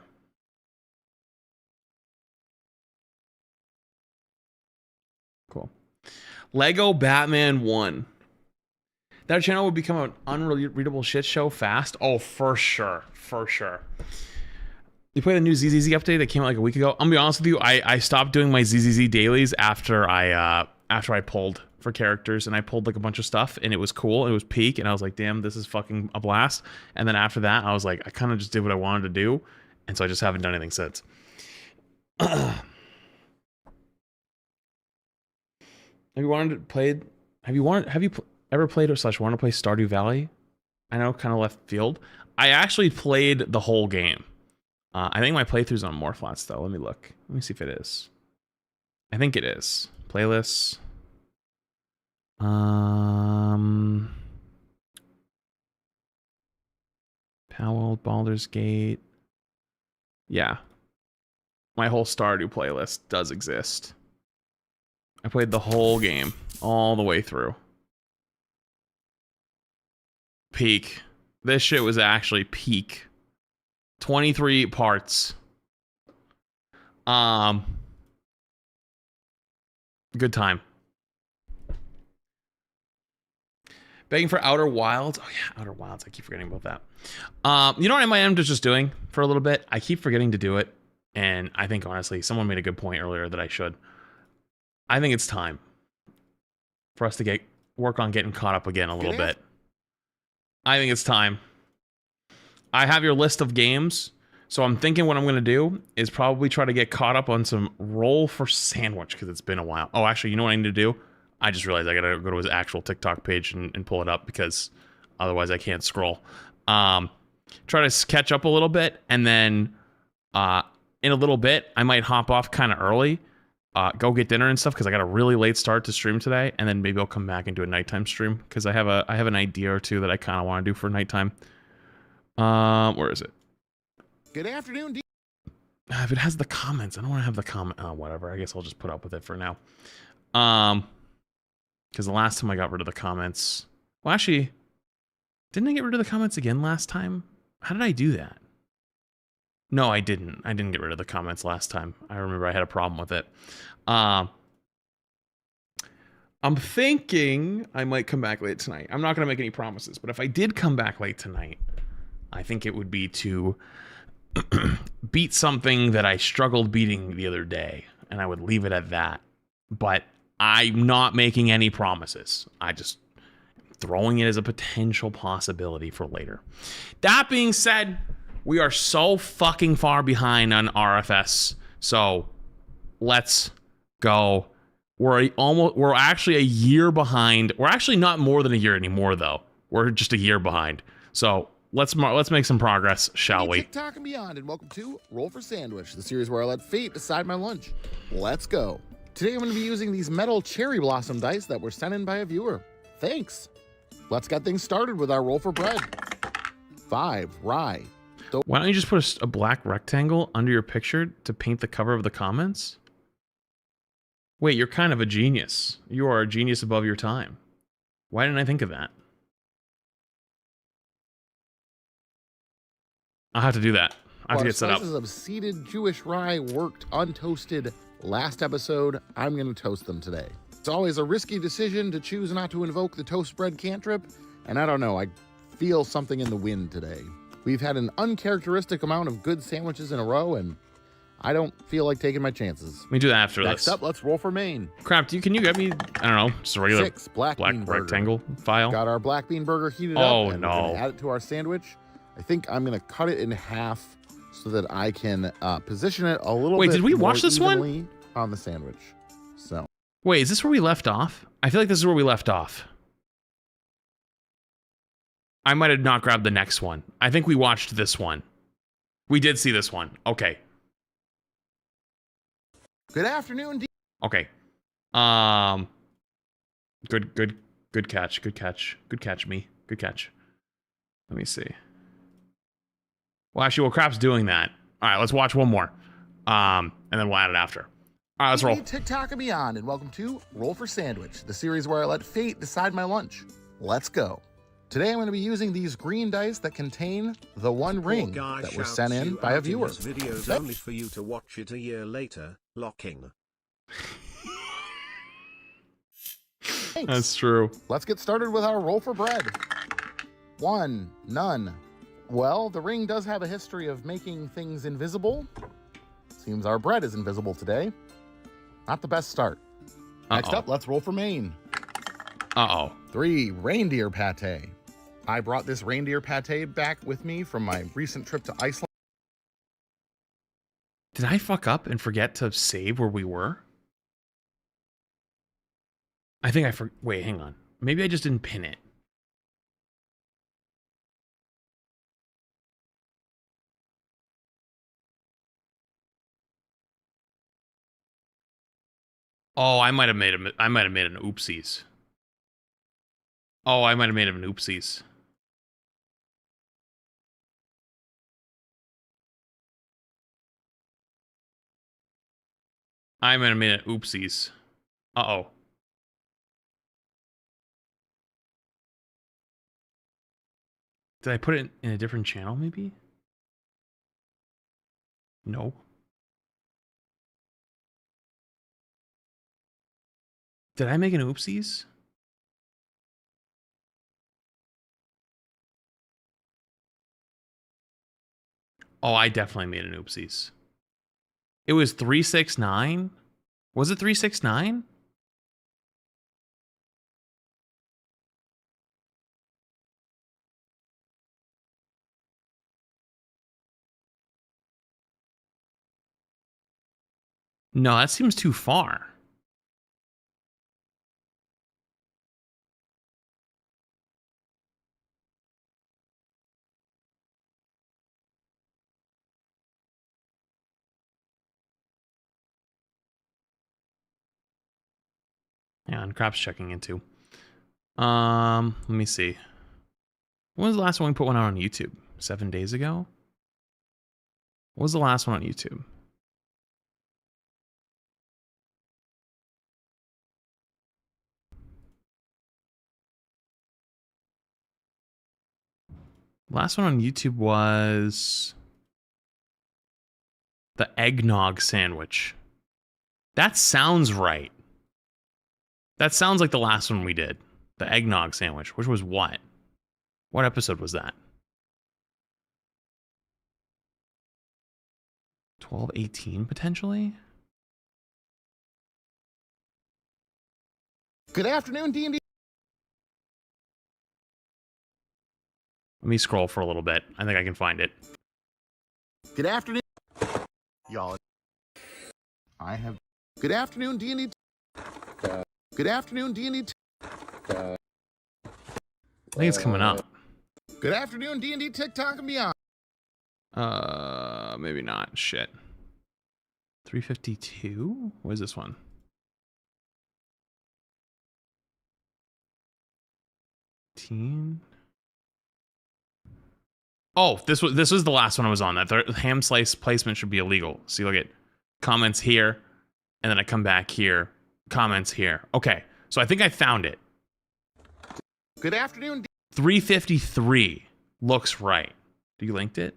Cool. Lego Batman 1. That channel would become an unreadable shit show fast. Oh, for sure. You play the new ZZZ update that came out like a week ago? I'm gonna be honest with you, I stopped doing my ZZZ dailies after I pulled for characters, and I pulled like a bunch of stuff, and it was cool. It was peak, and I was like, damn, this is fucking a blast. And then after that, I was like, I kind of just did what I wanted to do, and so I just haven't done anything since. Have you ever played or / want to play Stardew Valley? I know, kind of left field. I actually played the whole game. I think my playthrough's on more flats though. Let me look. Let me see if it is. I think it is. Playlists. Powell, Baldur's Gate. Yeah. My whole Stardew playlist does exist. I played the whole game all the way through. Peak. This shit was actually peak. 23 parts. Good time. Begging for Outer Wilds. Oh yeah, Outer Wilds. I keep forgetting about that. You know what I might end up just doing for a little bit? I keep forgetting to do it. And I think honestly, someone made a good point earlier that I should. I think it's time for us to work on getting caught up again a little bit. I think it's time. I have your list of games, so I'm thinking what I'm going to do is probably try to get caught up on some Roll for Sandwich because it's been a while. Oh, actually, you know what I need to do? I just realized I got to go to his actual TikTok page and pull it up because otherwise I can't scroll. Try to catch up a little bit, and then in a little bit, I might hop off kind of early, go get dinner and stuff because I got a really late start to stream today, and then maybe I'll come back and do a nighttime stream because I have an idea or two that I kind of want to do for nighttime. Where is it? Good afternoon. If it has the comments, I don't want to have the comment. Oh, whatever. I guess I'll just put up with it for now. Because the last time I got rid of the comments, well, actually, didn't I get rid of the comments again last time? How did I do that? No, I didn't. I didn't get rid of the comments last time. I remember I had a problem with it. I'm thinking I might come back late tonight. I'm not going to make any promises, but if I did come back late tonight, I think it would be to beat something that I struggled beating the other day, and I would leave it at that. But I'm not making any promises. I just throwing it as a potential possibility for later. That being said, we are so fucking far behind on RFS. So let's go. We're actually a year behind. We're actually not more than a year anymore, though. We're just a year behind. So let's make some progress, shall we? TikTok and beyond, and welcome to Roll for Sandwich, the series where I let fate decide my lunch. Let's go. Today I'm going to be using these metal cherry blossom dice that were sent in by a viewer. Thanks. Let's get things started with our roll for bread. 5 rye. Why don't you just put a black rectangle under your picture to paint the cover of the comments? Wait, you're kind of a genius. You are a genius above your time. Why didn't I think of that? I'll have to do that. I have to get set up. Slices of seeded Jewish rye worked untoasted last episode. I'm going to toast them today. It's always a risky decision to choose not to invoke the toast bread cantrip, and I don't know, I feel something in the wind today. We've had an uncharacteristic amount of good sandwiches in a row, and I don't feel like taking my chances. Let me do that after Next this. up, let's roll for Maine. Crap, can you get me, I don't know, just a regular 6 black bean rectangle file? Got our black bean burger heated Oh, up, and no. we're gonna add it to our sandwich. I think I'm going to cut it in half so that I can position it a little bit. Wait, did we more watch this one? evenly on the sandwich? So. Wait, is this where we left off? I feel like this is where we left off. I might have not grabbed the next one. I think we watched this one. We did see this one. Okay. Good afternoon. Okay. Good catch. Good catch. Good catch, me. Good catch. Let me see. Well, actually, while Crap's doing that, all right, let's watch one more. And then we'll add it after. All right, let's roll. TikTok and beyond, and welcome to Roll for Sandwich, the series where I let fate decide my lunch. Let's go. Today I'm going to be using these green dice that contain the one ring that was sent in by a viewer. Videos only for you to watch it a year later. Locking. Thanks. That's true. Let's get started with our roll for bread. 1, none. Well, the ring does have a history of making things invisible. Seems our bread is invisible today. Not the best start. Next up, let's roll for Maine. 3 reindeer pate. I brought this reindeer pate back with me from my recent trip to Iceland. Did I fuck up and forget to save where we were? I think I wait, hang on. Maybe I just didn't pin it. Oh, I might have made an oopsies. Oh, I might have made an oopsies. I might have made an oopsies. Uh-oh. Did I put it in a different channel, maybe? No. Did I make an oopsies? Oh, I definitely made an oopsies. It was 369? Was it 369? No, that seems too far. Yeah, and Crap's checking into. Let me see. When was the last one we put one out on YouTube? 7 days ago? What was the last one on YouTube? Last one on YouTube was the eggnog sandwich. That sounds right. That sounds like the last one we did. The eggnog sandwich, which was what? What episode was that? 12-18 potentially? Good afternoon, D&D. Let me scroll for a little bit. I think I can find it. Good afternoon, y'all. I have. Good afternoon, D&D. Good afternoon, D&D. I think it's coming up. Good afternoon, D&D TikTok and beyond. Maybe not. Shit. 352? What is this one? Oh, this was the last one I was on. That the ham slice placement should be illegal. See, look at comments here, and then I come back here, comments here. Okay, so I think I found it. Good afternoon. 353 looks right. You linked it?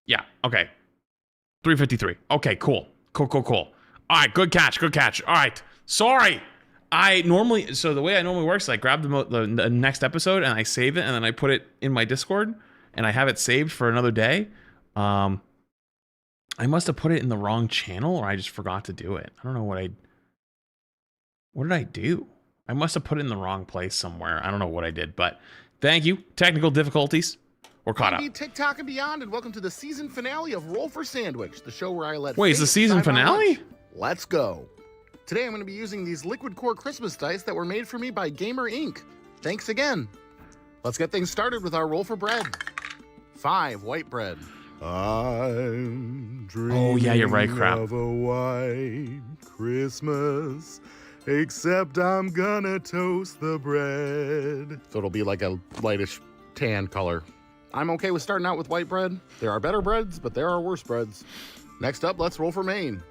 Yeah. Okay. 353. Okay. Cool. All right. Good catch. All right. Sorry. So the way I normally work is I grab the next episode and I save it and then I put it in my Discord and I have it saved for another day. I must have put it in the wrong channel or I just forgot to do it. I don't know what did I do? I must have put it in the wrong place somewhere. I don't know what I did, but thank you. Technical difficulties. We're caught up. TikTok and beyond, and welcome to the season finale of Roll for Sandwich, the show where I let. Wait, it's the season finale? Let's go. Today I'm going to be using these liquid core Christmas dice that were made for me by Gamer Inc. Thanks again. Let's get things started with our roll for bread. 5 white bread. I'm dreaming oh yeah, you're right, crap. of a white Christmas. Except I'm gonna toast the bread. So it'll be like a lightish tan color. I'm okay with starting out with white bread. There are better breads, but there are worse breads. Next up, let's roll for Maine.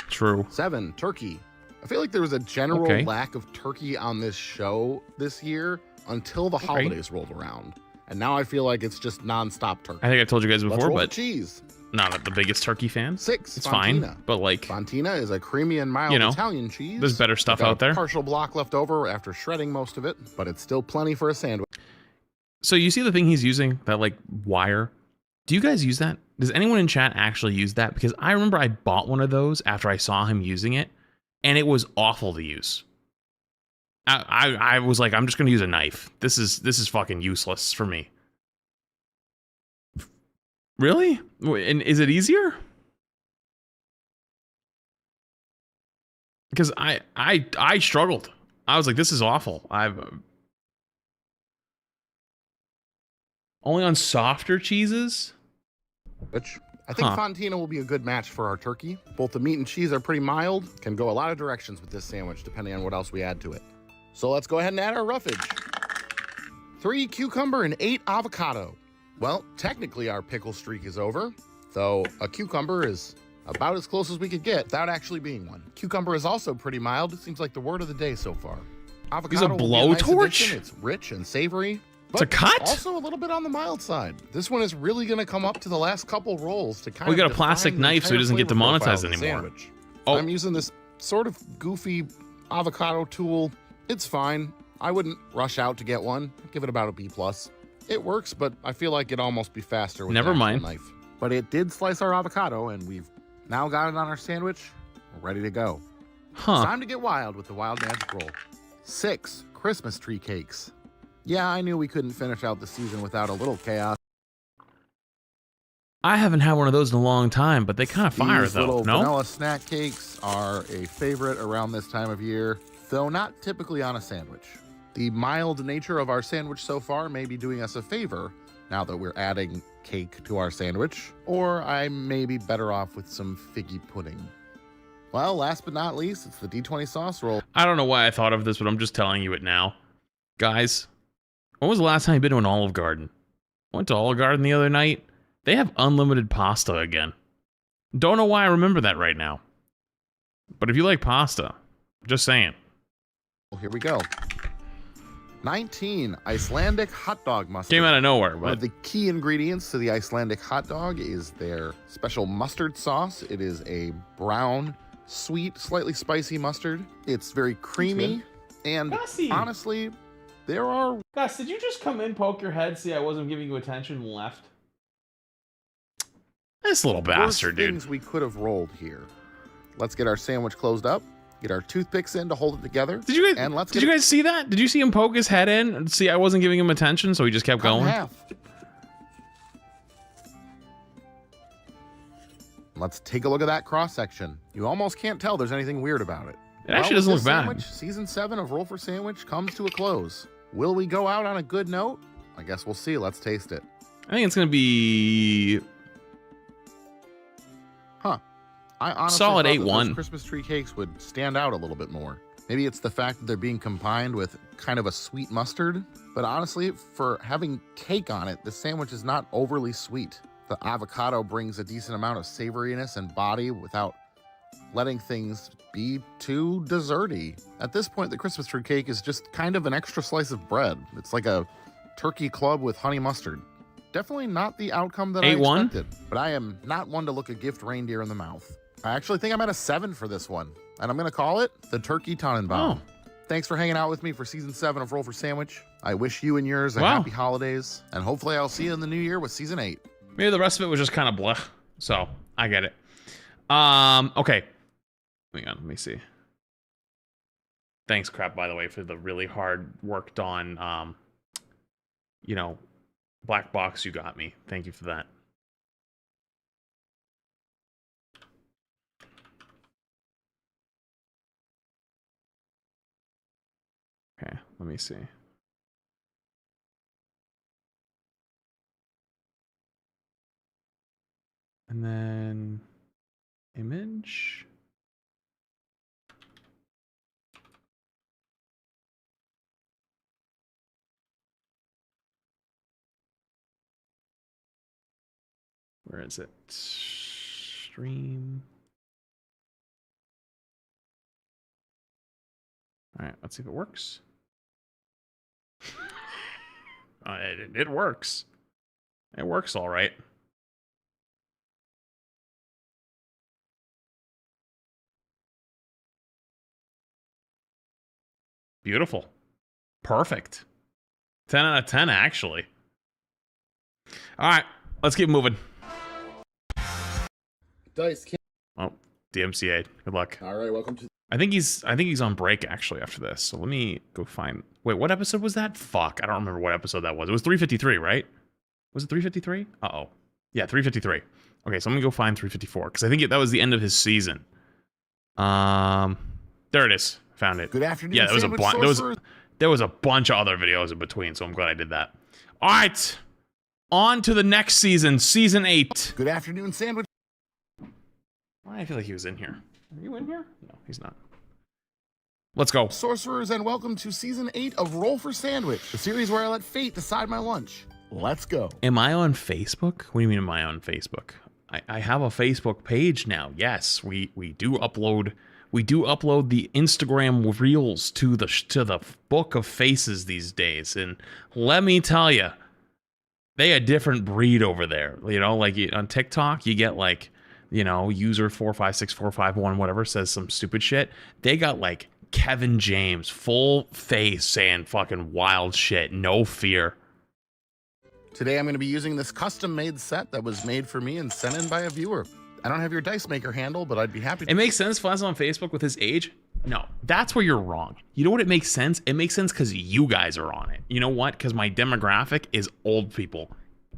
True. 7, turkey. I feel like there was a general lack of turkey on this show this year until the holidays rolled around. And now I feel like it's just nonstop turkey. I think I told you guys before, but cheese. Not the biggest turkey fan. 6, it's Fontina. fine, but like Fontina is a creamy and mild Italian cheese. There's better stuff out there. Partial block left over after shredding most of it, but it's still plenty for a sandwich. So you see the thing he's using, that like wire? Do you guys use that? Does anyone in chat actually use that? Because I remember I bought one of those after I saw him using it, and it was awful to use. I was like, I'm just gonna use a knife. This is fucking useless for me. Really? And is it easier? Because I struggled. I was like, this is awful. Only on softer cheeses? Which I think Fontina will be a good match for our turkey. Both the meat and cheese are pretty mild. Can go a lot of directions with this sandwich, depending on what else we add to it. So let's go ahead and add our roughage. 3 cucumber and 8 avocado. Well, technically our pickle streak is over, though a cucumber is about as close as we could get without actually being one. Cucumber is also pretty mild. It seems like the word of the day so far. Avocado is a blowtorch? It's rich and savory. It's a cut? Also a little bit on the mild side. This one is really going to come up to the last couple rolls to kind of. We got a plastic knife so he doesn't get demonetized anymore. Oh. I'm using this sort of goofy avocado tool. It's fine. I wouldn't rush out to get one. Give it about a B+. It works, but I feel like it'd almost be faster with Never mind. knife. But it did slice our avocado, and we've now got it on our sandwich. We're ready to go. It's time to get wild with the Wild Magic Roll. 6 Christmas tree cakes. Yeah, I knew we couldn't finish out the season without a little chaos. I haven't had one of those in a long time, but they kind of fire These though. little No? vanilla snack cakes are a favorite around this time of year, though not typically on a sandwich. The mild nature of our sandwich so far may be doing us a favor now that we're adding cake to our sandwich, or I may be better off with some figgy pudding. Well, last but not least, it's the D20 sauce roll. I don't know why I thought of this, but I'm just telling you it now. Guys, when was the last time you've been to an Olive Garden? Went to Olive Garden the other night. They have unlimited pasta again. Don't know why I remember that right now. But if you like pasta, just saying. Well, here we go. 19 Icelandic hot dog mustard. Came out of nowhere, One of but the key ingredients to the Icelandic hot dog is their special mustard sauce. It is a brown sweet, slightly spicy mustard. It's very creamy. And Gussie. honestly, there are... Gus, did you just come in, poke your head, see I wasn't giving you attention, and left? This little bastard, dude. Things we could have rolled here. Let's get our sandwich closed up. Get our toothpicks in to hold it together. Did you guys? And let's did you guys see that? Did you see him poke his head in and see I wasn't giving him attention, so he just kept going? Let's take a look at that cross section. You almost can't tell there's anything weird about it. It actually doesn't look bad. Season 7 of Roll for Sandwich comes to a close. Will we go out on a good note? I guess we'll see. Let's taste it. I think it's gonna be I honestly solid thought that 8-1. those Christmas tree cakes would stand out a little bit more. Maybe it's the fact that they're being combined with kind of a sweet mustard. But honestly, for having cake on it, the sandwich is not overly sweet. The avocado brings a decent amount of savoriness and body without letting things be too desserty. At this point, the Christmas tree cake is just kind of an extra slice of bread. It's like a turkey club with honey mustard. Definitely not the outcome that I 8-1? expected, but I am not one to look a gift reindeer in the mouth. I actually think I'm at a 7 for this one, and I'm going to call it the Turkey Tannenbaum. Thanks for hanging out with me for Season 7 of Roll for Sandwich. I wish you and yours a happy holidays, and hopefully I'll see you in the new year with Season 8. Maybe the rest of it was just kind of blah. So I get it. Okay. Hang on, let me see. Thanks, Crap, by the way, for the really hard worked on, black box you got me. Thank you for that. Okay, let me see. And then image. Where is it? Stream. All right, let's see if it works. It works. It works all right. Beautiful. Perfect. 10 out of 10, actually. All right, let's keep moving. Dice. Oh, DMCA. Good luck. All right, welcome to... I think he's on break actually after this. So let me go find. Wait, what episode was that? Fuck, I don't remember what episode that was. It was 353, right? Was it 353? Uh-oh. Yeah, 353. Okay, so I'm gonna go find 354 because I think that was the end of his season. There it is. Found it. Good afternoon. Yeah, there was a bunch of other videos in between, so I'm glad I did that. All right, on to the next season, season 8. Good afternoon, sandwich. Why I feel like he was in here. Are you in here? No, he's not. Let's go. Sorcerers, and welcome to Season 8 of Roll for Sandwich, the series where I let fate decide my lunch. Let's go. Am I on Facebook? What do you mean am I on Facebook? I have a Facebook page now. Yes, we do upload the Instagram reels to the book of faces these days. And let me tell you, they a different breed over there. You know, like on TikTok, you get like, you know, user 456451 whatever says some stupid shit. They got like Kevin James full face saying fucking wild shit, no fear. Today I'm going to be using this custom-made set that was made for me and sent in by a viewer. I don't have your Dice Maker handle, but I'd be happy to... It makes sense Flash on Facebook with his age. No, that's where you're wrong. You know what it makes sense? It makes sense because you guys are on it. You know what? Because my demographic is old people.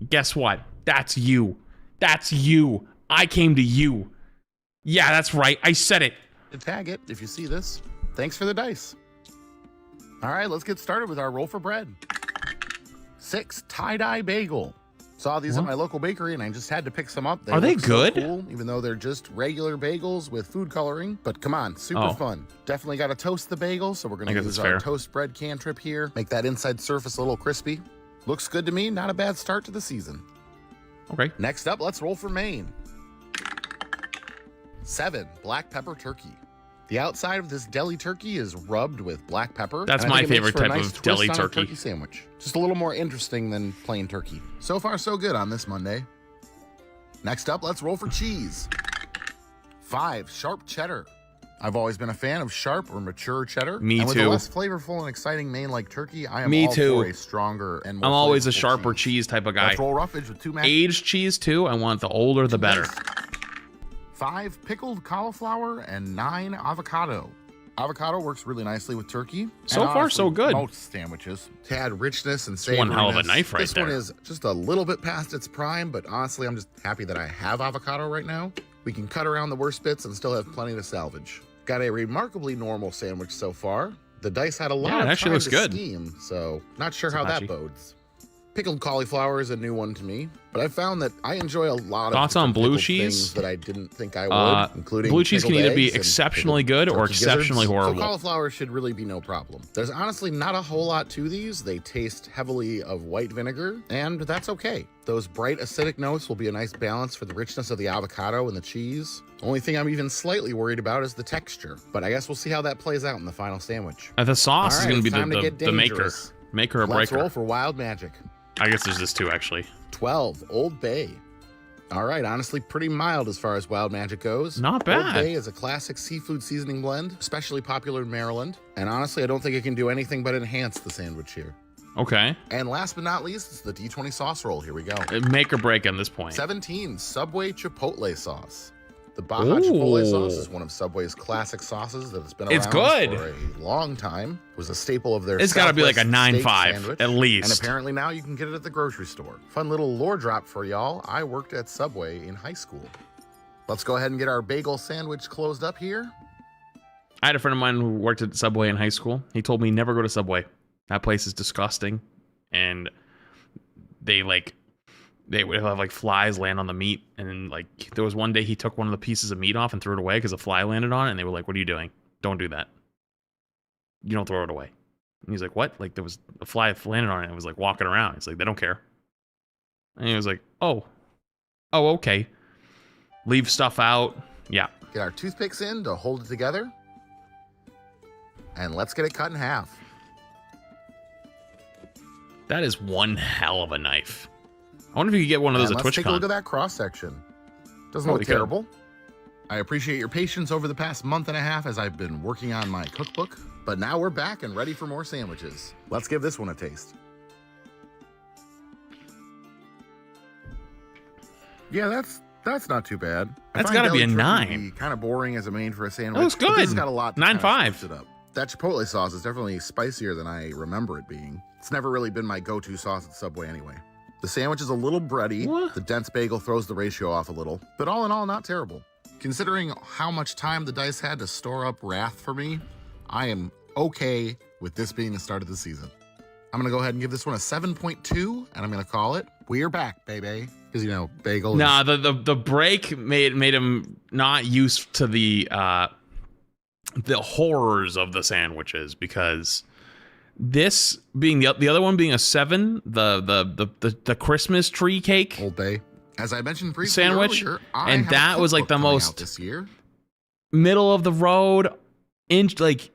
Guess what? That's you. That's you. I came to you. Yeah, that's right. I said it. Tag it if you see this. Thanks for the dice. All right, let's get started with our roll for bread. 6 tie-dye bagel. Saw these at my local bakery and I just had to pick some up. Are they good? So cool, even though they're just regular bagels with food coloring. But come on, super fun. Definitely got to toast the bagel, so we're going to use our toast bread cantrip here. Make that inside surface a little crispy. Looks good to me. Not a bad start to the season. Okay. Next up, let's roll for Maine. 7 black pepper turkey. The outside of this deli turkey is rubbed with black pepper. That's my favorite type of deli turkey sandwich. Just a little more interesting than plain turkey. So far, so good on this Monday. Next up, let's roll for cheese. 5 sharp cheddar. I've always been a fan of sharp or mature cheddar. Me and with too. a less flavorful and exciting main like turkey, I am Me all too. for a stronger and more I'm always a flavorful sharper cheese type of guy. Let's roll roughage with 2 mashed Aged cheese too. I want the older the better. 5 pickled cauliflower and 9 avocado. Avocado works really nicely with turkey. So and far, so honestly, good. Most sandwiches to add richness and It's savoriness. one hell of a knife right this there. one is just a little bit past its prime, but honestly, I'm just happy that I have avocado right now. We can cut around the worst bits and still have plenty to salvage. Got a remarkably normal sandwich so far. The dice had a lot Yeah, it of actually time looks to good. scheme, so not sure It's how that patchy. bodes. Pickled cauliflower is a new one to me, but I found that I enjoy a lot of Thoughts on different blue pickled cheese? things that I didn't think I would, including blue cheese can pickled either be eggs and exceptionally pickled good or turkey exceptionally gizzards. horrible. So cauliflower should really be no problem. There's honestly not a whole lot to these. They taste heavily of white vinegar, and that's okay. Those bright acidic notes will be a nice balance for the richness of the avocado and the cheese. Only thing I'm even slightly worried about is the texture, but I guess we'll see how that plays out in the final sandwich. The sauce All is right, going to it's be time to get the maker. dangerous. Maker or Let's breaker. roll for wild magic. I guess there's this too, actually. 12, Old Bay. All right, honestly, pretty mild as far as wild magic goes. Not Old bad. Bay is a classic seafood seasoning blend, especially popular in Maryland. And honestly, I don't think it can do anything but enhance the sandwich here. Okay. And last but not least, it's the D20 sauce roll. Here we go. Make or break at this point. 17, Subway Chipotle sauce. The Baja Chipotle sauce is one of Subway's classic sauces that has been around It's good. for a long time. It was a staple of their It's gotta be like a Southwest steak 9.5 sandwich, at least. And apparently now you can get it at the grocery store. Fun little lore drop for y'all. I worked at Subway in high school. Let's go ahead and get our bagel sandwich closed up here. I had a friend of mine who worked at Subway in high school. He told me never go to Subway. That place is disgusting. And they would have like flies land on the meat. And then like there was one day he took one of the pieces of meat off and threw it away because a fly landed on it. And they were like, "What are you doing? Don't do that. You don't throw it away." And he's like, "What?" Like there was a fly landed on it and it was like walking around. He's like, "They don't care." And he was like, oh, okay. Leave stuff out. Yeah. Get our toothpicks in to hold it together. And let's get it cut in half. That is one hell of a knife. I wonder if you could get one of those And at let's take a TwitchCon. look at that cross section. Doesn't Oh, look we could. terrible. I appreciate your patience over the past month and a half as I've been working on my cookbook, but now we're back and ready for more sandwiches. Let's give this one a taste. Yeah, that's not too bad. That's gotta be a 9. Kind of boring as a main for a sandwich. That was but This has good. got a lot. To 9.5. kind of spice it up. That Chipotle sauce is definitely spicier than I remember it being. It's never really been my go-to sauce at Subway anyway. The sandwich is a little bready. The dense bagel throws the ratio off a little, but all in all, not terrible. Considering how much time the dice had to store up wrath for me, I am okay with this being the start of the season. I'm gonna go ahead and give this one a 7.2, and I'm gonna call it "We're back, baby," because you know bagel. Nah, the break made him not used to the horrors of the sandwiches, because this being the other one being a 7, the Christmas tree cake Old Bay, as I mentioned briefly sandwich, earlier, I and have a that was like the cookbook coming out most this year. middle of the road inch, like,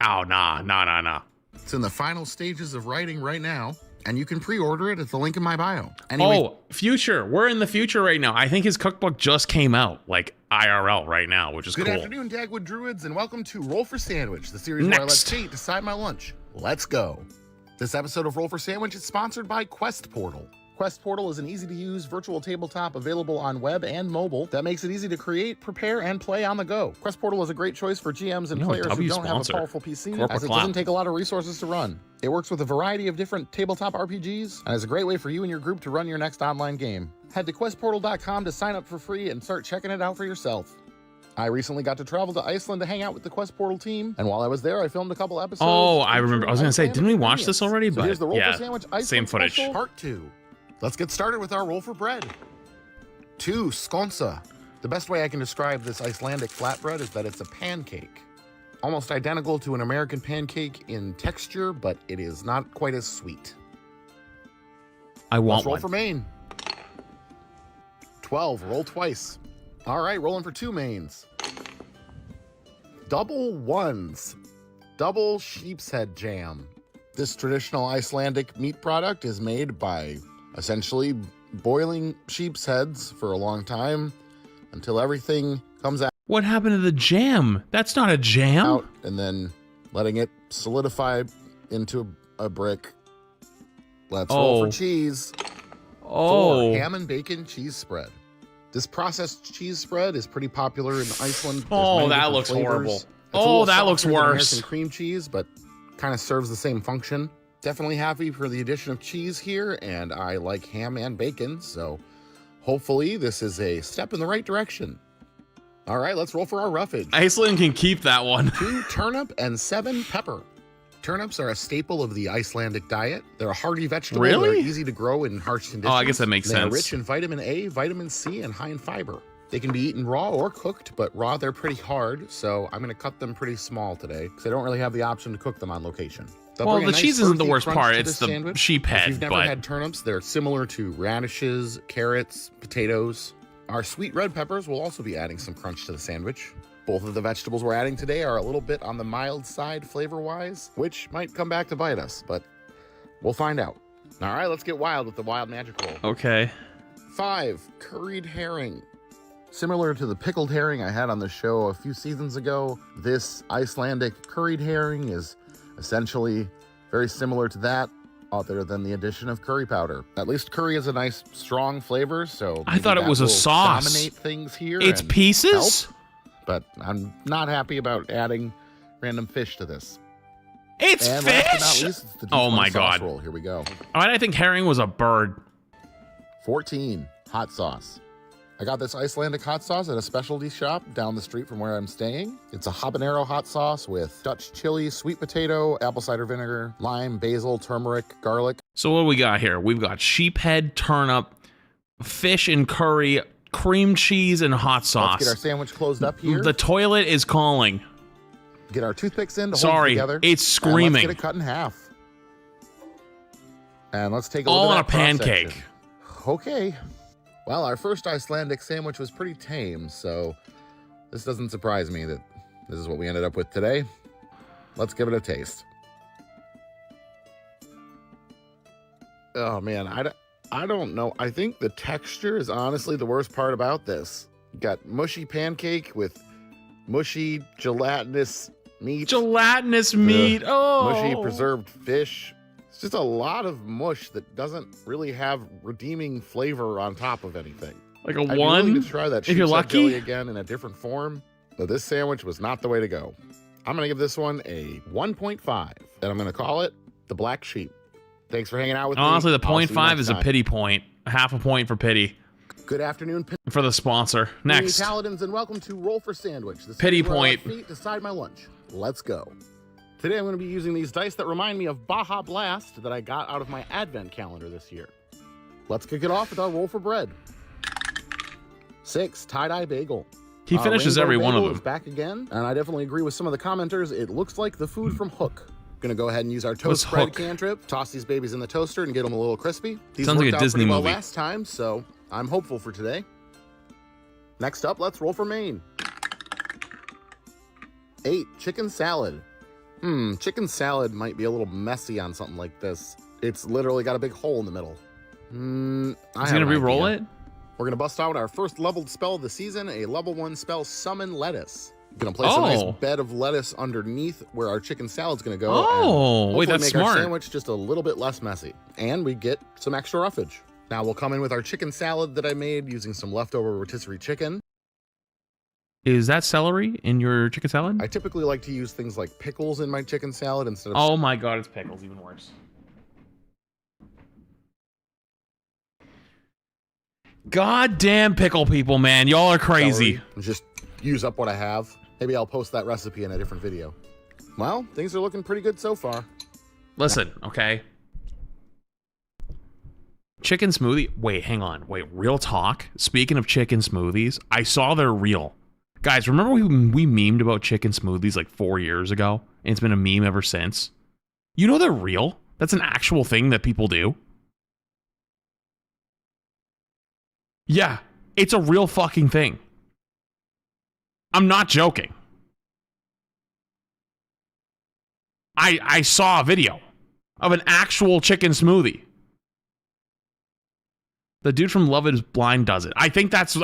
oh nah. It's in the final stages of writing right now, and you can pre-order it at the link in my bio. Anyway, Oh, future. We're in the future right now. I think his cookbook just came out, like IRL right now, which is good cool. afternoon, Dagwood Druids, and welcome to Roll for Sandwich, the series where I let Next. fate decide my lunch. Let's go. This episode of Roll for Sandwich is sponsored by Quest Portal. Quest Portal is an easy-to-use virtual tabletop available on web and mobile that makes it easy to create, prepare, and play on the go. Quest Portal is a great choice for GMs and You know, players who W don't sponsor. have a powerful PC, Corporate as it clap. doesn't take a lot of resources to run. It works with a variety of different tabletop RPGs, and is a great way for you and your group to run your next online game. Head to questportal.com to sign up for free and start checking it out for yourself. I recently got to travel to Iceland to hang out with the Quest Portal team, and while I was there, I filmed a couple episodes. Oh, I remember. I was gonna say, Icelandic didn't we watch ingredients. this already? So But here's the Roll yeah, for Sandwich Iceland same footage. Special, Part 2. Let's get started with our roll for bread. 2 skonsa. The best way I can describe this Icelandic flatbread is that it's a pancake. Almost identical to an American pancake in texture, but it is not quite as sweet. I want Let's roll one. for main. 12, roll twice. All right, rolling for 2 mains. Double ones. Double sheep's head jam. This traditional Icelandic meat product is made by essentially boiling sheep's heads for a long time, until everything comes out. What happened to the jam? That's not a jam. And then letting it solidify into a brick. Let's roll for cheese. Oh. 4 ham and bacon cheese spread. This processed cheese spread is pretty popular in Iceland. Oh, that looks horrible. It's Oh, that looks worse. American cream cheese, but kind of serves the same function. Definitely happy for the addition of cheese here, and I like ham and bacon, so hopefully this is a step in the right direction. All right, let's roll for our roughage. Iceland can keep that one. 2 turnip and 7 pepper. Turnips are a staple of the Icelandic diet. They're a hardy vegetable. Really? They're easy to grow in harsh conditions. Oh, I guess that makes They're sense. rich in vitamin A, vitamin C, and high in fiber. They can be eaten raw or cooked, but raw they're pretty hard, so I'm going to cut them pretty small today because I don't really have the option to cook them on location. They'll Well, bring a the nice cheese isn't the earthy worst crunch part, to it's this the sandwich. sheep If head, you've never but- had turnips, they're similar to radishes, carrots, potatoes. Our sweet red peppers will also be adding some crunch to the sandwich. Both of the vegetables we're adding today are a little bit on the mild side flavor-wise, which might come back to bite us, but we'll find out. All right, let's get wild with the wild magic roll. Okay. 5, curried herring. Similar to the pickled herring I had on the show a few seasons ago, this Icelandic curried herring is essentially very similar to that, other than the addition of curry powder. At least curry is a nice, strong flavor, so I thought it maybe was that a will sauce. Dominate things here. It's and pieces? help, but I'm not happy about adding random fish to this. It's and fish? Last but not least, it's the Oh D20 my sauce God. roll. Here we go. Why did I think herring was a bird? 14, hot sauce. I got this Icelandic hot sauce at a specialty shop down the street from where I'm staying. It's a habanero hot sauce with Dutch chili, sweet potato, apple cider vinegar, lime, basil, turmeric, garlic. So what do we got here? We've got sheep head, turnip, fish and curry, cream cheese, and hot sauce. Let's get our sandwich closed up here. The toilet is calling. Get our toothpicks in to hold Sorry, it together. it's And screaming. let's get it cut in half. And let's take a look All at on a that cross pancake. section. Okay. Well, our first Icelandic sandwich was pretty tame, so this doesn't surprise me that this is what we ended up with today. Let's give it a taste. Oh man, I don't know. I think the texture is honestly the worst part about this. You got mushy pancake with mushy gelatinous meat. Gelatinous meat. Oh. Mushy preserved fish. It's just a lot of mush that doesn't really have redeeming flavor on top of anything. Like a I'd be one, willing to try that if you're sheep's head lucky? jelly again in a different form, but this sandwich was not the way to go. I'm going to give this one a 1.5, and I'm going to call it the Black Sheep. Thanks for hanging out with Honestly, me. the I'll see you 0.5 next is a time. pity point. Half a point for pity. Good afternoon, For the sponsor. Next. Paladins, and welcome to Roll for Sandwich. This Pity is where I let point. feet decide my lunch. Let's go. Today I'm going to be using these dice that remind me of Baja Blast that I got out of my advent calendar this year. Let's kick it off with our roll for bread. 6, tie-dye bagel. He finishes Rainbow every one of Bagel them. is back again, and I definitely agree with some of the commenters. It looks like the food from Hook. Gonna go ahead and use our What's toast spread Hook? cantrip, toss these babies in the toaster and get them a little crispy. These Sounds like worked a out Disney pretty well movie. last time, so I'm hopeful for today. Next up, let's roll for Maine. 8, chicken salad. Chicken salad might be a little messy on something like this. It's literally got a big hole in the middle. Is he gonna re-roll it? We're gonna bust out our first leveled spell of the season, a level 1 spell, Summon Lettuce. Gonna place a nice bed of lettuce underneath where our chicken salad's gonna go. Oh, and wait, hopefully that's make smart. our sandwich just a little bit less messy, and we get some extra roughage. Now we'll come in with our chicken salad that I made using some leftover rotisserie chicken. Is that celery in your chicken salad? I typically like to use things like pickles in my chicken salad instead of. Oh my god, it's pickles, even worse. Goddamn pickle people, man. Y'all are crazy. Celery, and just use up what I have. Maybe I'll post that recipe in a different video. Well, things are looking pretty good so far. Listen, okay. Chicken smoothie. Wait, hang on. Wait, real talk. Speaking of chicken smoothies, I saw they're real. Guys, remember we memed about chicken smoothies like 4 years ago? And it's been a meme ever since. You know they're real? That's an actual thing that people do. Yeah, it's a real fucking thing. I'm not joking. I saw a video of an actual chicken smoothie. The dude from Love Is Blind does it. I think that's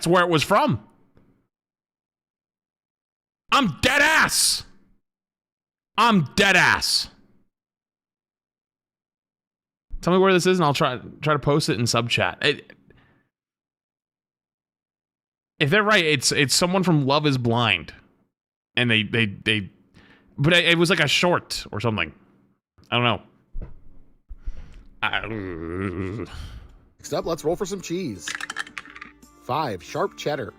where it was from. I'm dead ass. I'm dead ass. Tell me where this is, and I'll try to post it in sub chat. If they're right, it's someone from Love Is Blind, and but it was like a short or something. I don't know. Next up, let's roll for some cheese. 5, sharp cheddar.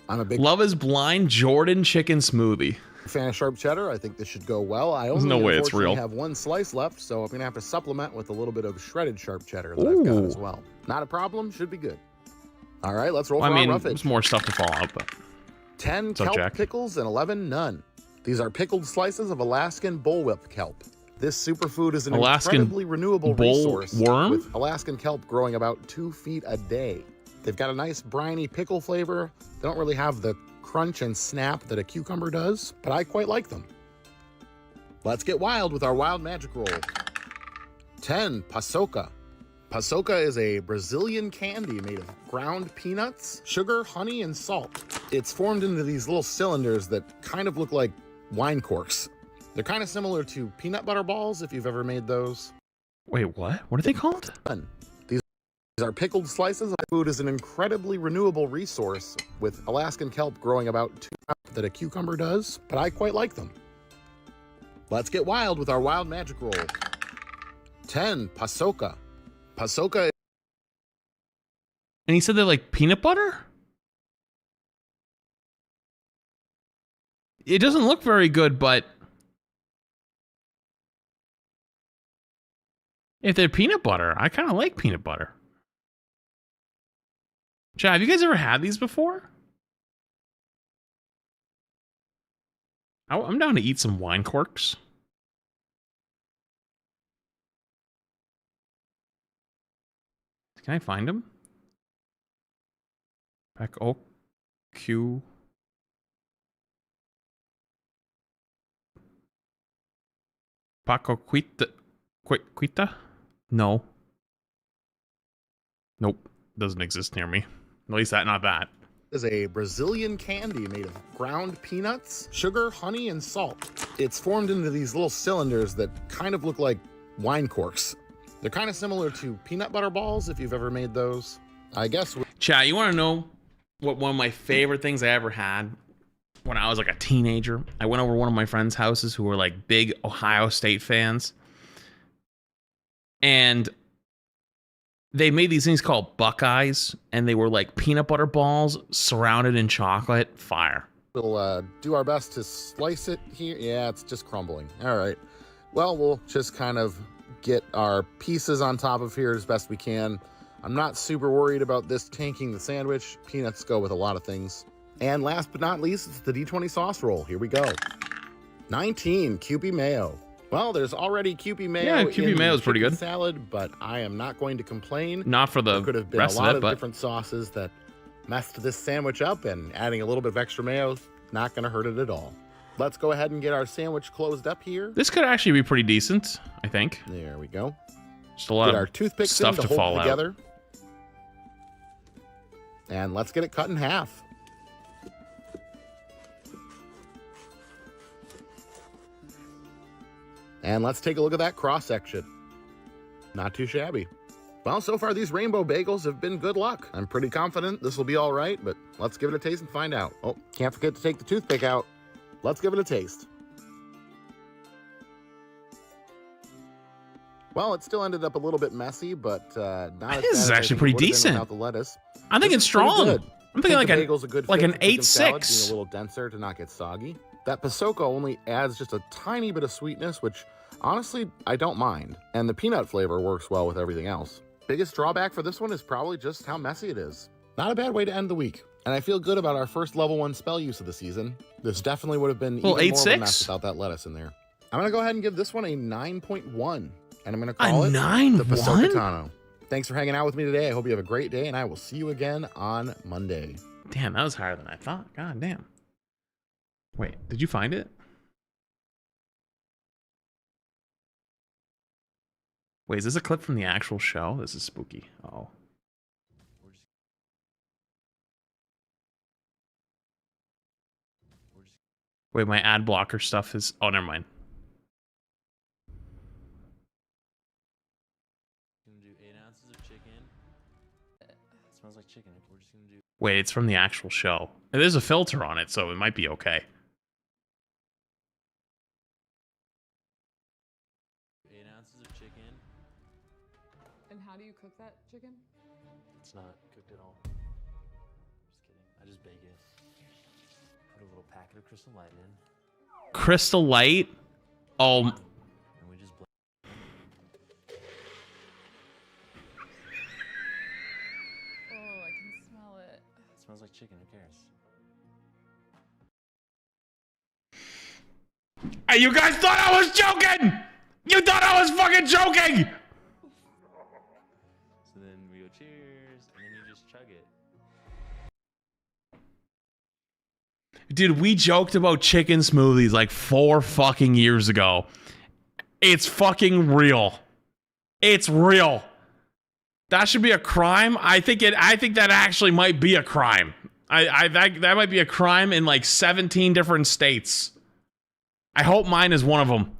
I'm a big Love Is Blind Jordan chicken smoothie. fan of sharp cheddar. I think this should go well. I only no way it's real. have one slice left, so I'm gonna have to supplement with a little bit of shredded sharp cheddar that I've got as well. Not a problem. Should be good. All right, let's roll for our roughage. There's more stuff to fall out, but 10 kelp pickles and 11 none. These are pickled slices of Alaskan bullwhip kelp. This superfood is an incredibly renewable resource, with Alaskan kelp growing about 2 feet a day. They've got a nice briny pickle flavor. They don't really have the crunch and snap that a cucumber does, but I quite like them. Let's get wild with our wild magic roll. 10 paçoca. Paçoca is a Brazilian candy made of ground peanuts, sugar, honey, and salt. It's formed into these little cylinders that kind of look like wine corks. They're kind of similar to peanut butter balls, if you've ever made those. Wait, what? What are they called? These are pickled slices. Food is an incredibly renewable resource, with Alaskan kelp growing about 2 times that a cucumber does, but I quite like them. Let's get wild with our wild magic roll. 10 paçoca. Paçoca. And he said they're like peanut butter? It doesn't look very good, but if they're peanut butter, I kind of like peanut butter. Chad, have you guys ever had these before? I'm down to eat some wine corks. Can I find them? Back Q. Paco Quita? No. Nope. Doesn't exist near me. At least not that. Is a Brazilian candy made of ground peanuts, sugar, honey, and salt. It's formed into these little cylinders that kind of look like wine corks. They're kind of similar to peanut butter balls, if you've ever made those. I guess. Chat, you want to know what one of my favorite things I ever had when I was like a teenager? I went over to one of my friends' houses who were like big Ohio State fans. And they made these things called Buckeyes, and they were like peanut butter balls surrounded in chocolate. Fire. We'll do our best to slice it here. Yeah, it's just crumbling. All right. Well, we'll just kind of get our pieces on top of here as best we can. I'm not super worried about this tanking the sandwich. Peanuts go with a lot of things. And last but not least, it's the D20 sauce roll. Here we go. 19 Kewpie mayo. Well, there's already Kewpie mayo. Yeah, Kewpie mayo is pretty good. Salad, but I am not going to complain. Not for the there could have been rest a lot of it, but different sauces that messed this sandwich up, and adding a little bit of extra mayo not going to hurt it at all. Let's go ahead and get our sandwich closed up here. This could actually be pretty decent, I think. There we go. Just a lot get of our toothpicks stuff to fall hold out. together. And let's get it cut in half. And let's take a look at that cross section. Not too shabby. Well, so far these rainbow bagels have been good luck. I'm pretty confident this will be all right, but let's give it a taste and find out. Oh, can't forget to take the toothpick out. Let's give it a taste. Well, it still ended up a little bit messy, but not as This is bad as actually I pretty think it would've been decent. without the lettuce. I think This it's is pretty strong. good. I'm thinking like the an bagel's a good like fit an for chicken salad, 8-6. being a little denser to not get soggy. That paçoca only adds just a tiny bit of sweetness, which honestly I don't mind, and the peanut flavor works well with everything else. Biggest drawback for this one is probably just how messy it is. Not a bad way to end the week, and I feel good about our first level 1 spell use of the season. This definitely would have been even more of a 8-6? mess without that lettuce in there. I'm gonna go ahead and give this one a 9.1, and I'm gonna call it the 9.1? paçoca Tano. Thanks for hanging out with me today. I hope you have a great day, and I will see you again on Monday. Damn, that was higher than I thought. God damn. Wait, did you find it? Wait, is this a clip from the actual show? This is spooky. Oh. Wait, my ad blocker stuff is... Oh, never mind. Smells like chicken. We're just gonna do. Wait, it's from the actual show. There's a filter on it, so it might be okay. 8 ounces of chicken. And how do you cook that chicken? It's not cooked at all. Just kidding. I just bake it. Put a little packet of Crystal Light in. Crystal Light? Oh. And we just blend. Oh, I can smell it. It smells like chicken. Who cares? Hey, you guys thought I was joking! You thought I was fucking joking! So then we go cheers, and then you just chug it. Dude, we joked about chicken smoothies like 4 fucking years ago. It's fucking real. It's real. That should be a crime. I think that actually might be a crime. That might be a crime in like 17 different states. I hope mine is one of them.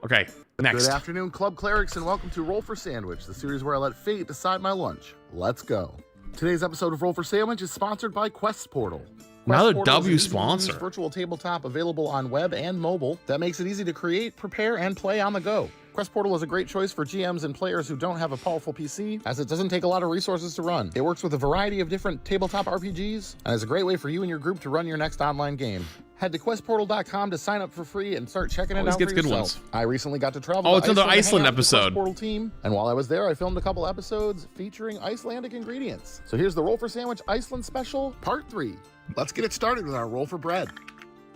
Okay, next. Good afternoon, Club Clerics, and welcome to Roll for Sandwich, the series where I let fate decide my lunch. Let's go. Today's episode of Roll for Sandwich is sponsored by Quest Portal. Another Quest Portal W is an easy-to-use sponsor. virtual tabletop available on web and mobile that makes it easy to create, prepare, and play on the go. Quest Portal is a great choice for GMs and players who don't have a powerful PC, as it doesn't take a lot of resources to run. It works with a variety of different tabletop RPGs, and is a great way for you and your group to run your next online game. Head to questportal.com to sign up for free and start checking it Always out gets for good yourself. ones. I recently got to travel Oh, to it's another Iceland Iceland to hang out with the Quest episode. Portal team, and while I was there, I filmed a couple episodes featuring Icelandic ingredients. So here's the Roll for Sandwich Iceland Special, Part 3. Let's get it started with our roll for bread.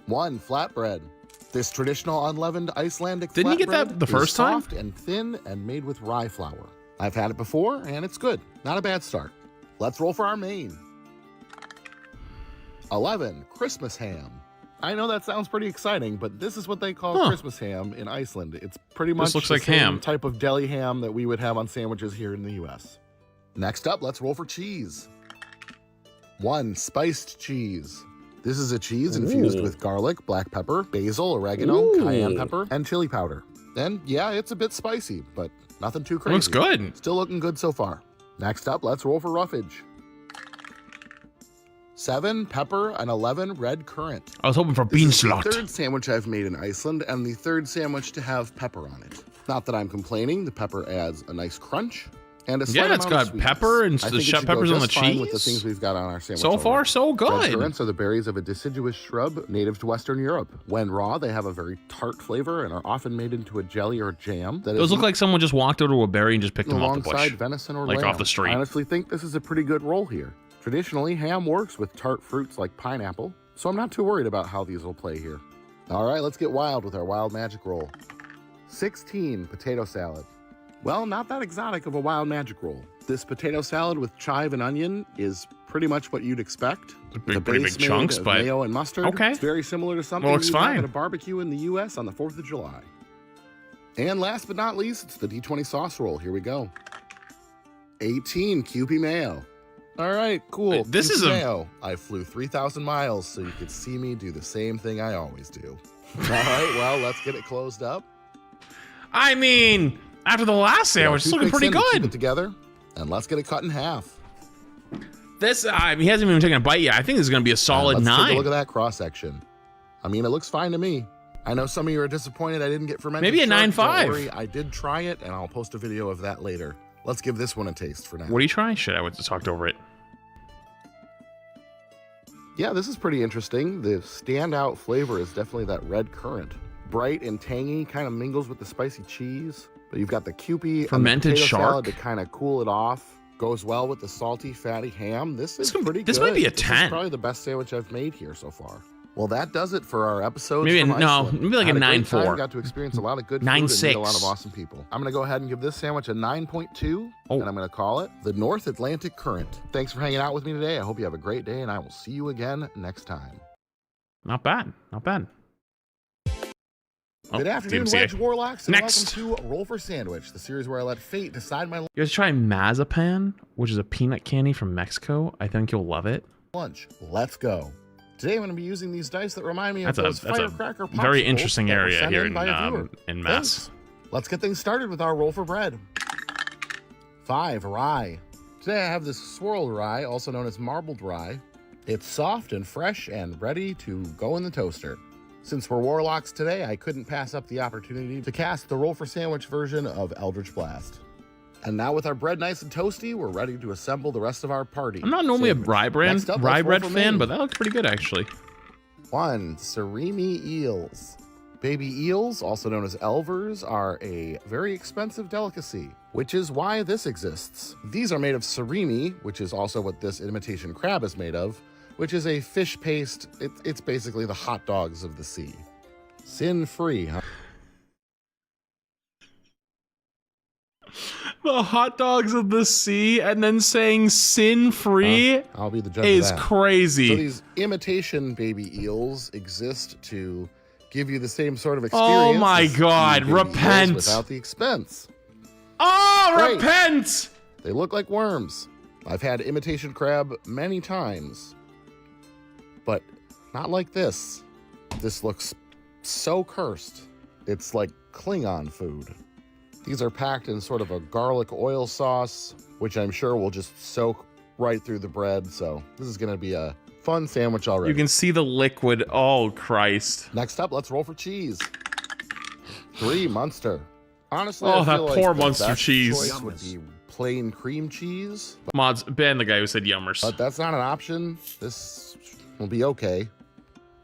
1. Flatbread. This traditional unleavened Icelandic Didn't you get that flatbread the first is time? soft and thin and made with rye flour. I've had it before, and it's good. Not a bad start. Let's roll for our main. 11. Christmas ham. I know that sounds pretty exciting, but this is what they call Christmas ham in Iceland. It's pretty much looks the like same ham. type of deli ham that we would have on sandwiches here in the U.S. Next up, let's roll for cheese. 1. Spiced cheese. This is a cheese infused Ooh. with garlic, black pepper, basil, oregano, Ooh. cayenne pepper, and chili powder. And yeah, it's a bit spicy, but nothing too crazy. Looks good. Still looking good so far. Next up, let's roll for roughage. 7. Pepper, and 11. Red currant. I was hoping for This is the beanslot. third sandwich I've made in Iceland, and the third sandwich to have pepper on it. Not that I'm complaining, the pepper adds a nice crunch and a slight Yeah, it's amount of got sweetness. pepper and I the think it shut should go peppers on the just fine with the cheese. things we've got on our sandwich. So far, already. so Red good. currants are the berries of a deciduous shrub native to Western Europe. When raw, they have a very tart flavor and are often made into a jelly or jam. That Those is look like someone just walked over to a berry and just picked them off the alongside bush. venison or Like lamb. off the street. I honestly think this is a pretty good roll here. Traditionally, ham works with tart fruits like pineapple, so I'm not too worried about how these will play here. All right, let's get wild with our wild magic roll. 16. Potato salad. Well, not that exotic of a wild magic roll. This potato salad with chive and onion is pretty much what you'd expect. Pretty The big base made chunks, of but mayo and mustard. okay. It's very similar to something Looks you'd have fine. at a barbecue in the U.S. on the 4th of July. And last but not least, it's the D20 sauce roll. Here we go. 18. Kewpie mayo. All right, cool. This Kewpie is a- mayo. I flew 3,000 miles so you could see me do the same thing I always do. All right, well, let's get it closed up. I mean, after the last sandwich, it's looking pretty Keep it good. together, and let's get it cut in half. This, he hasn't even taken a bite yet. I think this is going to be a solid Let's 9. take a look at that cross section. I mean, it looks fine to me. I know some of you are disappointed I didn't get fermented. Maybe a shark. 9.5. Don't worry, I did try it, and I'll post a video of that later. Let's give this one a taste for now. What are you trying? Shit, I went to talked over it. Yeah, this is pretty interesting. The standout flavor is definitely that red currant. Bright and tangy, kind of mingles with the spicy cheese. But you've got the Kewpie Fermented and the potato shark? salad to kind of cool it off. Goes well with the salty, fatty ham. This is pretty good. this might be a This 10. is probably the best sandwich I've made here so far. Well, that does it for our episode. Maybe from no, Iceland. maybe like a Had great time, 9.4. Got to experience a lot of good 9.6. food and meet a lot of awesome people. I'm going to go ahead and give this sandwich a 9.2, and I'm going to call it the North Atlantic Current. Thanks for hanging out with me today. I hope you have a great day, and I will see you again next time. Not bad. Not bad. Good afternoon, DMCA. Wedge Warlocks, and Next. welcome to Roll for Sandwich, the series where I let fate decide my You guys try Mazapan, which is a peanut candy from Mexico. I think you'll love it. lunch. Let's go. Today I'm going to be using these dice that remind me of That's those a firecracker very popsicles interesting that were area sent here by a viewer. in Thanks. Mass. Let's get things started with our roll for bread. 5, rye. Today I have this swirled rye, also known as marbled rye. It's soft and fresh and ready to go in the toaster. Since we're warlocks today, I couldn't pass up the opportunity to cast the roll for sandwich version of Eldritch Blast. And now with our bread nice and toasty, we're ready to assemble the rest of our party. I'm not normally Sandwich. a rye bread Next up, let's roll bread for fan, main. but that looks pretty good actually. 1, surimi eels. Baby eels, also known as elvers, are a very expensive delicacy, which is why this exists. These are made of surimi, which is also what this imitation crab is made of, which is a fish paste. It's basically the hot dogs of the sea. Sin-free, huh? The hot dogs of the sea and then saying sin-free I'll be the judge is of that. crazy. So these imitation baby eels exist to give you the same sort of experience. Oh my as God, the baby eels repent. without the expense. Oh, Great. repent! They look like worms. I've had imitation crab many times, but not like this. This looks so cursed. It's like Klingon food. These are packed in sort of a garlic oil sauce, which I'm sure will just soak right through the bread. So this is going to be a fun sandwich already. You can see the liquid. Oh, Christ. Next up, let's roll for cheese. 3, Munster. Honestly, Oh, I that feel poor like the Munster best cheese. choice would be plain cream cheese. Mods, Ben, the guy who said yummers. But that's not an option. This will be okay.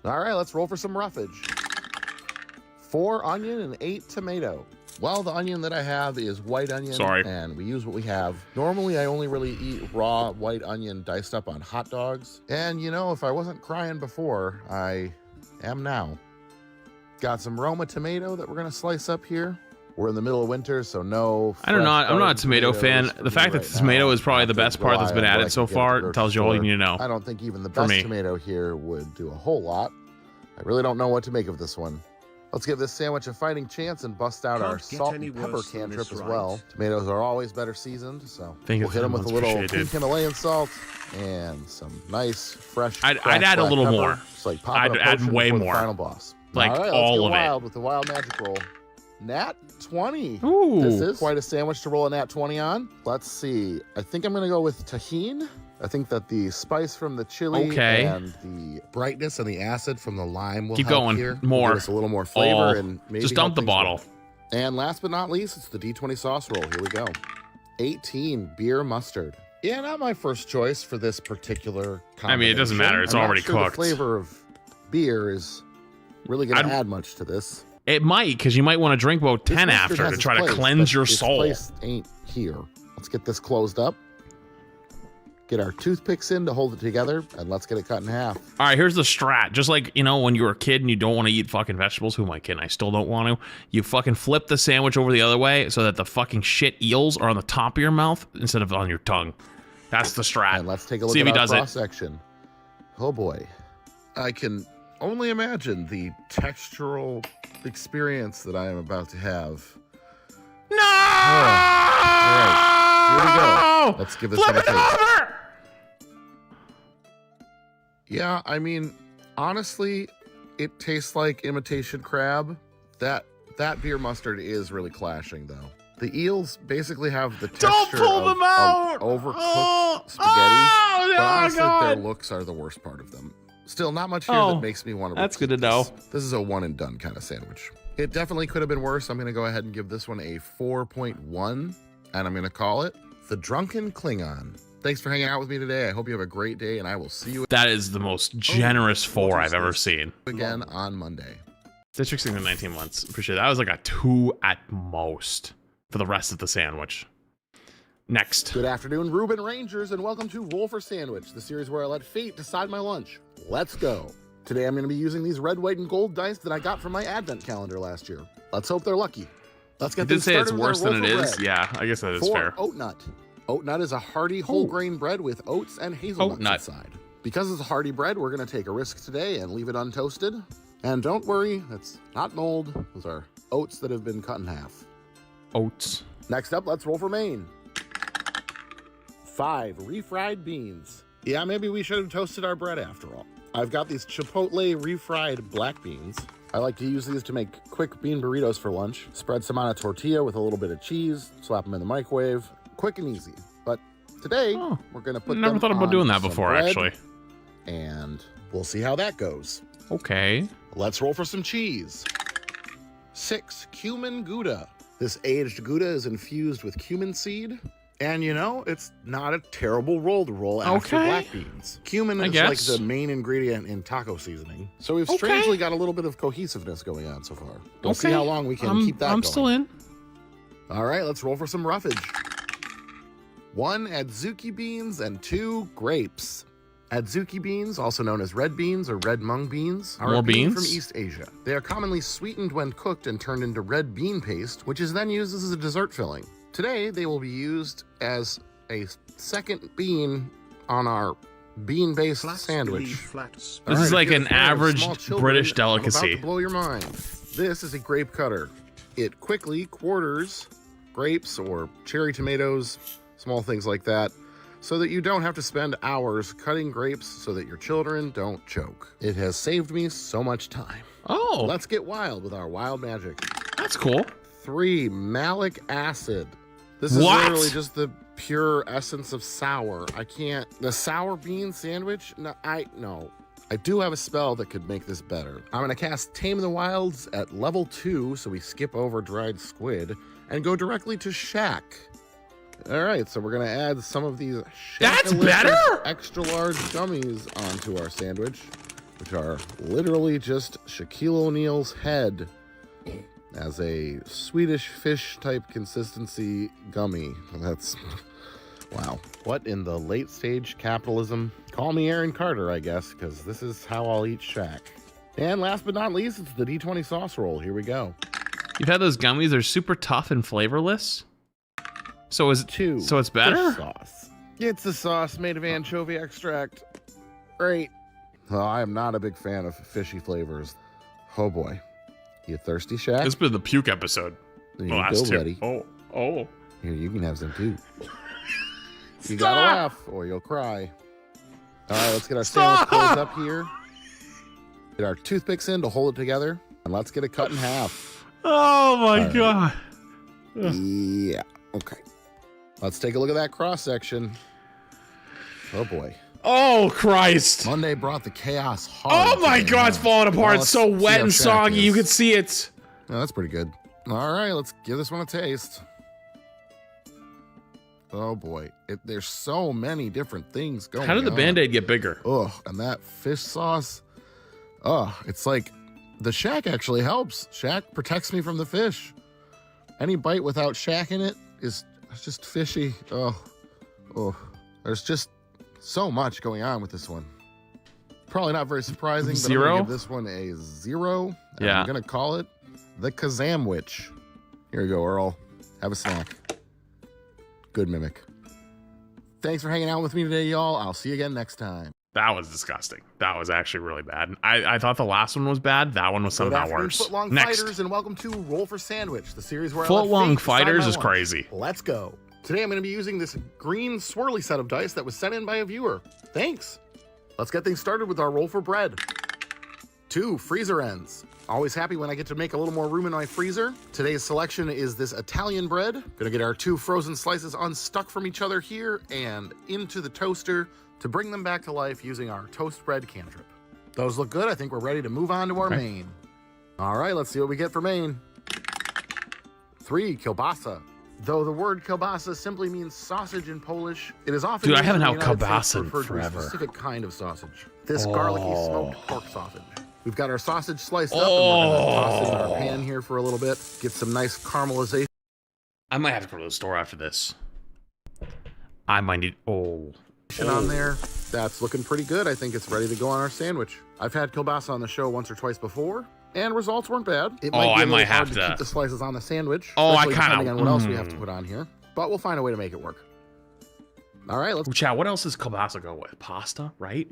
All right, let's roll for some roughage. 4 onion and 8 tomato. Well, the onion that I have is white onion. Sorry. And we use what we have. Normally, I only really eat raw white onion diced up on hot dogs. And, you know, if I wasn't crying before, I am now. Got some Roma tomato that we're going to slice up here. We're in the middle of winter, so no. I'm not a fresh tomato fan. tomatoes for The me fact that right the tomato now. is probably the Have to best part that's been rely on what I added so can get at the far grocery tells you all you store. need to know. I don't think even the For best me. tomato here would do a whole lot. I really don't know what to make of this one. Let's give this sandwich a fighting chance and bust out our Can't get salt any and pepper worse than cantrip this, as right? well. Tomatoes are always better seasoned, so Thank you we'll hit them very with a much. little Appreciate it. pink Himalayan salt and some nice fresh. I'd cracked add a black little pepper. more. Just like popping I'd a add potion way before the more. final boss. Like, all right, all let's of get it. wild with the wild magic roll. Nat 20. Ooh. This is quite a sandwich to roll a nat 20 on. Let's see. I think I'm going to go with tahini. I think that the spice from the chili Okay. and the brightness and the acid from the lime will Keep help going. here. More. Give us a little more flavor Oh, and maybe just dump help the things bottle. work. And last but not least, it's the D20 sauce roll. Here we go. 18 beer mustard. Yeah, not my first choice for this particular combination. I mean, it doesn't matter. It's I'm not already sure cooked. The flavor of beer is really going to I'd- add much to this. It might, because you might want to drink about This 10 mustard after has to its try to place, cleanse but your its soul. place ain't here. Let's get this closed up. Get our toothpicks in to hold it together, and let's get it cut in half. All right, here's the strat. Just like, you know, when you were a kid and you don't want to eat fucking vegetables, who am I kidding? I still don't want to. You fucking flip the sandwich over the other way so that the fucking shit eels are on the top of your mouth instead of on your tongue. That's the strat. And let's take a look See at if he our does it. cross section. Oh boy. I can only imagine the textural experience that I am about to have. No! All right, here we go. Let's give this Flip one a it taste. over! Yeah, I mean, honestly, it tastes like imitation crab. That beer mustard is really clashing, though. The eels basically have the texture pull them out! of overcooked Oh! spaghetti. Oh, but oh, honestly, God. their looks are the worst part of them. Still, not much here Oh, that makes me want to. that's good to know. This is a one and done kind of sandwich. It definitely could have been worse. I'm going to go ahead and give this one a 4.1, and I'm going to call it the Drunken Klingon. Thanks for hanging out with me today. I hope you have a great day, and I will see you That is the most generous 4 I've ever seen. again on Monday. District 6 in 19 months. Appreciate it. That was like a 2 at most for the rest of the sandwich. Next. Good afternoon, Reuben Rangers, and welcome to Roll for Sandwich, the series where I let fate decide my lunch. Let's go. Today I'm going to be using these red, white, and gold dice that I got from my advent calendar last year. Let's hope they're lucky. Let's You get did things say it's started with our worse than roll it for is. bread. Yeah, I guess that is 4, fair. oat nut. Oat nut is a hearty whole grain bread with oats and hazelnuts nut. inside. Because it's a hearty bread, we're going to take a risk today and leave it untoasted. And don't worry, it's not mold. Those are oats that have been cut in half. Oats. Next up, let's roll for Maine. 5 refried beans. Yeah, maybe we should have toasted our bread after all. I've got these Chipotle refried black beans. I like to use these to make quick bean burritos for lunch. Spread some on a tortilla with a little bit of cheese, slap them in the microwave. Quick and easy. But today, we're going to put Never them thought about on doing that some before, bread, actually. And we'll see how that goes. Okay. Let's roll for some cheese. 6 cumin Gouda. This aged Gouda is infused with cumin seed. And you know, it's not a terrible roll to roll after black beans. Cumin is like the main ingredient in taco seasoning. So we've strangely got a little bit of cohesiveness going on so far. We'll see how long we can keep that going. I'm still in. All right, let's roll for some roughage. 1 adzuki beans and 2 grapes. Adzuki beans, also known as red beans or red mung beans, are a bean from East Asia. They are commonly sweetened when cooked and turned into red bean paste, which is then used as a dessert filling. Today, they will be used as a second bean on our bean-based sandwich. This is like an average British delicacy. I'm about to blow your mind. This is a grape cutter. It quickly quarters grapes or cherry tomatoes, small things like that, so that you don't have to spend hours cutting grapes so that your children don't choke. It has saved me so much time. Oh. Let's get wild with our wild magic. That's cool. 3 malic acid. This is literally just the pure essence of sour. I can't. The sour bean sandwich? No. I do have a spell that could make this better. I'm going to cast Tame the Wilds at level 2, so we skip over dried squid and go directly to Shack. All right, so we're going to add some of these extra large gummies onto our sandwich, which are literally just Shaquille O'Neal's head as a Swedish fish type consistency gummy. That's, wow. What in the late stage capitalism? Call me Aaron Carter, I guess, because this is how I'll eat Shack. And last but not least, it's the D20 sauce roll. Here we go. You've had those gummies, they're super tough and flavorless. So is it, so it's better? Sauce. It's a sauce made of anchovy extract. Great. Oh, I am not a big fan of fishy flavors. Oh boy. You thirsty, Shack? This has been the puke episode. There you go, buddy. Oh. Here, you can have some too. You gotta laugh or you'll cry. All right, let's get our sandwich closed up here. Get our toothpicks in to hold it together. And let's get it cut in half. Oh my God. Yeah, okay. Let's take a look at that cross section. Oh boy. Oh Christ. Monday brought the chaos hard. Oh my God, it's falling apart. It's so wet and soggy. You can see it. Oh, that's pretty good. All right, let's give this one a taste. Oh boy, there's so many different things going on. How did the Band-Aid get bigger? Oh, and that fish sauce. Oh, it's like the Shack actually helps. Shack protects me from the fish. Any bite without Shack in it is just fishy. Oh, there's just so much going on with this one. Probably not very surprising, but I'm gonna give this one a 0. And I'm gonna call it the Kazamwich. Here you go, Earl. Have a snack. Good mimic. Thanks for hanging out with me today, y'all. I'll see you again next time. That was disgusting. That was actually really bad. I thought the last one was bad. That one was somehow worse. Footlong Next. Fighters, and welcome to Roll for Sandwich, the series where Footlong Fighters is crazy. Let's go. Today I'm going to be using this green swirly set of dice that was sent in by a viewer. Thanks. Let's get things started with our roll for bread. 2 freezer ends. Always happy when I get to make a little more room in my freezer. Today's selection is this Italian bread. Gonna get our 2 frozen slices unstuck from each other here and into the toaster to bring them back to life using our toast bread cantrip. Those look good. I think we're ready to move on to our main. All right, let's see what we get for main. 3 kielbasa. Though the word kielbasa simply means sausage in Polish, it is often I haven't had referred kielbasa in to a forever. specific kind of sausage. This garlicky smoked pork sausage. We've got our sausage sliced up, and we're gonna toss it in our pan here for a little bit. Get some nice caramelization. I might have to go to the store after this. I might need on there. That's looking pretty good. I think it's ready to go on our sandwich. I've had kielbasa on the show once or twice before, and results weren't bad. It might be a little hard to keep the slices on the sandwich. Depending on what else we have to put on here, but we'll find a way to make it work. All right, let's. Chat. What else does kielbasa go with? Pasta, right?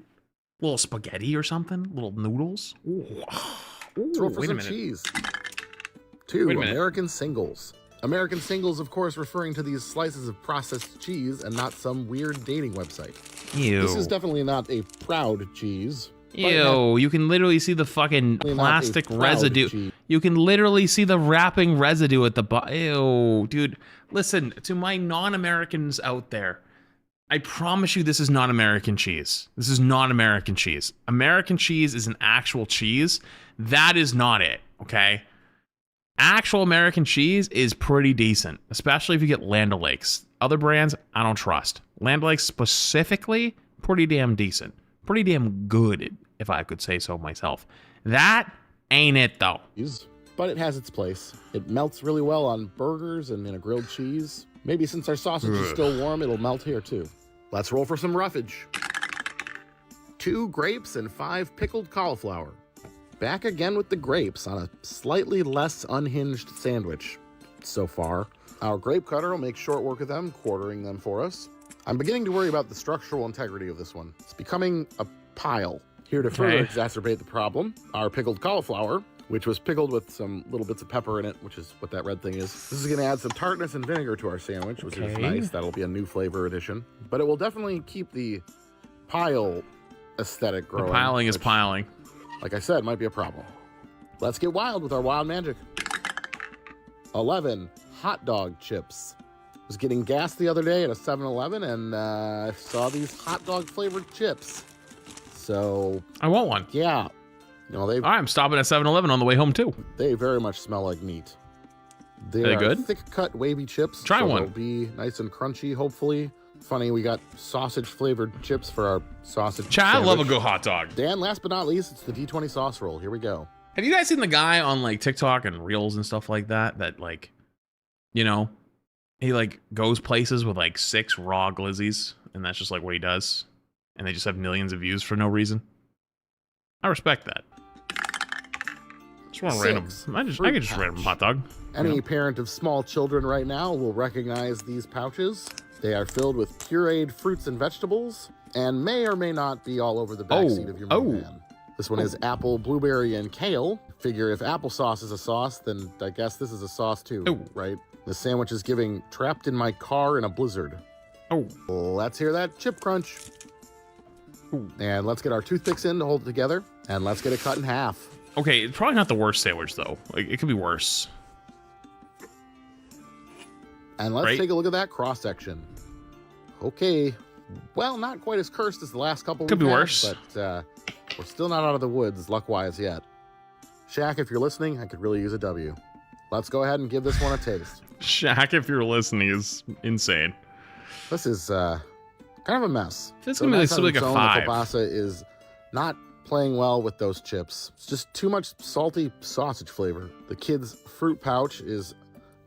Little spaghetti or something? Little noodles? Ooh. Throw for some cheese. 2 American singles. American singles, of course, referring to these slices of processed cheese and not some weird dating website. Ew. This is definitely not a proud cheese. Ew, you can literally see the fucking plastic residue. You can literally see the wrapping residue at the bottom. Ew, dude. Listen, to my non-Americans out there, I promise you this is not American cheese. This is not American cheese. American cheese is an actual cheese. That is not it, okay? Actual American cheese is pretty decent, especially if you get Land O'Lakes. Other brands, I don't trust. Land O'Lakes specifically, pretty damn decent. Pretty damn good, if I could say so myself. That ain't it, though. But it has its place. It melts really well on burgers and in a grilled cheese. Maybe since our sausage is still warm, it'll melt here too. Let's roll for some roughage. 2 grapes and 5 pickled cauliflower. Back again with the grapes on a slightly less unhinged sandwich so far. Our grape cutter will make short work of them, quartering them for us. I'm beginning to worry about the structural integrity of this one. It's becoming a pile. Here to further exacerbate the problem, our pickled cauliflower, which was pickled with some little bits of pepper in it, which is what that red thing is. This is going to add some tartness and vinegar to our sandwich, which is nice. That'll be a new flavor addition. But it will definitely keep the pile aesthetic growing. The piling is piling. Like I said, might be a problem. Let's get wild with our wild magic. 11 hot dog chips. Was getting gas the other day at a 7-Eleven and I saw these hot dog flavored chips. So I want one. Yeah. You know, I'm stopping at 7-Eleven on the way home too. They very much smell like meat. They are are good? thick cut wavy chips. Try one. They'll be nice and crunchy, hopefully. Funny, we got sausage flavored chips for our sausage Chad, I love a sandwich. good hot dog. Dan, last but not least, it's the D20 sauce roll. Here we go. Have you guys seen the guy on like TikTok and Reels and stuff like that? That like, you know, he like goes places with like 6 raw glizzies, and that's just like what he does, and they just have millions of views for no reason. I respect that. Just want a random. I could just random hot dog. Any parent of small children right now will recognize these pouches. They are filled with pureed fruits and vegetables, and may or may not be all over the backseat of your minivan. This one is apple, blueberry, and kale. Figure if applesauce is a sauce, then I guess this is a sauce too, right? The sandwich is giving trapped in my car in a blizzard. Let's hear that chip crunch. And let's get our toothpicks in to hold it together, and let's get it cut in half. Okay, it's probably not the worst sandwich though. Like it could be worse. And let's take a look at that cross section. Okay, well, not quite as cursed as the last couple. Could be worse, but we're still not out of the woods luck-wise yet. Shaq, if you're listening, I could really use a W. Let's go ahead and give this one a taste. Shaq, if you're listening, is insane. This is kind of a mess. It's gonna be like a 5. The kielbasa is not playing well with those chips. It's just too much salty sausage flavor. The kid's fruit pouch is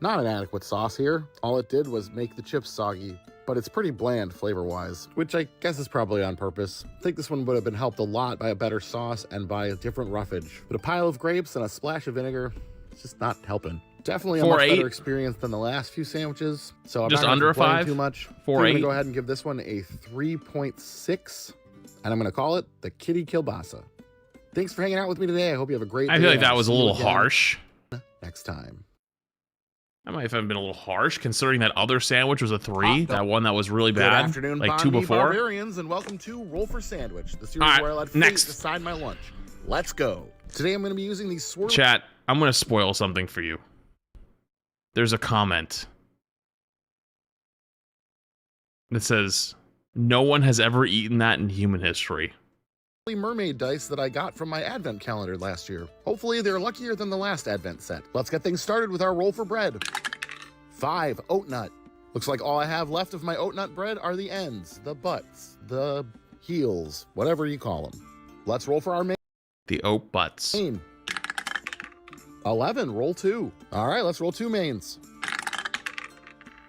not an adequate sauce here. All it did was make the chips soggy, but it's pretty bland flavor-wise, which I guess is probably on purpose. I think this one would have been helped a lot by a better sauce and by a different roughage. But a pile of grapes and a splash of vinegar, it's just not helping. Definitely a much better experience than the last few sandwiches. So I'm just not under a complain 5. too much. 4.8. I'm gonna go ahead and give this one a 3.6, and I'm gonna call it the kitty kielbasa. Thanks for hanging out with me today. I hope you have a great day. I feel like and that I'll was a see you little again harsh. next time. That might have been a little harsh, considering that other sandwich was a 3. That one that was really bad, Good afternoon, like Bon 2 Me before. Barbarians, and welcome to Roll for Sandwich, the series where I let fate decide my lunch. Let's go. Today I'm going to be using these swirl. Chat, I'm going to spoil something for you. There's a comment that says, "No one has ever eaten that in human history." Mermaid dice that I got from my advent calendar last year. Hopefully they're luckier than the last advent set. Let's get things started with our roll for bread. 5 oat nut. Looks like all I have left of my oat nut bread are the ends, the butts, the heels, whatever you call them. Let's roll for our main. The oat butts. 11, roll 2. All right, let's roll 2 mains.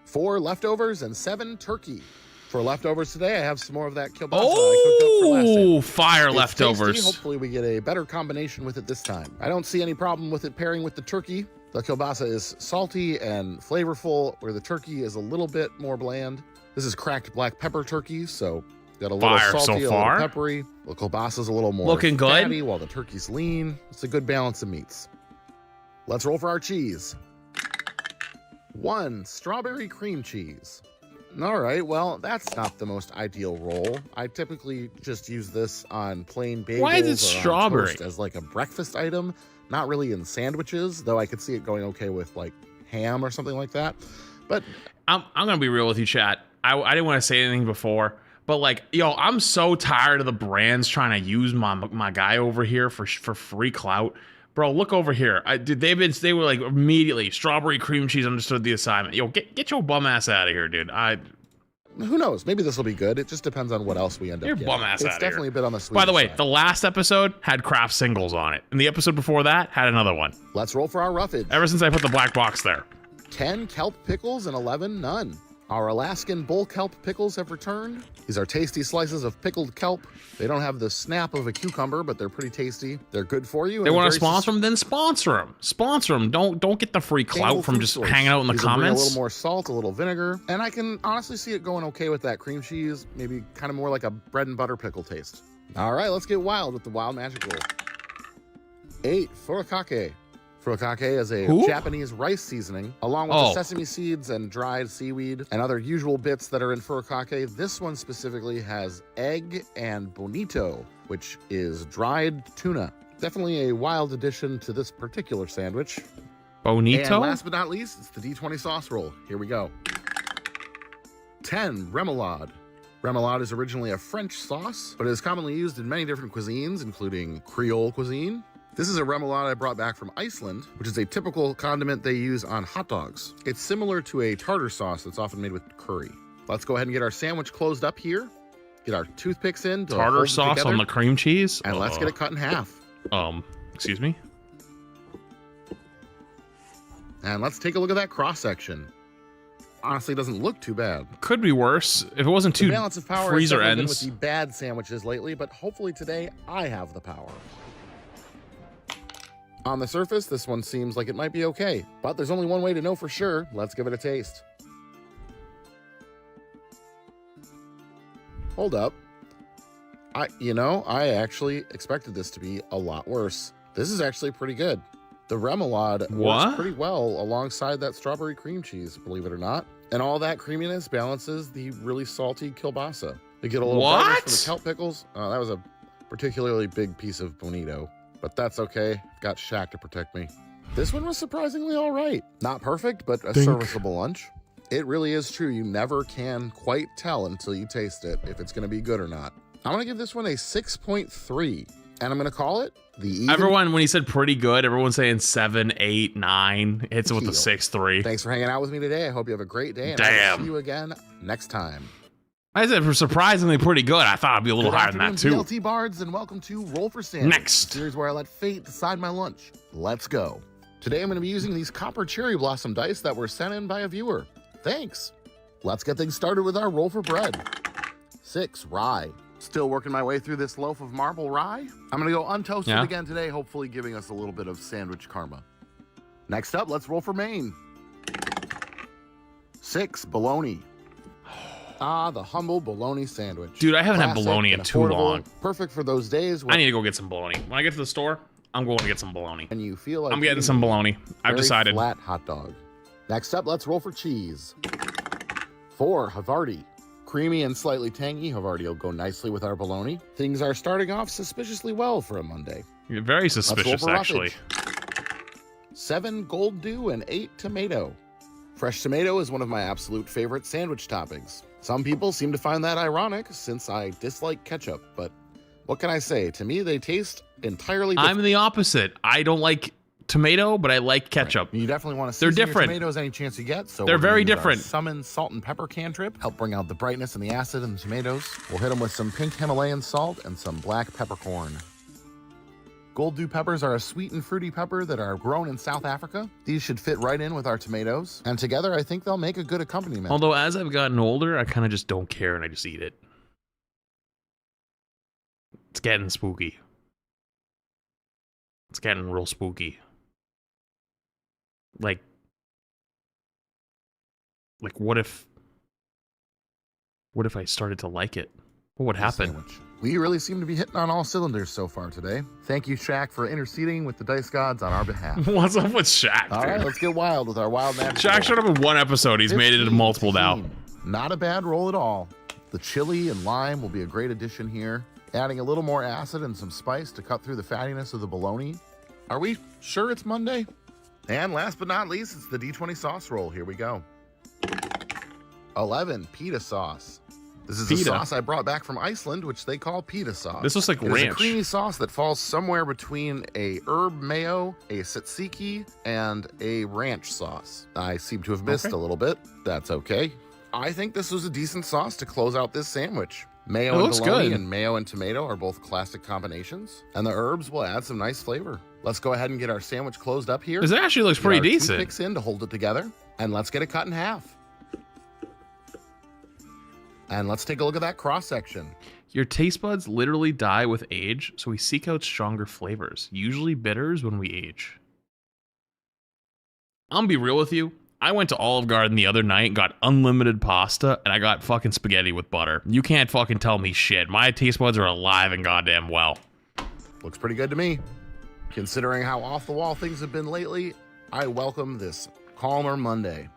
4 leftovers and 7 turkey. For leftovers today, I have some more of that kielbasa that I cooked up for last time. Fire It's leftovers. tasty. Hopefully we get a better combination with it this time. I don't see any problem with it pairing with the turkey. The kielbasa is salty and flavorful, where the turkey is a little bit more bland. This is cracked black pepper turkey, so got a little Fire salty, so a little far. peppery. The kielbasa's a little more Looking good. fatty, while the turkey's lean. It's a good balance of meats. Let's roll for our cheese. 1 strawberry cream cheese. All right, well, that's not the most ideal roll. I typically just use this on plain bagels Why is it or on strawberry? toast as like a breakfast item, not really in sandwiches, though I could see it going okay with like ham or something like that. But I'm gonna be real with you, chat. I didn't want to say anything before, but like, yo, I'm so tired of the brands trying to use my guy over here for free clout. Bro, look over here. They were like immediately strawberry cream cheese understood the assignment. Yo, get your bum ass out of here, dude. who knows? Maybe this will be good. It just depends on what else we end up Your getting. bum ass It's out of here. definitely a bit on the sweet By the way, side. the last episode had craft singles on it, and the episode before that had another one. Let's roll for our roughage. Ever since I put the black box there. 10 kelp pickles and 11 none. Our Alaskan bull kelp pickles have returned. These are tasty slices of pickled kelp. They don't have the snap of a cucumber, but they're pretty tasty. They're good for you. They want to sponsor them, then sponsor them. Sponsor them. Don't get the free clout from just hanging out in the These will bring comments. a little more salt, a little vinegar, and I can honestly see it going okay with that cream cheese. Maybe kind of more like a bread and butter pickle taste. All right, let's get wild with the wild magic roll. 8 furikake. Furikake is a Who? Japanese rice seasoning, along with the sesame seeds and dried seaweed and other usual bits that are in furikake. This one specifically has egg and bonito, which is dried tuna. Definitely a wild addition to this particular sandwich. Bonito? And last but not least, it's the D20 sauce roll. Here we go. 10 remoulade. Remoulade is originally a French sauce, but is commonly used in many different cuisines, including Creole cuisine. This is a remoulade I brought back from Iceland, which is a typical condiment they use on hot dogs. It's similar to a tartar sauce that's often made with curry. Let's go ahead and get our sandwich closed up here. Get our toothpicks in to Tartar hold it sauce together, on the cream cheese? and let's get it cut in half. Excuse me? And let's take a look at that cross section. Honestly, it doesn't look too bad. Could be worse if it wasn't The too balance of power has freezer definitely been ends. with the bad sandwiches lately, but hopefully today I have the power. On the surface, this one seems like it might be okay, but there's only one way to know for sure. Let's give it a taste. Hold up. I actually expected this to be a lot worse. This is actually pretty good. The remoulade works pretty well alongside that strawberry cream cheese, believe it or not. And all that creaminess balances the really salty kielbasa. You get a little brightness from the kelp pickles. That was a particularly big piece of bonito, but that's okay. Got Shaq to protect me. This one was surprisingly all right. Not perfect, but a serviceable lunch. It really is true. You never can quite tell until you taste it if it's going to be good or not. I'm going to give this one a 6.3, and I'm going to call it the even. Everyone, when he said pretty good, everyone's saying 7, 8, 9. Hits it with the 6.3. Thanks for hanging out with me today. I hope you have a great day, and I will see you again next time. I said for surprisingly pretty good. I thought I'd be a little Good higher than that too. afternoon, BLT Bards, and welcome to Roll for Sandwich, Next. a series where I let fate decide my lunch. Let's go. Today I'm going to be using these copper cherry blossom dice that were sent in by a viewer. Thanks. Let's get things started with our roll for bread. 6 rye. Still working my way through this loaf of marble rye. I'm going to go untoasted again today, hopefully giving us a little bit of sandwich karma. Next up, let's roll for Maine. 6 bologna. The humble bologna sandwich. Dude, I haven't had Classic bologna in and too affordable, long. Perfect for those days I need to go get some bologna. When I get to the store, I'm going to get some bologna. And you feel like I'm getting eating some bologna. I've very decided. Flat hot dog. Next up, let's roll for cheese. 4 Havarti. Creamy and slightly tangy, Havarti will go nicely with our bologna. Things are starting off suspiciously well for a Monday. You're very Let's roll suspicious, for actually. roughage. 7 gold dew and 8 tomato. Fresh tomato is one of my absolute favorite sandwich toppings. Some people seem to find that ironic since I dislike ketchup, but what can I say? To me, they taste entirely different. I'm the opposite. I don't like tomato, but I like ketchup. You definitely want to They're season your different. tomatoes any chance you get. So They're we're gonna very use our different. Summon salt and pepper cantrip. Help bring out the brightness and the acid in the tomatoes. We'll hit them with some pink Himalayan salt and some black peppercorn. Gold dew peppers are a sweet and fruity pepper that are grown in South Africa. These should fit right in with our tomatoes. And together, I think they'll make a good accompaniment. Although as I've gotten older, I kind of just don't care and I just eat it. It's getting spooky. It's getting real spooky. Like what if I started to like it? What would happen? We really seem to be hitting on all cylinders so far today. Thank you, Shaq, for interceding with the dice gods on our behalf. What's up with Shaq, All right, let's get wild with our wild magic. Shaq showed up in one episode. He's made it into multiple now. Not a bad roll at all. The chili and lime will be a great addition here. Adding a little more acid and some spice to cut through the fattiness of the bologna. Are we sure it's Monday? And last but not least, it's the D20 sauce roll. Here we go. 11, pita sauce. This is a sauce I brought back from Iceland, which they call pita sauce. This looks like It is ranch. a creamy sauce that falls somewhere between a herb mayo, a tzatziki, and a ranch sauce. I seem to have missed a little bit. That's okay. I think this was a decent sauce to close out this sandwich. Mayo and bologna and mayo and tomato are both classic combinations, and the herbs will add some nice flavor. Let's go ahead and get our sandwich closed up here. This actually looks pretty decent. Toothpicks in to hold it together, and let's get it cut in half. And let's take a look at that cross section. Your taste buds literally die with age, so we seek out stronger flavors, usually bitters when we age. I'm gonna be real with you. I went to Olive Garden the other night, got unlimited pasta, and I got fucking spaghetti with butter. You can't fucking tell me shit. My taste buds are alive and goddamn well. Looks pretty good to me. Considering how off the wall things have been lately, I welcome this calmer Monday.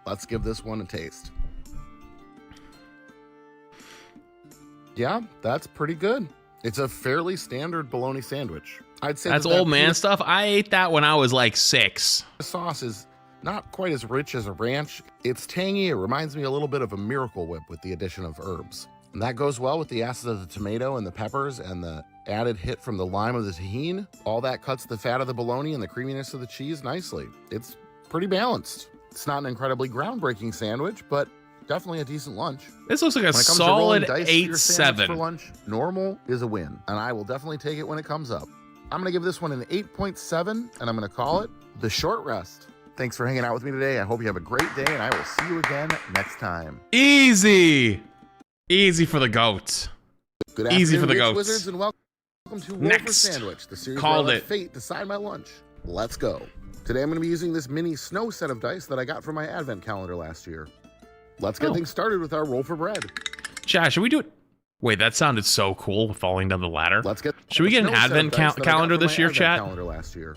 Let's give this one a taste. Yeah, that's pretty good. It's a fairly standard bologna sandwich. I'd say that's old man stuff. I ate that when I was like 6. The sauce is not quite as rich as a ranch. It's tangy. It reminds me a little bit of a Miracle Whip with the addition of herbs. And that goes well with the acid of the tomato and the peppers and the added hit from the lime of the tahini. All that cuts the fat of the bologna and the creaminess of the cheese nicely. It's pretty balanced. It's not an incredibly groundbreaking sandwich, but definitely a decent lunch. This looks like a solid 8-7. For lunch, normal is a win, and I will definitely take it when it comes up. I'm going to give this one an 8.7, and I'm going to call it the short rest. Thanks for hanging out with me today. I hope you have a great day, and I will see you again next time. Easy. Easy for the goats. Good Easy for the Witch goats. Wizards, and welcome to Roll for Sandwich, the series Called where I it. let fate decide my lunch. Let's go. Today I'm going to be using this mini snow set of dice that I got from my advent calendar last year. Let's get things started with our roll for bread. Chat, should we do it? Wait, that sounded so cool, falling down the ladder. Let's get. Should we get an advent calendar this year, chat? Calendar last year.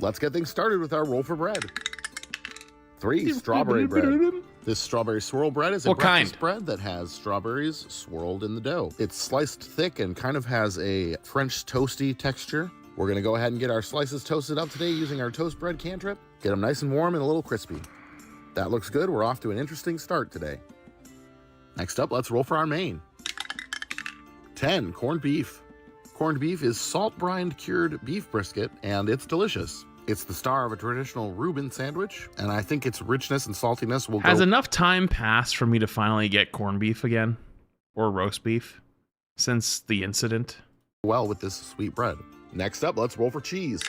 Let's get things started with our roll for bread. 3, strawberry bread. This strawberry swirl bread is a breakfast bread that has strawberries swirled in the dough. It's sliced thick and kind of has a French toasty texture. We're going to go ahead and get our slices toasted up today using our toast bread cantrip. Get them nice and warm and a little crispy. That looks good. We're off to an interesting start today. Next up, let's roll for our main. 10, corned beef. Corned beef is salt-brined cured beef brisket, and it's delicious. It's the star of a traditional Reuben sandwich, and I think its richness and saltiness will Has enough time passed for me to finally get corned beef again? Or roast beef? Since the incident? Well with this sweet bread. Next up, let's roll for cheese.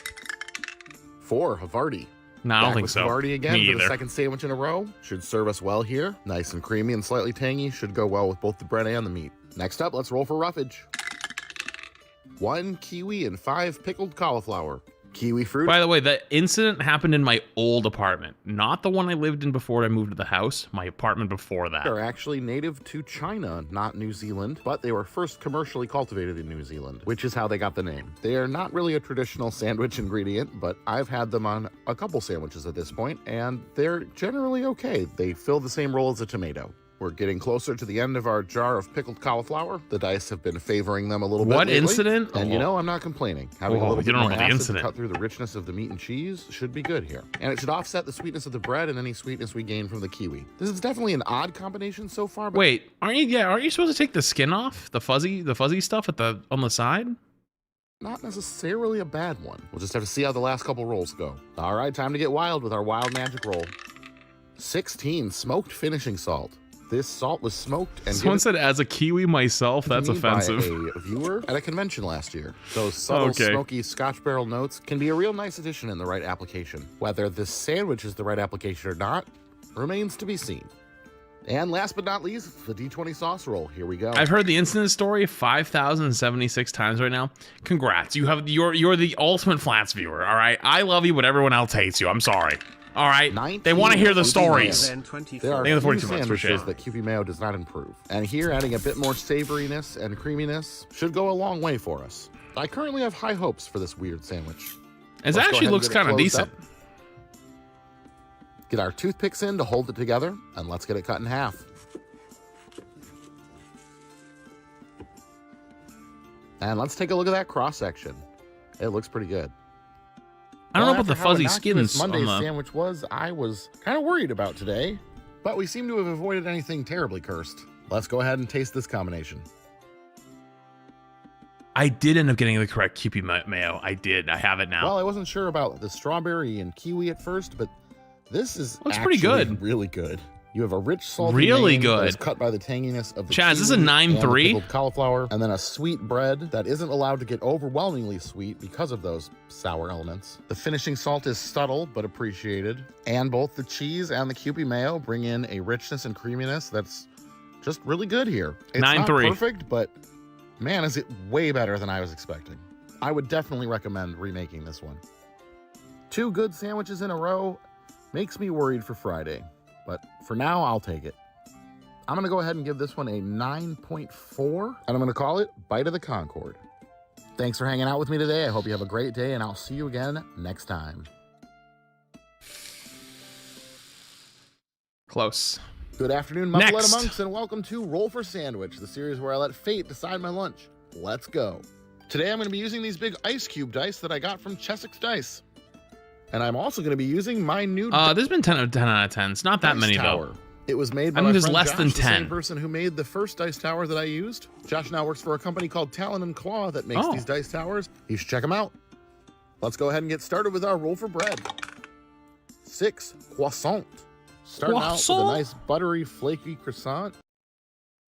4, Havarti. No, I don't think so. Havarti again Me for either. the second sandwich in a row. Should serve us well here. Nice and creamy and slightly tangy. Should go well with both the bread and the meat. Next up, let's roll for roughage. 1 kiwi and 5 pickled cauliflower. Kiwi fruit. By the way, that incident happened in my old apartment. Not the one I lived in before I moved to the house. My apartment before that. Are actually native to China, not New Zealand, but they were first commercially cultivated in New Zealand, which is how they got the name. They are not really a traditional sandwich ingredient, but I've had them on a couple sandwiches at this point, and they're generally okay. They fill the same role as a tomato. We're getting closer to the end of our jar of pickled cauliflower. The dice have been favoring them a little bit What lately, incident? And you know, I'm not complaining. Having a Oh, little you bit don't more know about the acid incident. to cut through the richness of the meat and cheese should be good here. And it should offset the sweetness of the bread and any sweetness we gain from the kiwi. This is definitely an odd combination so far. But Wait, aren't you supposed to take the skin off? The fuzzy stuff on the side? not necessarily a bad one. We'll just have to see how the last couple rolls go. All right, time to get wild with our wild magic roll. 16, smoked finishing salt. This salt was smoked and Someone said, as a Kiwi myself, that's to me by offensive. a viewer at a convention last year. Those subtle, Okay. smoky Scotch barrel notes can be a real nice addition in the right application. Whether this sandwich is the right application or not remains to be seen. And last but not least, the D20 sauce roll. Here we go. I've heard the incident story 5,076 times right now. Congrats. You're the ultimate Flats viewer, all right? I love you, but everyone else hates you. I'm sorry. All right. They want to hear the stories. There are Thank you for few 42 months. Appreciate sandwiches it. that Kewpie Mayo does not improve. And here, adding a bit more savoriness and creaminess should go a long way for us. I currently have high hopes for this weird sandwich. It Let's go actually ahead and looks get it kind of closed decent. up. Get our toothpicks in to hold it together, and let's get it cut in half. And let's take a look at that cross section. It looks pretty good. I don't know about After the how fuzzy innocuous skins on Monday's the... sandwich was, I was kind of worried about today, but we seem to have avoided anything terribly cursed. Let's go ahead and taste this combination. I did end up getting the correct Kewpie Mayo. I did. I have it now. Well, I wasn't sure about the strawberry and kiwi at first, but this is Looks pretty actually good. really good. You have a rich, salty Really main that good. is cut by the tanginess of the Chaz, this is a kiwi and the 9-3? pickled cauliflower, and then a sweet bread that isn't allowed to get overwhelmingly sweet because of those sour elements. The finishing salt is subtle but appreciated, and both the cheese and the Kewpie Mayo bring in a richness and creaminess that's just really good here. It's not 9-3. perfect, but man, is it way better than I was expecting. I would definitely recommend remaking this one. 2 good sandwiches in a row makes me worried for Friday, but for now, I'll take it. I'm gonna go ahead and give this one a 9.4, and I'm gonna call it Bite of the Concord. Thanks for hanging out with me today. I hope you have a great day, and I'll see you again next time. Close. Good afternoon, Muffaletta Next. Monks, and welcome to Roll for Sandwich, the series where I let fate decide my lunch. Let's go. Today I'm going to be using these big ice cube dice that I got from Chessex Dice. And I'm also going to be using my new There's been 10 out of 10. It's not that dice many, tower. though. It was made by I think my there's friend less Josh, than the 10. same person who made the first dice tower that I used. Josh now works for a company called Talon and Claw that makes these dice towers. You should check them out. Let's go ahead and get started with our roll for bread. 6 croissant. Starting out with a nice buttery, flaky croissant.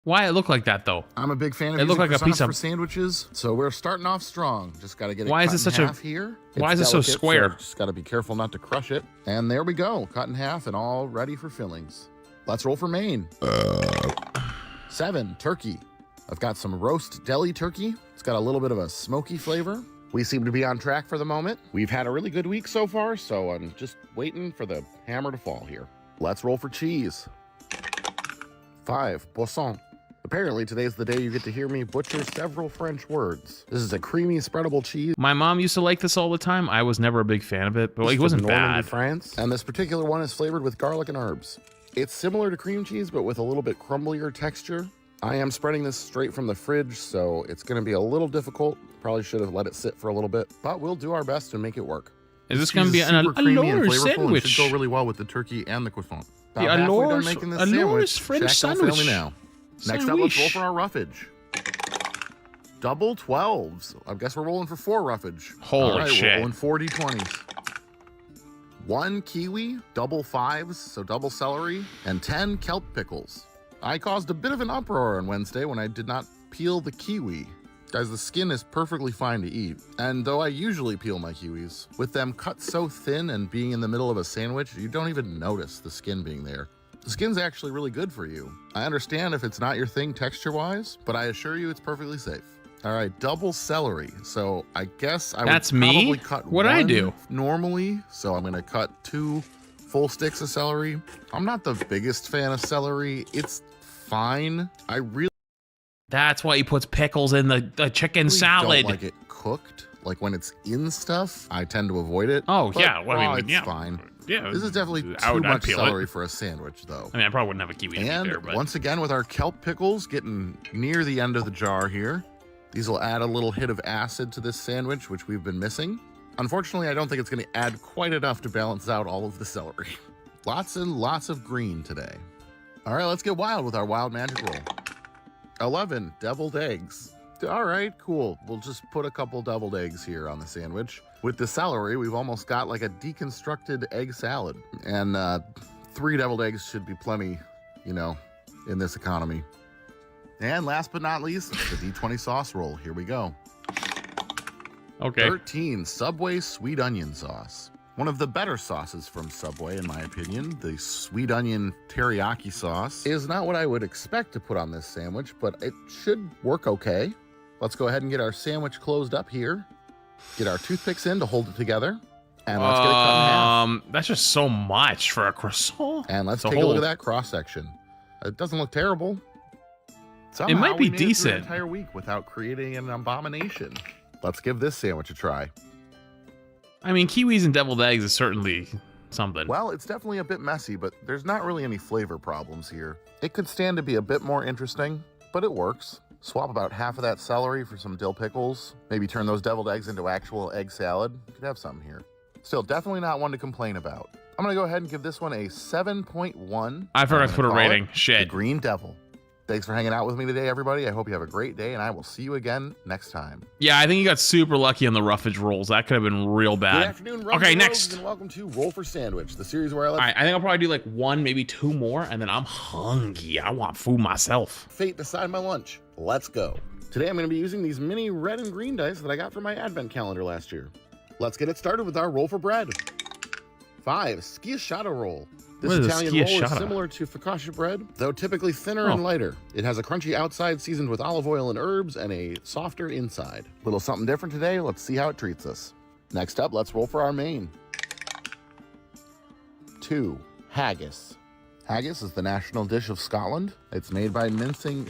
Why it look like that, though? I'm a big fan of It looked using like a piece croissants of... for sandwiches, so we're starting off strong. Just got to get it Why is cut it such in a- half here. Why It's is it so delicate, square? just got to be careful not to crush it. And there we go, cut in half and all ready for fillings. Let's roll for Maine. 7, turkey. I've got some roast deli turkey. It's got a little bit of a smoky flavor. We seem to be on track for the moment. We've had a really good week so far, so I'm just waiting for the hammer to fall here. Let's roll for cheese. 5, poisson. Apparently, today's the day you get to hear me butcher several French words. This is a creamy, spreadable cheese. My mom used to like this all the time. I was never a big fan of it, but it wasn't Normandy, bad. France. And this particular one is flavored with garlic and herbs. It's similar to cream cheese, but with a little bit crumblier texture. I am spreading this straight from the fridge, so it's going to be a little difficult. Probably should have let it sit for a little bit, but we'll do our best to make it work. Is this going to be cheese a super creamy and large flavorful and sandwich? should go really well with the turkey and the croissant. About Yeah, a halfway done large- making this a large sandwich. French Shack don't fail me sandwich. now. Next up, let's roll Sandwich. for our roughage. Double 12s. I guess we're rolling for 4 roughage. Holy All right, shit. We're rolling 40 20s. 1 kiwi, double 5s, so double celery, and 10 kelp pickles. I caused a bit of an uproar on Wednesday when I did not peel the kiwi. Guys, the skin is perfectly fine to eat, and though I usually peel my kiwis, with them cut so thin and being in the middle of a sandwich, you don't even notice the skin being there. The skin's actually really good for you. I understand if it's not your thing texture-wise, but I assure you it's perfectly safe. All right, double celery. So I guess I That's would me? probably cut What'd I one do? normally, so I'm gonna cut 2 full sticks of celery. I'm not the biggest fan of celery. It's fine. I really That's why he puts pickles in the chicken salad. don't like it cooked. Like when it's in stuff, I tend to avoid it. Oh, But yeah, well, I raw, mean, it's yeah. fine. Yeah, This is definitely I too would not much peel celery it. for a sandwich, though. I mean, I probably wouldn't have a kiwi to And eat there, but once again, with our kelp pickles getting near the end of the jar here, these will add a little hit of acid to this sandwich, which we've been missing. Unfortunately, I don't think it's going to add quite enough to balance out all of the celery. Lots and lots of green today. All right, let's get wild with our wild magic roll. 11 deviled eggs. All right, cool. We'll just put a couple deviled eggs here on the sandwich. With the celery, we've almost got like a deconstructed egg salad. And 3 deviled eggs should be plenty, you know, in this economy. And last but not least, the D20 sauce roll. Here we go. Okay. 13 Subway sweet onion sauce. One of the better sauces from Subway, in my opinion. The sweet onion teriyaki sauce is not what I would expect to put on this sandwich, but it should work okay. Let's go ahead and get our sandwich closed up here. Get our toothpicks in to hold it together. And let's get it cut in half. That's just so much for a croissant. And let's It's take a look at that cross section. It doesn't look terrible. Somehow It might be we made it through decent. an entire week without creating an abomination. Let's give this sandwich a try. I mean, kiwis and deviled eggs is certainly something. Well, it's definitely a bit messy, but there's not really any flavor problems here. It could stand to be a bit more interesting, but it works. Swap about half of that celery for some dill pickles. Maybe turn those deviled eggs into actual egg salad. You could have something here. Still, definitely not one to complain about. I'm gonna go ahead and give this one a 7.1. I forgot to put a rating. The Shit. Green Devil. Thanks for hanging out with me today, everybody. I hope you have a great day, and I will see you again next time. Yeah, I think you got super lucky on the roughage rolls. That could have been real bad. Good afternoon, Rogue Okay, Rogues, next. and welcome to Roll for Sandwich, the series where I let All right, I think I'll probably do like one, maybe two more, and then I'm hungry. I want food myself. fate decide my lunch. Let's go. Today I'm going to be using these mini red and green dice that I got from my advent calendar last year. Let's get it started with our roll for bread. 5, schiacciata roll. This What is a Italian roll is schiacciata? similar to focaccia bread, though typically thinner and lighter. It has a crunchy outside seasoned with olive oil and herbs and a softer inside. Little something different today. Let's see how it treats us. Next up, let's roll for our main. 2, haggis. Haggis is the national dish of Scotland. It's made by mincing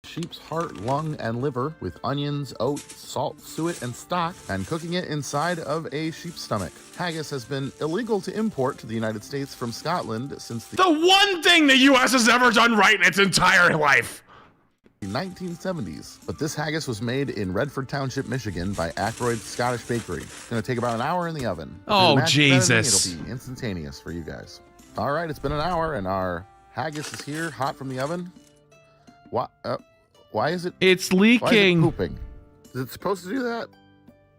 sheep's heart, lung, and liver with onions, oats, salt, suet, and stock, and cooking it inside of a sheep's stomach. Haggis has been illegal to import to the United States from Scotland since the The one thing the U.S. has ever done right in its entire life. 1970s, but this haggis was made in Redford Township, Michigan by Ackroyd's Scottish Bakery. It's gonna take about an hour in the oven. If Oh, there's magic editing, Jesus. It'll be instantaneous for you guys. All right, it's been an hour and our haggis is here, hot from the oven. Why is it? It's Why is it leaking. pooping? Is it supposed to do that?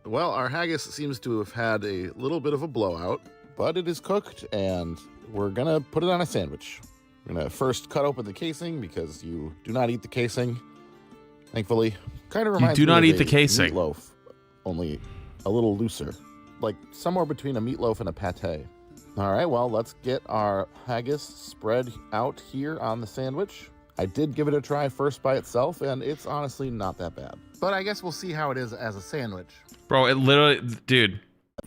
Well, our haggis seems to have had a little bit of a blowout, but it is cooked and we're gonna put it on a sandwich. We're gonna first cut open the casing because you do not eat the casing, thankfully. Kind of reminds do me not of eat the a casing. meatloaf, only a little looser, like somewhere between a meatloaf and a pate. All right, well, let's get our haggis spread out here on the sandwich. I did give it a try first by itself, and it's honestly not that bad. But I guess we'll see how it is as a sandwich. Bro, it literally, dude.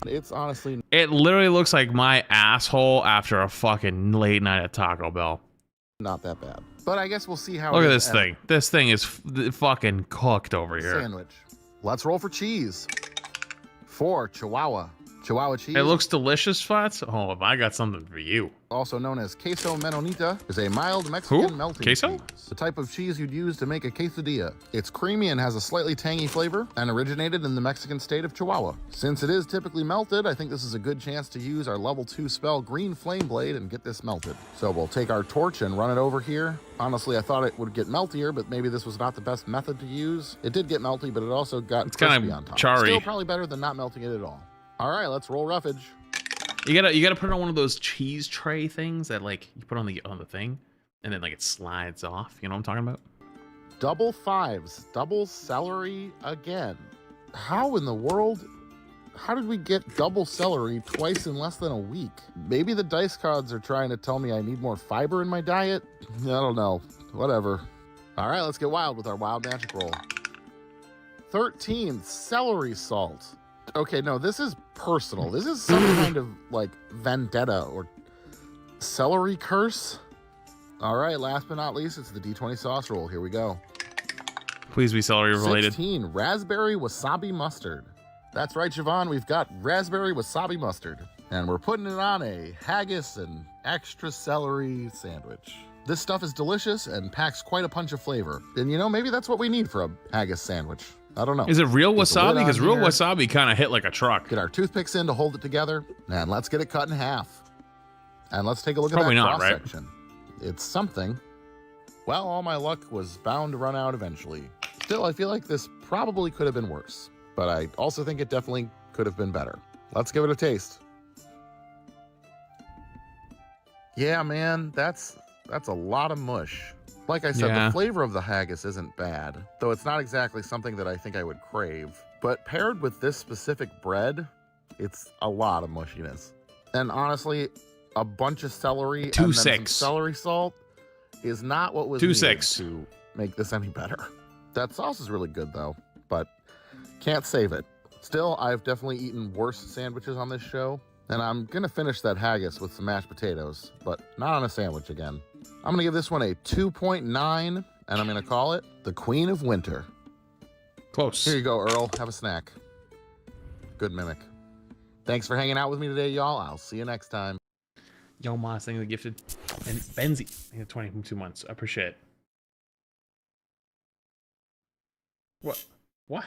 It's honestly... It literally looks like my asshole after a fucking late night at Taco Bell. Not that bad. But I guess we'll see how Look it at is this as thing. This thing is fucking cooked over a here. sandwich. Let's roll for cheese. 4, Chihuahua. Chihuahua cheese. It looks delicious, Flats. Oh, if I got something for you. Also known as queso menonita, is a mild Mexican melting Queso? cheese. The type of cheese you'd use to make a quesadilla. It's creamy and has a slightly tangy flavor and originated in the Mexican state of Chihuahua. Since it is typically melted, I think this is a good chance to use our level 2 spell green flame blade and get this melted. So we'll take our torch and run it over here. Honestly, I thought it would get meltier, but maybe this was not the best method to use. It did get melty, but it also got kinda crispy on top. charry. Still probably better than not melting it at all. All right, let's roll roughage. You gotta put it on one of those cheese tray things that like you put on the thing, and then like it slides off. You know what I'm talking about? Double 5s, double celery again. How in the world? How did we get double celery twice in less than a week? Maybe the dice cards are trying to tell me I need more fiber in my diet? I don't know. Whatever. All right, let's get wild with our wild magic roll. 13, celery salt. Okay, no, this is personal. This is some kind of like vendetta or celery curse. All right, last but not least, it's the D20 sauce roll. Here we go. Please be celery related. 16, raspberry wasabi mustard. That's right, Siobhan, we've got raspberry wasabi mustard. And we're putting it on a haggis and extra celery sandwich. This stuff is delicious and packs quite a punch of flavor. And you know, maybe that's what we need for a haggis sandwich. I don't know. Is it real Get the wasabi? lid on Because real here. wasabi kind of hit like a truck. Get our toothpicks in to hold it together, and let's get it cut in half. And let's take a look at Probably that not, cross right? section. It's something. Well, all my luck was bound to run out eventually. Still, I feel like this probably could have been worse, but I also think it definitely could have been better. Let's give it a taste. Yeah, man, that's a lot of mush. Like I said, Yeah. the flavor of the haggis isn't bad, though it's not exactly something that I think I would crave. But paired with this specific bread, it's a lot of mushiness. And honestly, a bunch of celery and then some 2-6. celery salt is not what was 2-6. needed to make this any better. That sauce is really good though, but can't save it. Still, I've definitely eaten worse sandwiches on this show, and I'm gonna finish that haggis with some mashed potatoes, but not on a sandwich again. I'm gonna give this one a 2.9, and I'm gonna call it the Queen of Winter. Close. Here you go, Earl. Have a snack. Good mimic. Thanks for hanging out with me today, y'all. I'll see you next time. Yo, Moss, thank you for the gifted. And Benzie, thank you for 22 months. I appreciate it. What? What?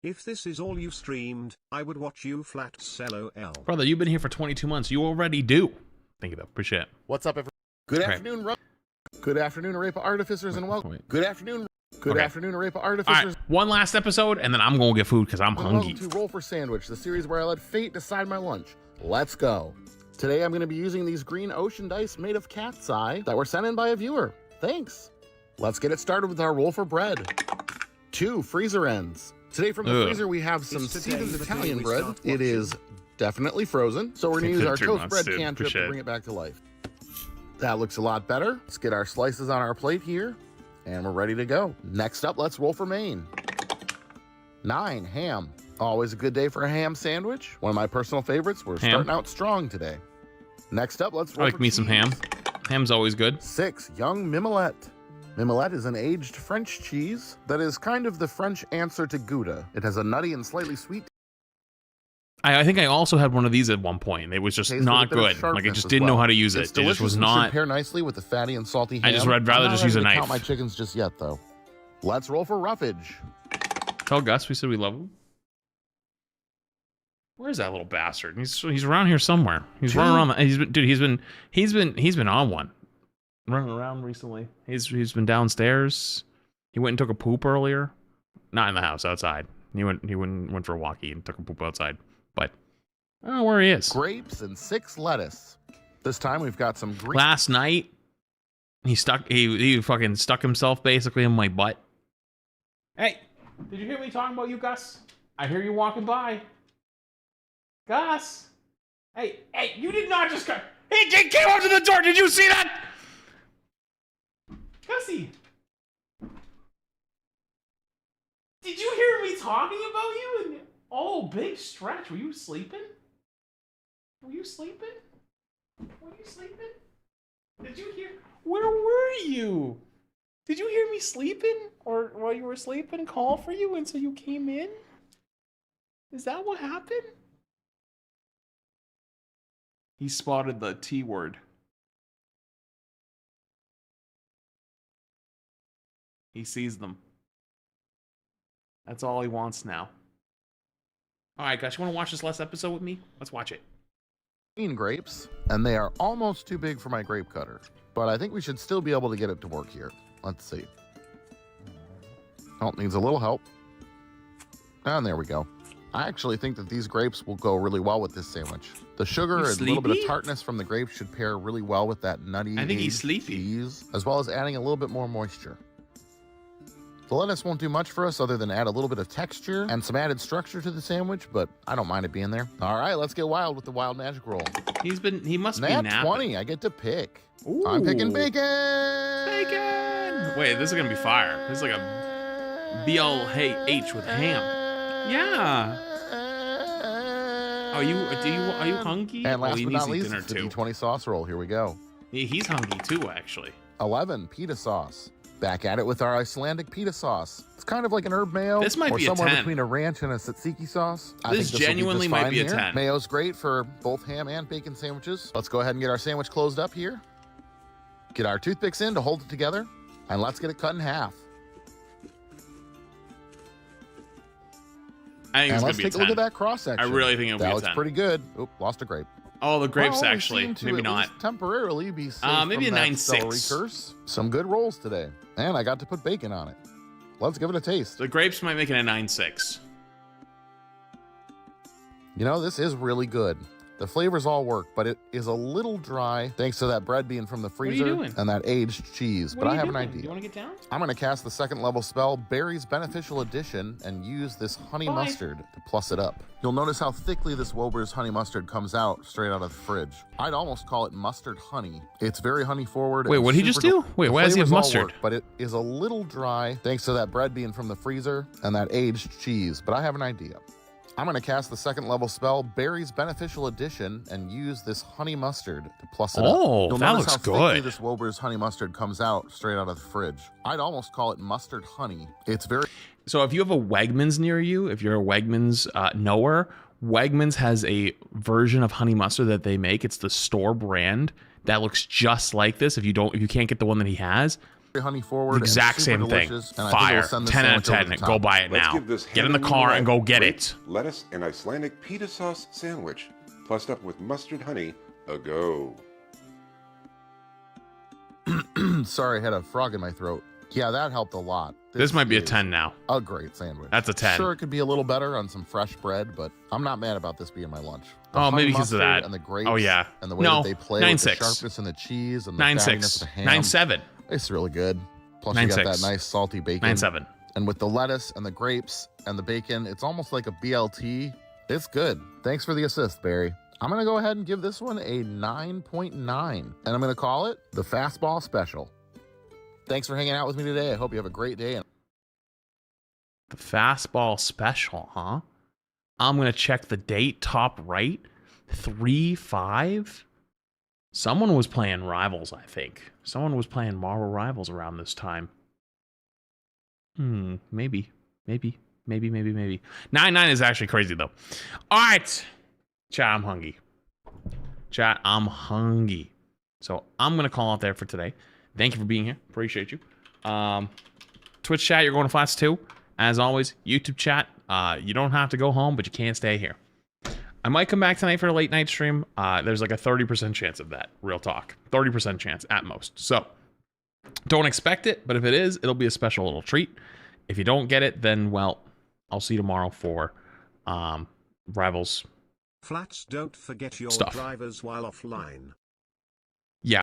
If this is all you streamed, I would watch you flat sell LOL. Brother, you've been here for 22 months. You already do. Thank you, though. Appreciate it. What's up, everyone? Good Okay. afternoon, Good afternoon, Arepa Artificers, and welcome. Good afternoon. Good Okay. afternoon, Arepa All Artificers. right, one last episode, and then I'm going to get food because I'm hungry. Welcome to Roll for Sandwich, the series where I let fate decide my lunch. Let's go. Today I'm going to be using these green ocean dice made of cat's eye that were sent in by a viewer. Thanks. Let's get it started with our roll for bread. 2 freezer ends. Today from the freezer we have some seasoned Italian bread. It is definitely frozen, so we're going to use our 3 toast months, bread dude. cantrip Appreciate to it. bring it back to life. That looks a lot better. Let's get our slices on our plate here, and we're ready to go. Next up, let's roll for main. 9, ham. Always a good day for a ham sandwich. One of my personal favorites. We're Ham. starting out strong today. Next up, let's I roll like for me some cheese. ham. Ham's always good. 6, young mimolette. Mimolette is an aged French cheese that is kind of the French answer to Gouda. It has a nutty and slightly sweet I think I also had one of these at one point. It was just taste with not a bit of good. Like, I sharpness just as didn't know well. how to use it. It's It just delicious was and not. should pair nicely with the fatty and salty ham. I just would rather I'm just not use a ready to knife. count my chickens just yet, though. Let's roll for roughage. Tell Gus we said we love him. Where's that little bastard? He's around here somewhere. He's running around. He's been on one, running around recently. He's been downstairs. He went and took a poop earlier, not in the house, outside. He went for a walkie and took a poop outside. But I don't know where he is. Grapes and 6 lettuce. This time we've got some green. Last night he fucking stuck himself basically in my butt. Hey, did you hear me talking about you, Gus? I hear you walking by. Gus! Hey, you did not just come. He came up to the door. Did you see that? Gussie! Did you hear me talking about you? Oh, big stretch. Were you sleeping? Were you sleeping? Were you sleeping? Did you hear? Where were you? Did you hear me sleeping? Or while you were sleeping, call for you and so you came in? Is that what happened? He spotted the T word. He sees them. That's all he wants now. All right, guys, you want to watch this last episode with me? Let's watch it. Green grapes, and they are almost too big for my grape cutter. But I think we should still be able to get it to work here. Let's see. Oh, needs a little help. And there we go. I actually think that these grapes will go really well with this sandwich. The sugar and a little bit of tartness from the grapes should pair really well with that nutty I think he's aged sleepy. cheese, as well as adding a little bit more moisture. The lettuce won't do much for us other than add a little bit of texture and some added structure to the sandwich, but I don't mind it being there. All right, let's get wild with the wild magic roll. He must be Nat napping. 20, I get to pick. I'm picking bacon. Wait, this is gonna be fire. This is like a BLH with ham. Yeah. Are you hungry? And last he but needs not to eat least, dinner it's the too. D20 sauce roll. Here we go. He's hungry too, actually. 11, pita sauce. Back at it with our Icelandic pita sauce. It's kind of like an herb mayo. This might or be a somewhere 10. between a ranch and a tzatziki sauce. I This think this genuinely will be just might be a fine here. 10. Mayo's great for both ham and bacon sandwiches. Let's go ahead and get our sandwich closed up here. Get our toothpicks in to hold it together. And let's get it cut in half. I think And it's let's gonna be a take a look 10. at that cross section. I really think it'll be that a looks 10. pretty good. Oop, lost a grape. Oh, the grapes Well, we actually. seem to Maybe at not. least temporarily be safe Maybe from a that 9.6. celery curse. Some good rolls today. And I got to put bacon on it. Let's give it a taste. The grapes might make it a 9.6. You know, this is really good. The flavors all work, but it is a little dry thanks to that bread being from the are you freezer doing? and that aged cheese. What But are I you have an doing? idea. You want to get down? I'm going to cast the second level spell, Berry's Beneficial Addition, and use this honey Bye. mustard to plus it up. You'll notice how thickly this Wober's honey mustard comes out straight out of the fridge. I'd almost call it mustard honey. It's very honey forward. Wait, and what did he just super do? Wait, the why does he have flavors all mustard? work, but it is a little dry thanks to that bread being from the freezer and that aged cheese. But I have an idea. I'm going to cast the second level spell, Berry's Beneficial Addition, and use this honey mustard to plus it up. Oh, You'll that notice looks how thickly good. this Wober's honey mustard comes out straight out of the fridge. I'd almost call it mustard honey. It's very... So if you have a Wegmans near you, if you're a Wegmans knower, Wegmans has a version of honey mustard that they make. It's the store brand that looks just like this. If you can't get the one that he has, honey forward, exact and super same thing. delicious, and I think Fire. it'll send this 10 out of sandwich over 10. the Go top. buy it Let's now. give this Get in the hand car bread, and go get grape, it. Lettuce and Icelandic pita sauce sandwich, plussed up with mustard honey, a go. Sorry, I had a frog in my throat. Yeah, that helped a lot. This might be a is 10 now. A great sandwich. That's a 10. Sure, it could be a little better on some fresh bread, but I'm not mad about this being my lunch. The Oh, honey maybe because of mustard that. And the grapes Oh, yeah. And the way No, that they play with the 9.6. sharpness and the cheese and the 9.6. fattiness of the ham. 9.7. It's really good. Plus, you got 9.6. that nice salty bacon. 9.7. And with the lettuce and the grapes and the bacon, it's almost like a BLT. It's good. Thanks for the assist, Barry. I'm going to go ahead and give this one a 9.9. And I'm going to call it the Fastball Special. Thanks for hanging out with me today. I hope you have a great day. The fastball special, huh? I'm going to check the date, top right. 3/5. Someone was playing Rivals, I think. Someone was playing Marvel Rivals around this time. Maybe. 9/9 is actually crazy, though. All right. Chat, I'm hungry. So I'm going to call out there for today. Thank you for being here. Appreciate you. Twitch chat, you're going to flats too. As always, YouTube chat, you don't have to go home, but you can't stay here. I might come back tonight for a late night stream. There's like a 30% chance of that. Real talk. 30% chance at most. So don't expect it, but if it is, it'll be a special little treat. If you don't get it, then, well, I'll see you tomorrow for Rivals Flats, don't forget your stuff. drivers while offline.